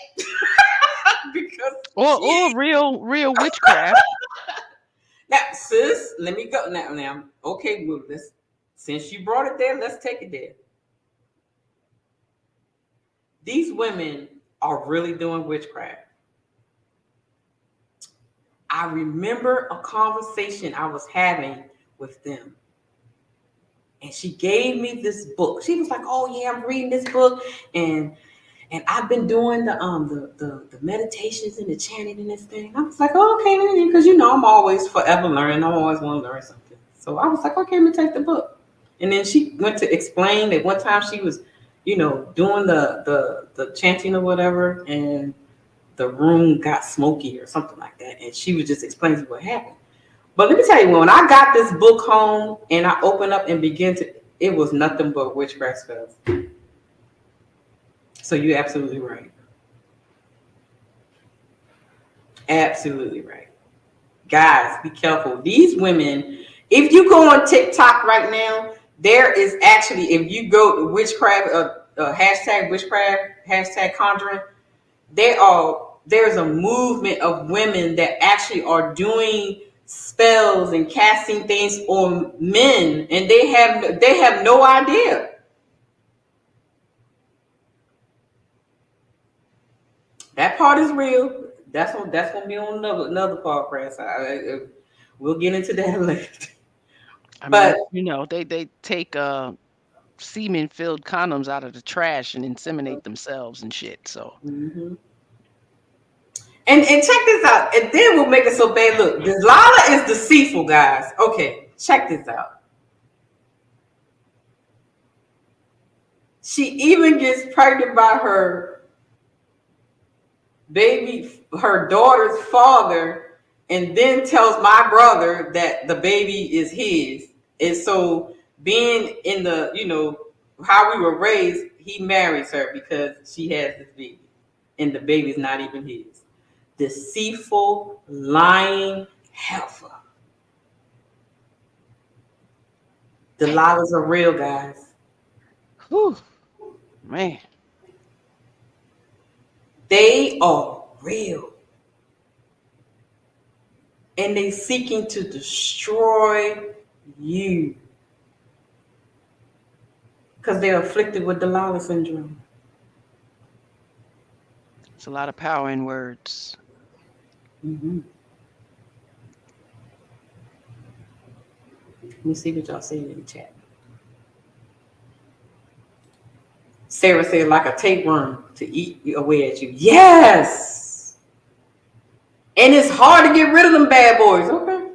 Because or real witchcraft. Now, sis, let me go. Now, okay, well, since you brought it there, let's take it there. These women are really doing witchcraft. I remember a conversation I was having with them. And she gave me this book. She was like, oh, yeah, I'm reading this book. And I've been doing the meditations and the chanting and this thing. I was like, oh, okay, because I'm always forever learning. I always want to learn something. So I was like, okay, let me take the book. And then she went to explain that one time she was, doing the chanting or whatever, and the room got smoky or something like that. And she was just explaining what happened. But let me tell you, when I got this book home and I opened up and began it was nothing but witchcraft spells. So you're absolutely right. Absolutely right. Guys, be careful. These women, if you go on TikTok right now, there is actually, if you go to witchcraft, hashtag witchcraft, hashtag conjuring, there's a movement of women that actually are doing spells and casting things on men, and they have no idea. That part is real. That's gonna be on another podcast. We'll get into that later. But they take semen-filled condoms out of the trash and inseminate themselves and shit. So, And check this out. And then we'll make it so bad. Look, Delilah is deceitful, guys. Okay, check this out. She even gets pregnant by her daughter's father, and then tells my brother that the baby is his. And so, being in the, how we were raised, he marries her because she has this baby, and the baby's not even his. Deceitful, lying heifer. Delilah's are real, guys. Whew, man. They are real. And they seeking to destroy you. Because they're afflicted with Delilah Syndrome. It's a lot of power in words. Mm-hmm. Let me see what y'all saying in the chat. Sarah said, like a tapeworm to eat away at you. Yes! And it's hard to get rid of them bad boys, okay?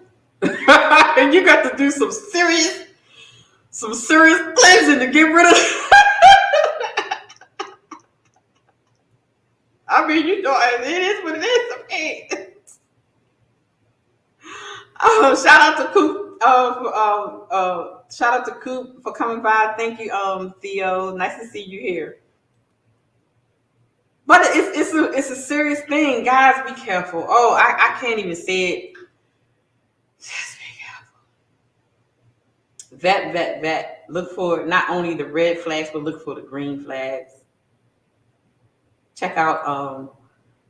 And you got to do some serious cleansing to get rid of them. I mean, it is what it is, okay? Shout out to Coop. Shout out to Coop for coming by. Thank you, Theo. Nice to see you here. But it's a serious thing, guys. Be careful. Oh, I can't even say it. Just be careful. Vet. Look for not only the red flags, but look for the green flags. Check out,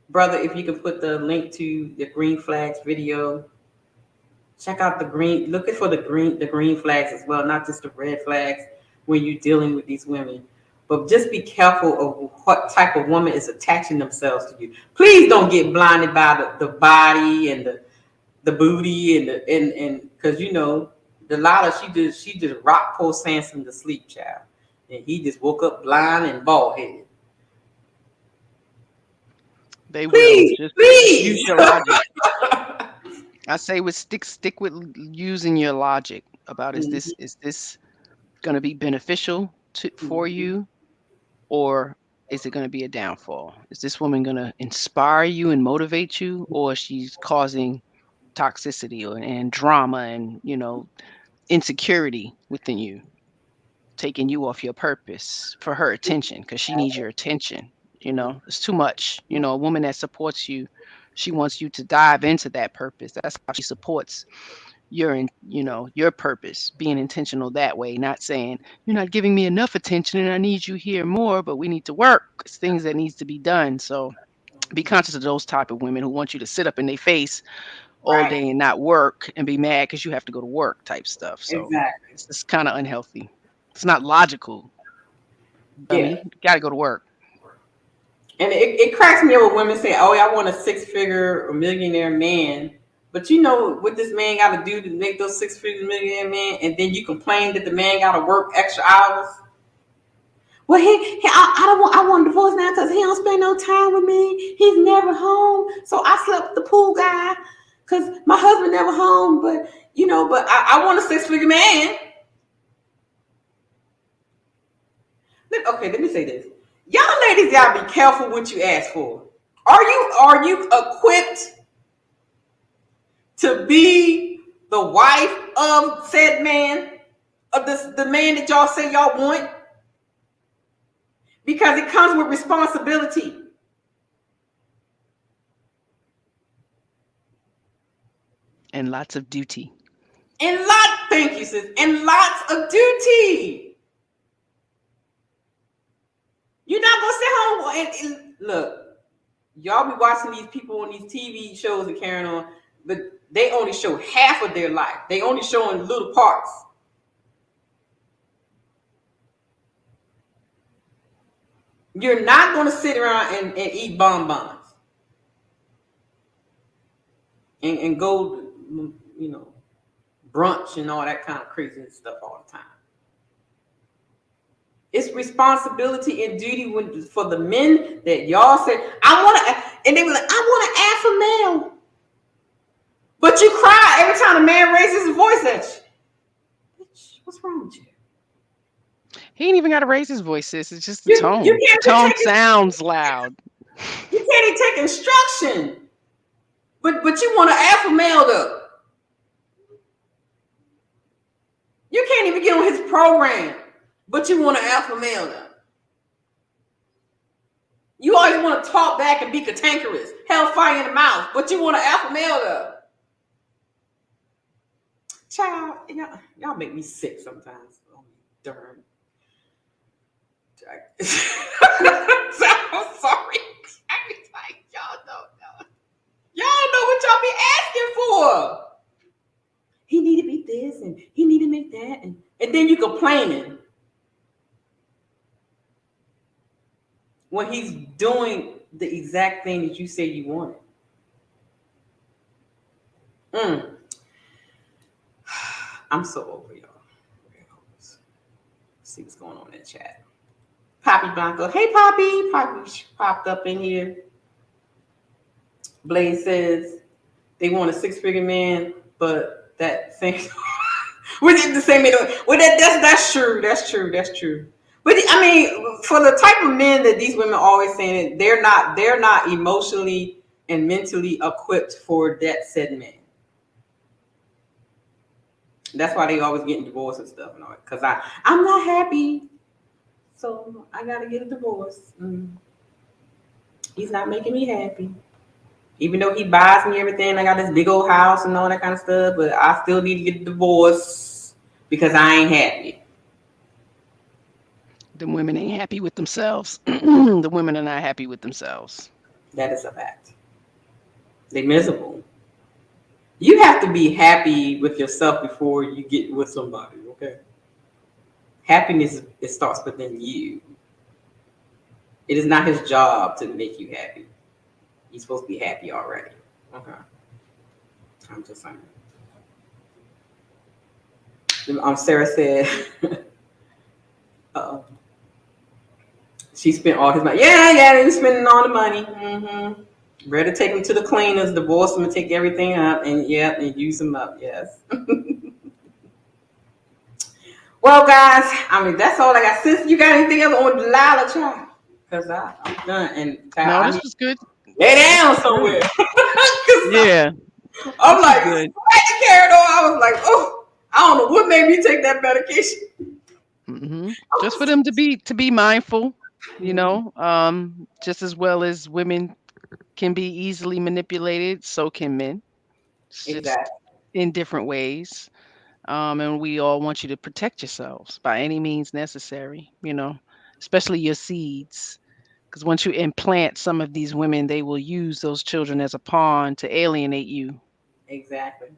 brother, if you can put the link to the green flags video. Check out looking for the green flags as well, not just the red flags when you're dealing with these women. But just be careful of what type of woman is attaching themselves to you. Please don't get blinded by the body and the booty and because Delilah, she just rocked poor Samson to sleep, child. And he just woke up blind and bald headed. They please, will just please use your logic. I say stick with using your logic about is this going to be beneficial for you, or is it going to be a downfall? Is this woman going to inspire you and motivate you, or she's causing toxicity and drama and insecurity within you, taking you off your purpose for her attention because she needs your attention? It's too much. A woman that supports you, she wants you to dive into that purpose. That's how she supports your purpose, being intentional that way, not saying you're not giving me enough attention and I need you here more, but we need to work. It's things that needs to be done. So be conscious of those type of women who want you to sit up in their face all day and not work and be mad because you have to go to work type stuff. So exactly. It's kind of unhealthy. It's not logical. Yeah. I mean, you got to go to work. And it cracks me up when women say, oh, I want a 6-figure or millionaire man. But you know what this man got to do to make those 6-figure millionaire man? And then you complain that the man got to work extra hours? Well, I want to divorce now because he don't spend no time with me. He's never home. So I slept with the pool guy because my husband never home. But I want a 6-figure man. Let me say this. Y'all ladies gotta be careful what you ask for. Are you equipped to be the wife of said man, of the man that y'all say y'all want? Because it comes with responsibility. And lots of duty. Thank you, sis. And lots of duty. You're not gonna sit home and look. Y'all be watching these people on these TV shows and carrying on, but they only show half of their life. They only showing little parts. You're not gonna sit around and eat bonbons and go, brunch and all that kind of crazy stuff all the time. It's responsibility and duty for the men that y'all say, I want to, and they were like, I want to alpha male. But you cry every time a man raises his voice at you. Bitch, what's wrong with you? He ain't even got to raise his voice, sis. It's just the You tone. can't The tone even take sounds loud. you can't even take instruction. But you want an alpha male though. You can't even get on his program, but you want an alpha male though. You always want to talk back and be cantankerous, hellfire in the mouth, but you want an alpha male though. Child, y'all make me sick sometimes. Oh, darn. I'm sorry. I'm like, y'all don't know. Y'all know what y'all be asking for. He need to be this and he need to make that, and then you complaining when he's doing the exact thing that you said you wanted. I'm so over y'all. Let's see what's going on in the chat. Poppy Blanco. Hey, Poppy. Poppy popped up in here. Blaze says they want a six-figure man, but that same within the same. Well, that's true. That's true. But I mean, for the type of men that these women are always saying, they're not emotionally and mentally equipped for that said man. That's why they always getting divorced and stuff. Because I'm not happy, so I gotta get a divorce. He's not making me happy. Even though he buys me everything, I got this big old house and all that kind of stuff, but I still need to get a divorce because I ain't happy. The women ain't happy with themselves. The women are not happy with themselves. That is a fact. They're miserable. You have to be happy with yourself before you get with somebody, okay? Happiness, it starts within you. It is not his job to make you happy. You're supposed to be happy already. Okay. I'm just saying. Sarah said, she spent all his money. Yeah, they were spending all the money. Rather take him to the cleaners, divorce him, and take everything up, and use him up. Yes. Well, guys, I mean that's all I got. Sis, you got anything else on Delilah, child? Because I'm done. And no, this was good. Lay down somewhere. Yeah. I'm like, good. Carried on. I was like, oh, I don't know what made me take that medication. Just for them to be mindful, just as well as women can be easily manipulated, so can men. Exactly. In different ways. And we all want you to protect yourselves by any means necessary, especially your seeds. Because once you implant some of these women, they will use those children as a pawn to alienate you. Exactly.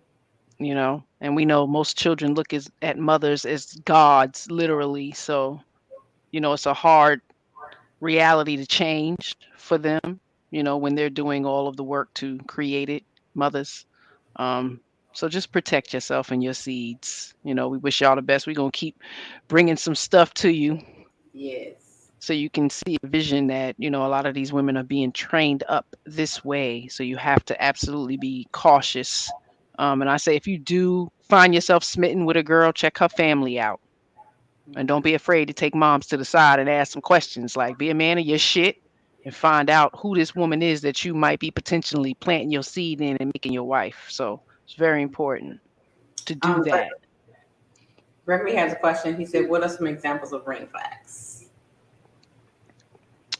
And we know most children look at mothers as gods, literally. So, it's a hard reality to change for them, when they're doing all of the work to create it, mothers. So just protect yourself and your seeds. We wish y'all the best. We're going to keep bringing some stuff to you. Yes. So you can see a vision that, a lot of these women are being trained up this way. So you have to absolutely be cautious. And I say, if you do find yourself smitten with a girl, check her family out. And don't be afraid to take moms to the side and ask some questions, like be a man of your shit and find out who this woman is that you might be potentially planting your seed in and making your wife. So it's very important to do that. Gregory has a question. He said, what are some examples of ring flags?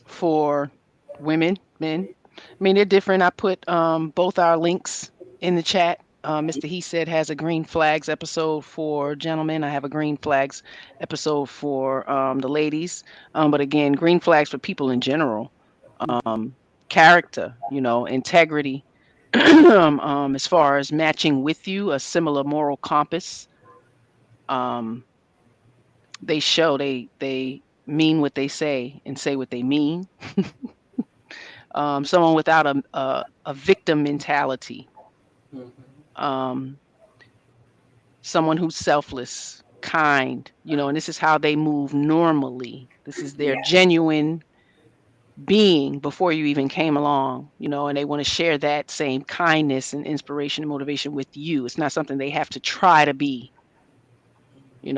For women, men. I mean, they're different. I put both our links in the chat. Mr. He said has a green flags episode for gentlemen. I have a green flags episode for the ladies. But again, green flags for people in general. Character, integrity. As far as matching with you, a similar moral compass. They show they mean what they say and say what they mean. Someone without a victim mentality. Someone who's selfless, kind, and this is how they move normally. This is their genuine being before you even came along, and they want to share that same kindness and inspiration and motivation with you. It's not something they have to try to be,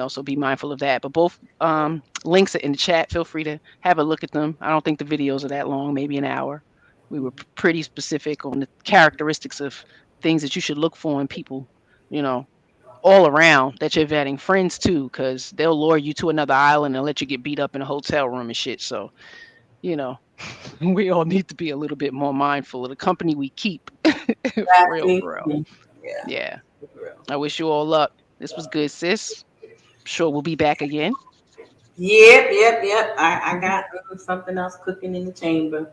so be mindful of that. But both links are in the chat. Feel free to have a look at them. I don't think the videos are that long, maybe an hour. We were pretty specific on the characteristics of things that you should look for in people, all around that you're vetting. Friends too, because they'll lure you to another island and let you get beat up in a hotel room and shit. So, we all need to be a little bit more mindful of the company we keep. For real, for real. Yeah. I wish you all luck. This was good, sis. Sure we'll be back again. Yep. I got something else cooking in the chamber.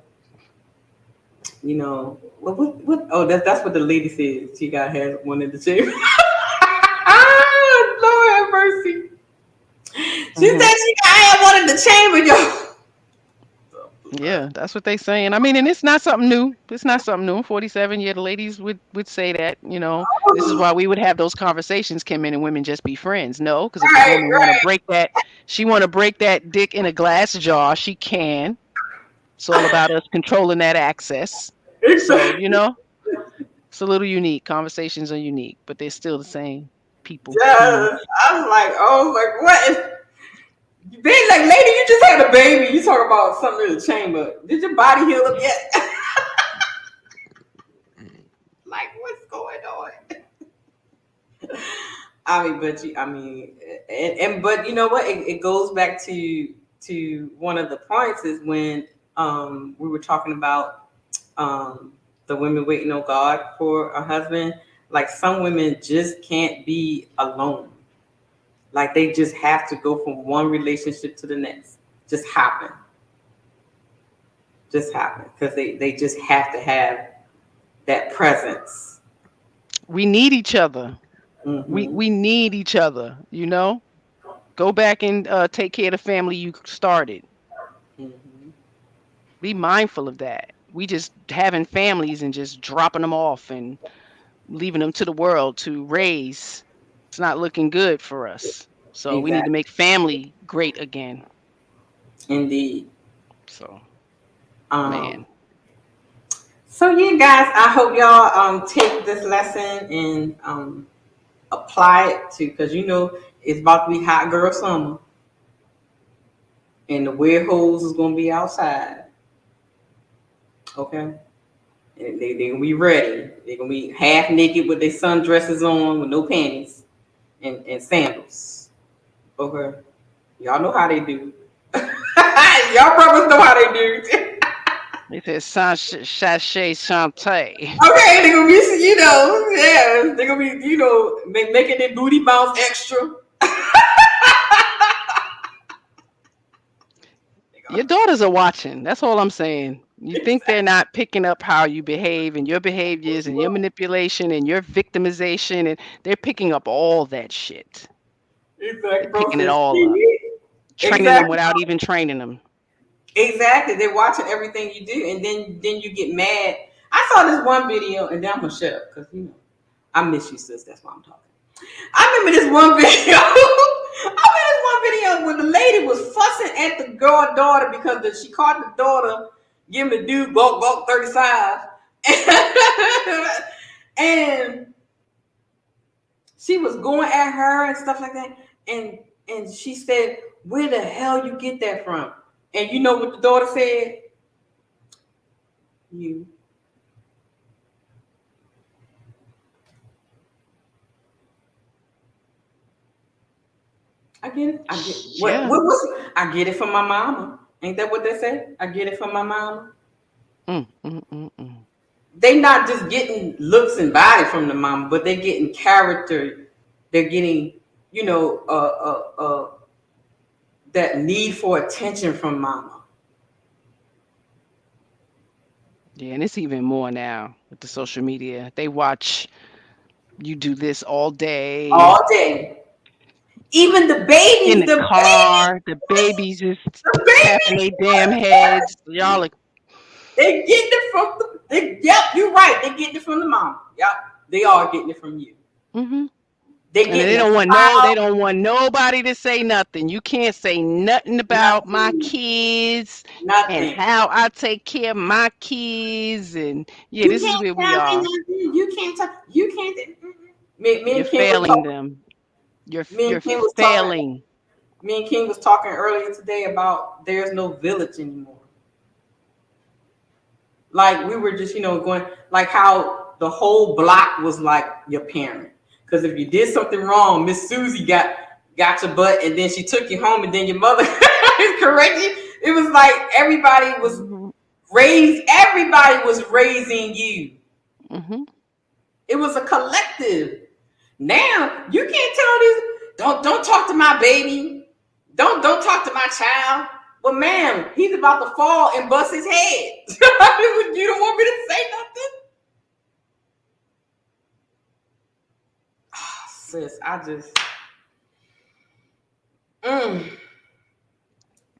What? Oh, that's what the lady said. She has one in the chamber. Lord have mercy. She said she got one in the chamber, yo. Yeah, that's what they saying. I mean, and it's not something new. It's not something new. 47, yeah, the ladies would say that, This is why we would have those conversations, can men and women just be friends? No, because if the woman want to break that, she want to break that dick in a glass jar, she can. It's all about us controlling that access. So, it's a little unique. Conversations are unique, but they're still the same people. Yes. I was like, what is... They like, lady, you just had a baby. You talk about something in the chamber. Did your body heal up yet? Like, what's going on? But you know what? It goes back to one of the points is when we were talking about the women waiting on God for a husband. Like, some women just can't be alone. Like, they just have to go from one relationship to the next. Just happen. Because they just have to have that presence. We need each other. Mm-hmm. We need each other, Go back and take care of the family you started. Mm-hmm. Be mindful of that. We just having families and just dropping them off and leaving them to the world to raise. It's not looking good for us. So we need to make family great again. Indeed. So, man. So yeah, guys, I hope y'all take this lesson and apply it to, because it's about to be hot girl summer, and the weird hoes is gonna be outside. Okay. And they're gonna be ready. They're gonna be half naked with their sundresses on, with no panties and sandals. Okay. Y'all know how they do. Y'all brothers know how they do. They said sachet chante. Okay, they're gonna be, they're gonna be, making their booty bounce extra. Your daughters are watching. That's all I'm saying. You think they're not picking up how you behave and your behaviors and your manipulation and your victimization, and they're picking up all that shit. Exactly. They're picking it all up. Training them without even training them. Exactly. They're watching everything you do, and then you get mad. I saw this one video, and then I'm gonna shut up because I miss you, sis. That's why I'm talking. I remember this one video. Where the lady was fussing at the girl daughter because she caught the daughter giving the dude bulk 35, and she was going at her and stuff like that, and she said, "Where the hell you get that from?" And you know what the daughter said? You. I get it. Yeah. I get it from my mama. Ain't that what they say? I get it from my mama. They not just getting looks and body from the mama, but they're getting character. They're getting, that need for attention from mama. Yeah, and it's even more now with the social media. They watch you do this all day. All day. Even the babies in the car, the babies is tapping their damn heads. Y'all are... They getting it from yep, you're right. They getting it from the mom. Yep, they are getting it from you. Mm-hmm. They And get they in don't the want crowd. they don't want nobody to say nothing. You can't say nothing about my Nothing. kids and Nothing. how I take care of my kids. And yeah, You this is can't where we tell me are. nothing. You can't talk. You can't. Me You're and King was failing talking. them. You're Me you're and King was talking. failing. Me and King was talking earlier today about there's no village anymore. Like we were just, going like how the whole block was like your parent. Because if you did something wrong, Miss Susie got your butt, and then she took you home, and then your mother corrected you. It was like everybody was Hmm. raised. Everybody was raising you. Hmm. It was a collective. Now you can't tell these. Don't talk to my baby. Don't talk to my child. But ma'am, he's about to fall and bust his head. You don't want me to say nothing? Oh, sis, I just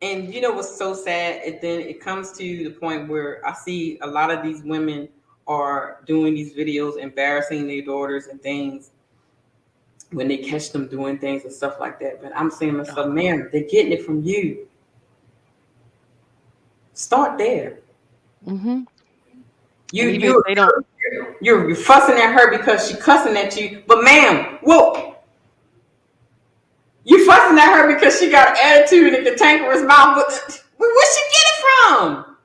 and you know what's so sad? And then it comes to the point where I see a lot of these women are doing these videos embarrassing their daughters and things when they catch them doing things and stuff like that. But I'm saying to myself, man, they're getting it from you. Start there. Hmm. You And even if you they don't, you're fussing at her because she cussing at you. But ma'am, whoa, you fussing at her because she got an attitude and a cantankerous mouth. But where'd she get it from?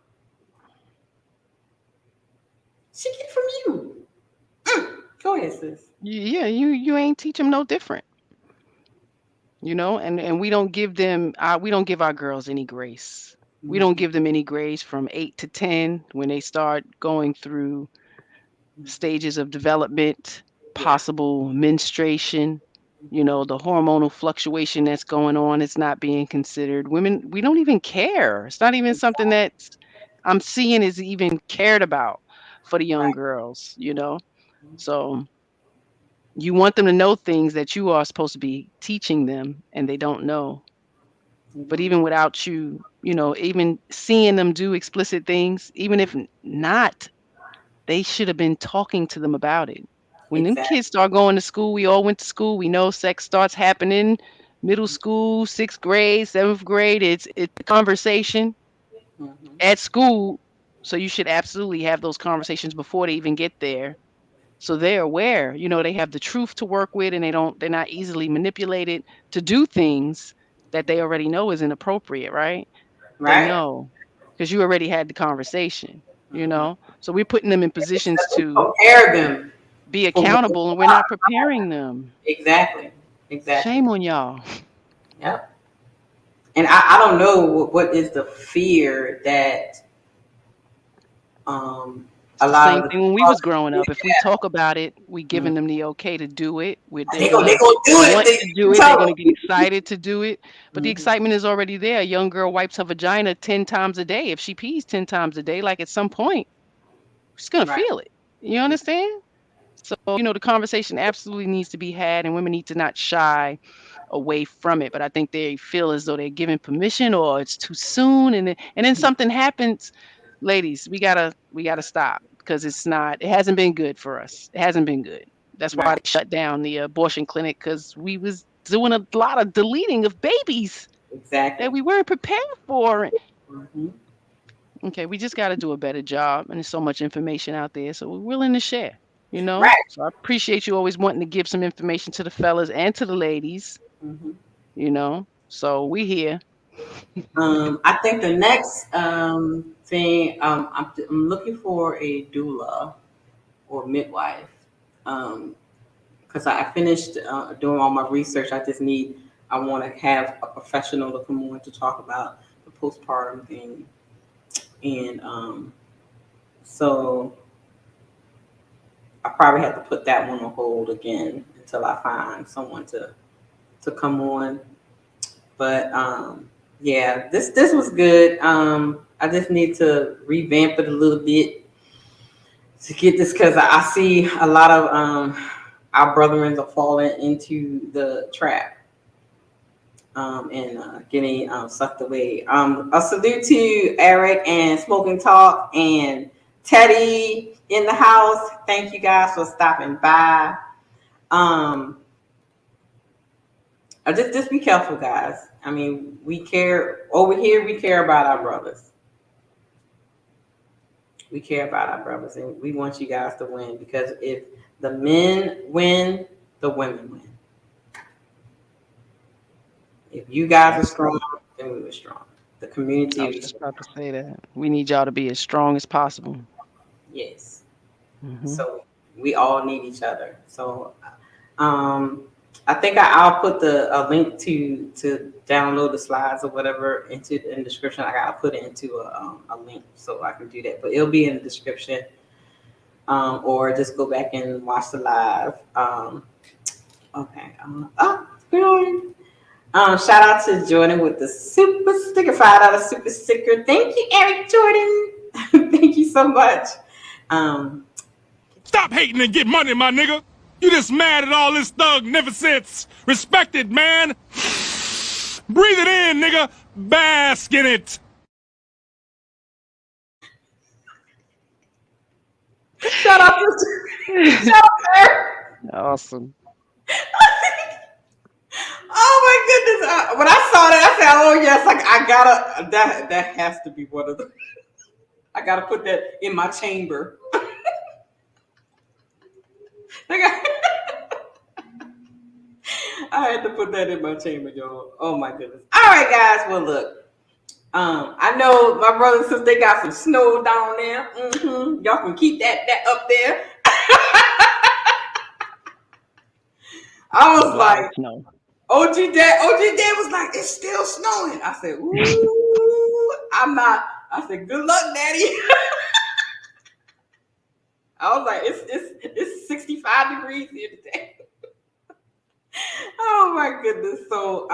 She get it from you. Go ahead, sis. yeah, you ain't teach them no different. And we don't give them we don't give our girls any grace. We don't give them any grace from 8 to 10 when they start going through stages of development, Yeah. possible menstruation, the hormonal fluctuation that's going on is not being considered. Women, we don't even care. It's not even something that I'm seeing is even cared about for the young Right. girls. So you want them to know things that you are supposed to be teaching them and they don't know. But even without even seeing them do explicit things, even if not, they should have been talking to them about it. When them Exactly. kids start going to school, we all went to school. We know sex starts happening middle school, 6th grade, 7th grade. It's a conversation Mm-hmm. at school. So you should absolutely have those conversations before they even get there. So they're aware, they have the truth to work with and they're not easily manipulated to do things that they already know is inappropriate, right? They Right. know because you already had the conversation. So we're putting them in positions to Prepare them be for what is accountable and we're not preparing them. exactly. Exactly. Shame on y'all. Yep. And I don't know what is the fear that It's a the lot same of thing when we was the growing up. If we talk about it, we mm, giving them the okay to do it. They're they go gonna do it. want to You do can it. They're tell gonna get them. excited to do it. But the Mhm. excitement is already there. A young girl wipes her vagina 10 times a day. If she pees 10 times a day, like at some point, she's gonna Right. feel it. You understand? So, the conversation absolutely needs to be had and women need to not shy away from it. But I think they feel as though they're given permission or it's too soon and then something happens. Ladies, we gotta stop because it hasn't been good for us. It hasn't been good. That's why Right. they shut down the abortion clinic because we was doing a lot of deleting of babies that Exactly. we weren't prepared for. Hmm. Okay, we just got to do a better job, and there's so much information out there, so we're willing to share. Right. So I appreciate you always wanting to give some information to the fellas and to the ladies. Hmm. So we here. I think the next thing I'm looking for a doula or midwife. Because I finished doing all my research. I want to have a professional to come on to talk about the postpartum thing. And so I probably have to put that one on hold again until I find someone to come on. But yeah, this was good. I just need to revamp it a little bit to get this because I see a lot of our brethren are falling into the trap and getting sucked away. A salute to Eric and Smoking Talk and Teddy in the house. Thank you guys for stopping by. Um, Just be careful, guys. I mean, we care over here. We care about our brothers. We care about our brothers, and we want you guys to win, because if the men win, the women win. If you guys are strong, then we were strong. The community. I was just about to say that. We need y'all to be as strong as possible. Yes. Mhm. So we all need each other. So I think I'll put a link to download the slides or whatever in the description. I gotta put it into a link so I can do that, but it'll be in the description. Or just go back and watch the live. Okay. Shout out to Jordan with the super sticker, $5 super sticker. Thank you, Eric Jordan. Thank you so much. Stop hating and get money, my nigga. You just mad at all this thugnificence. Respect it, man. Breathe it in, nigga. Bask in it. Shout out to her. Awesome. Oh my goodness! When I saw that, I said, "Oh yes, like I gotta. That has to be one of them. I gotta put that in my chamber." I had to put that in my chamber, y'all. Oh my goodness! All right, guys. Well, look. I know my brothers and sisters, they got some snow down there. Y'all can keep that up there. I was like, no. OG Dad was like, it's still snowing. I said, ooh, I'm not. I said, good luck, Daddy. I was like, it's 65 degrees here today. Oh my goodness. So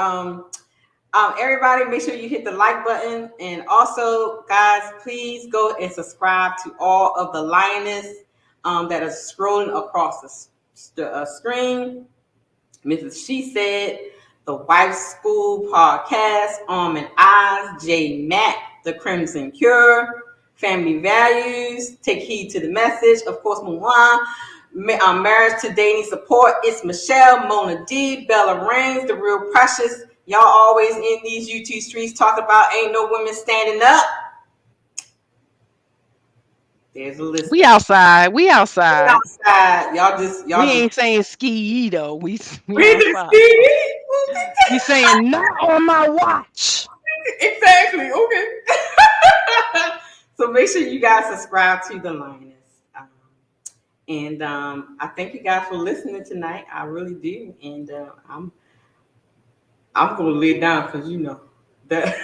everybody, make sure you hit the like button, and also, guys, please go and subscribe to all of the lioness that are scrolling across the screen. Mrs. She Said, The Wife School Podcast, and Eyes, J. Matt, The Crimson Cure, Family Values, Take Heed to the Message, of course, Mulan, Marriage to Dating Support, It's Michelle, Mona D, Bella Reigns, The Real Precious. Y'all always in these YouTube streets talking about ain't no women standing up. There's a list. We outside. Y'all We ain't saying ski though. We just outside. We saying not on my watch. Exactly. Okay. So make sure you guys subscribe to the Lioness. And I thank you guys for listening tonight. I really do. And I'm gonna lay it down because you know that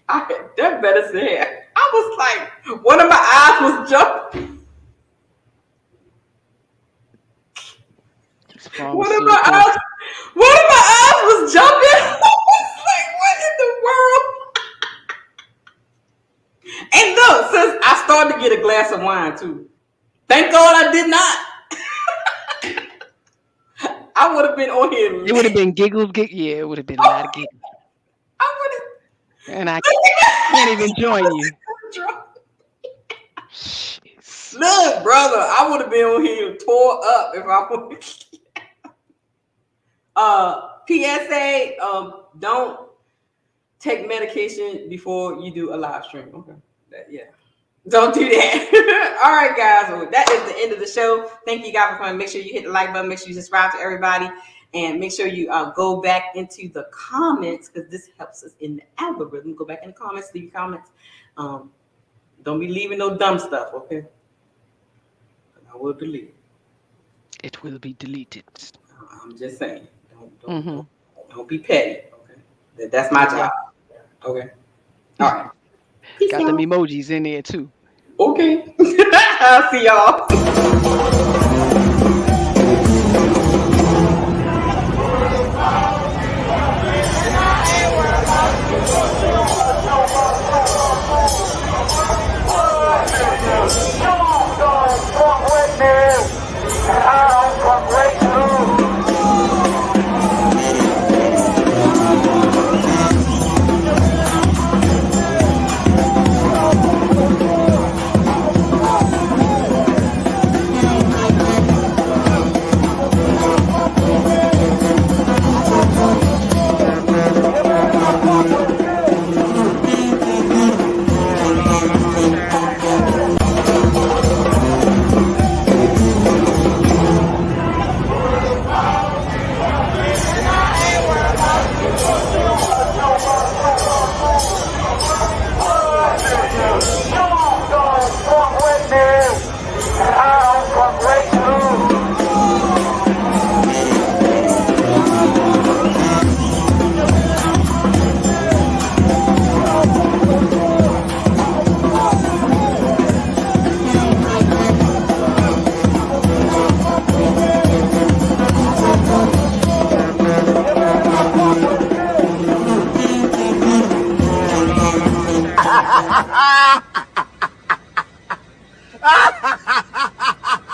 that better say. I was like, one of my eyes was jumping. One of my eyes was jumping. I was like, what in the world? And look, since I started to get a glass of wine too. Thank God I did not. I would have been on here. It would have been giggles. Yeah, it would have been a lot of giggles. I would have. And I can't even join you. Look, brother, I would have been on here tore up if I would. PSA, don't take medication before you do a live stream. Okay. Yeah. Don't do that. All right, guys. Well, that is the end of the show. Thank you guys for coming. Make sure you hit the like button. Make sure you subscribe to everybody. And make sure you go back into the comments, because this helps us in the algorithm. Go back in the comments, leave comments. Don't be leaving no dumb stuff, okay? I will delete it. It will be deleted. I'm just saying. Don't be petty, okay? That's my job. Okay. All right. Peace Got out. them emojis in there too. Okay. I'll see y'all.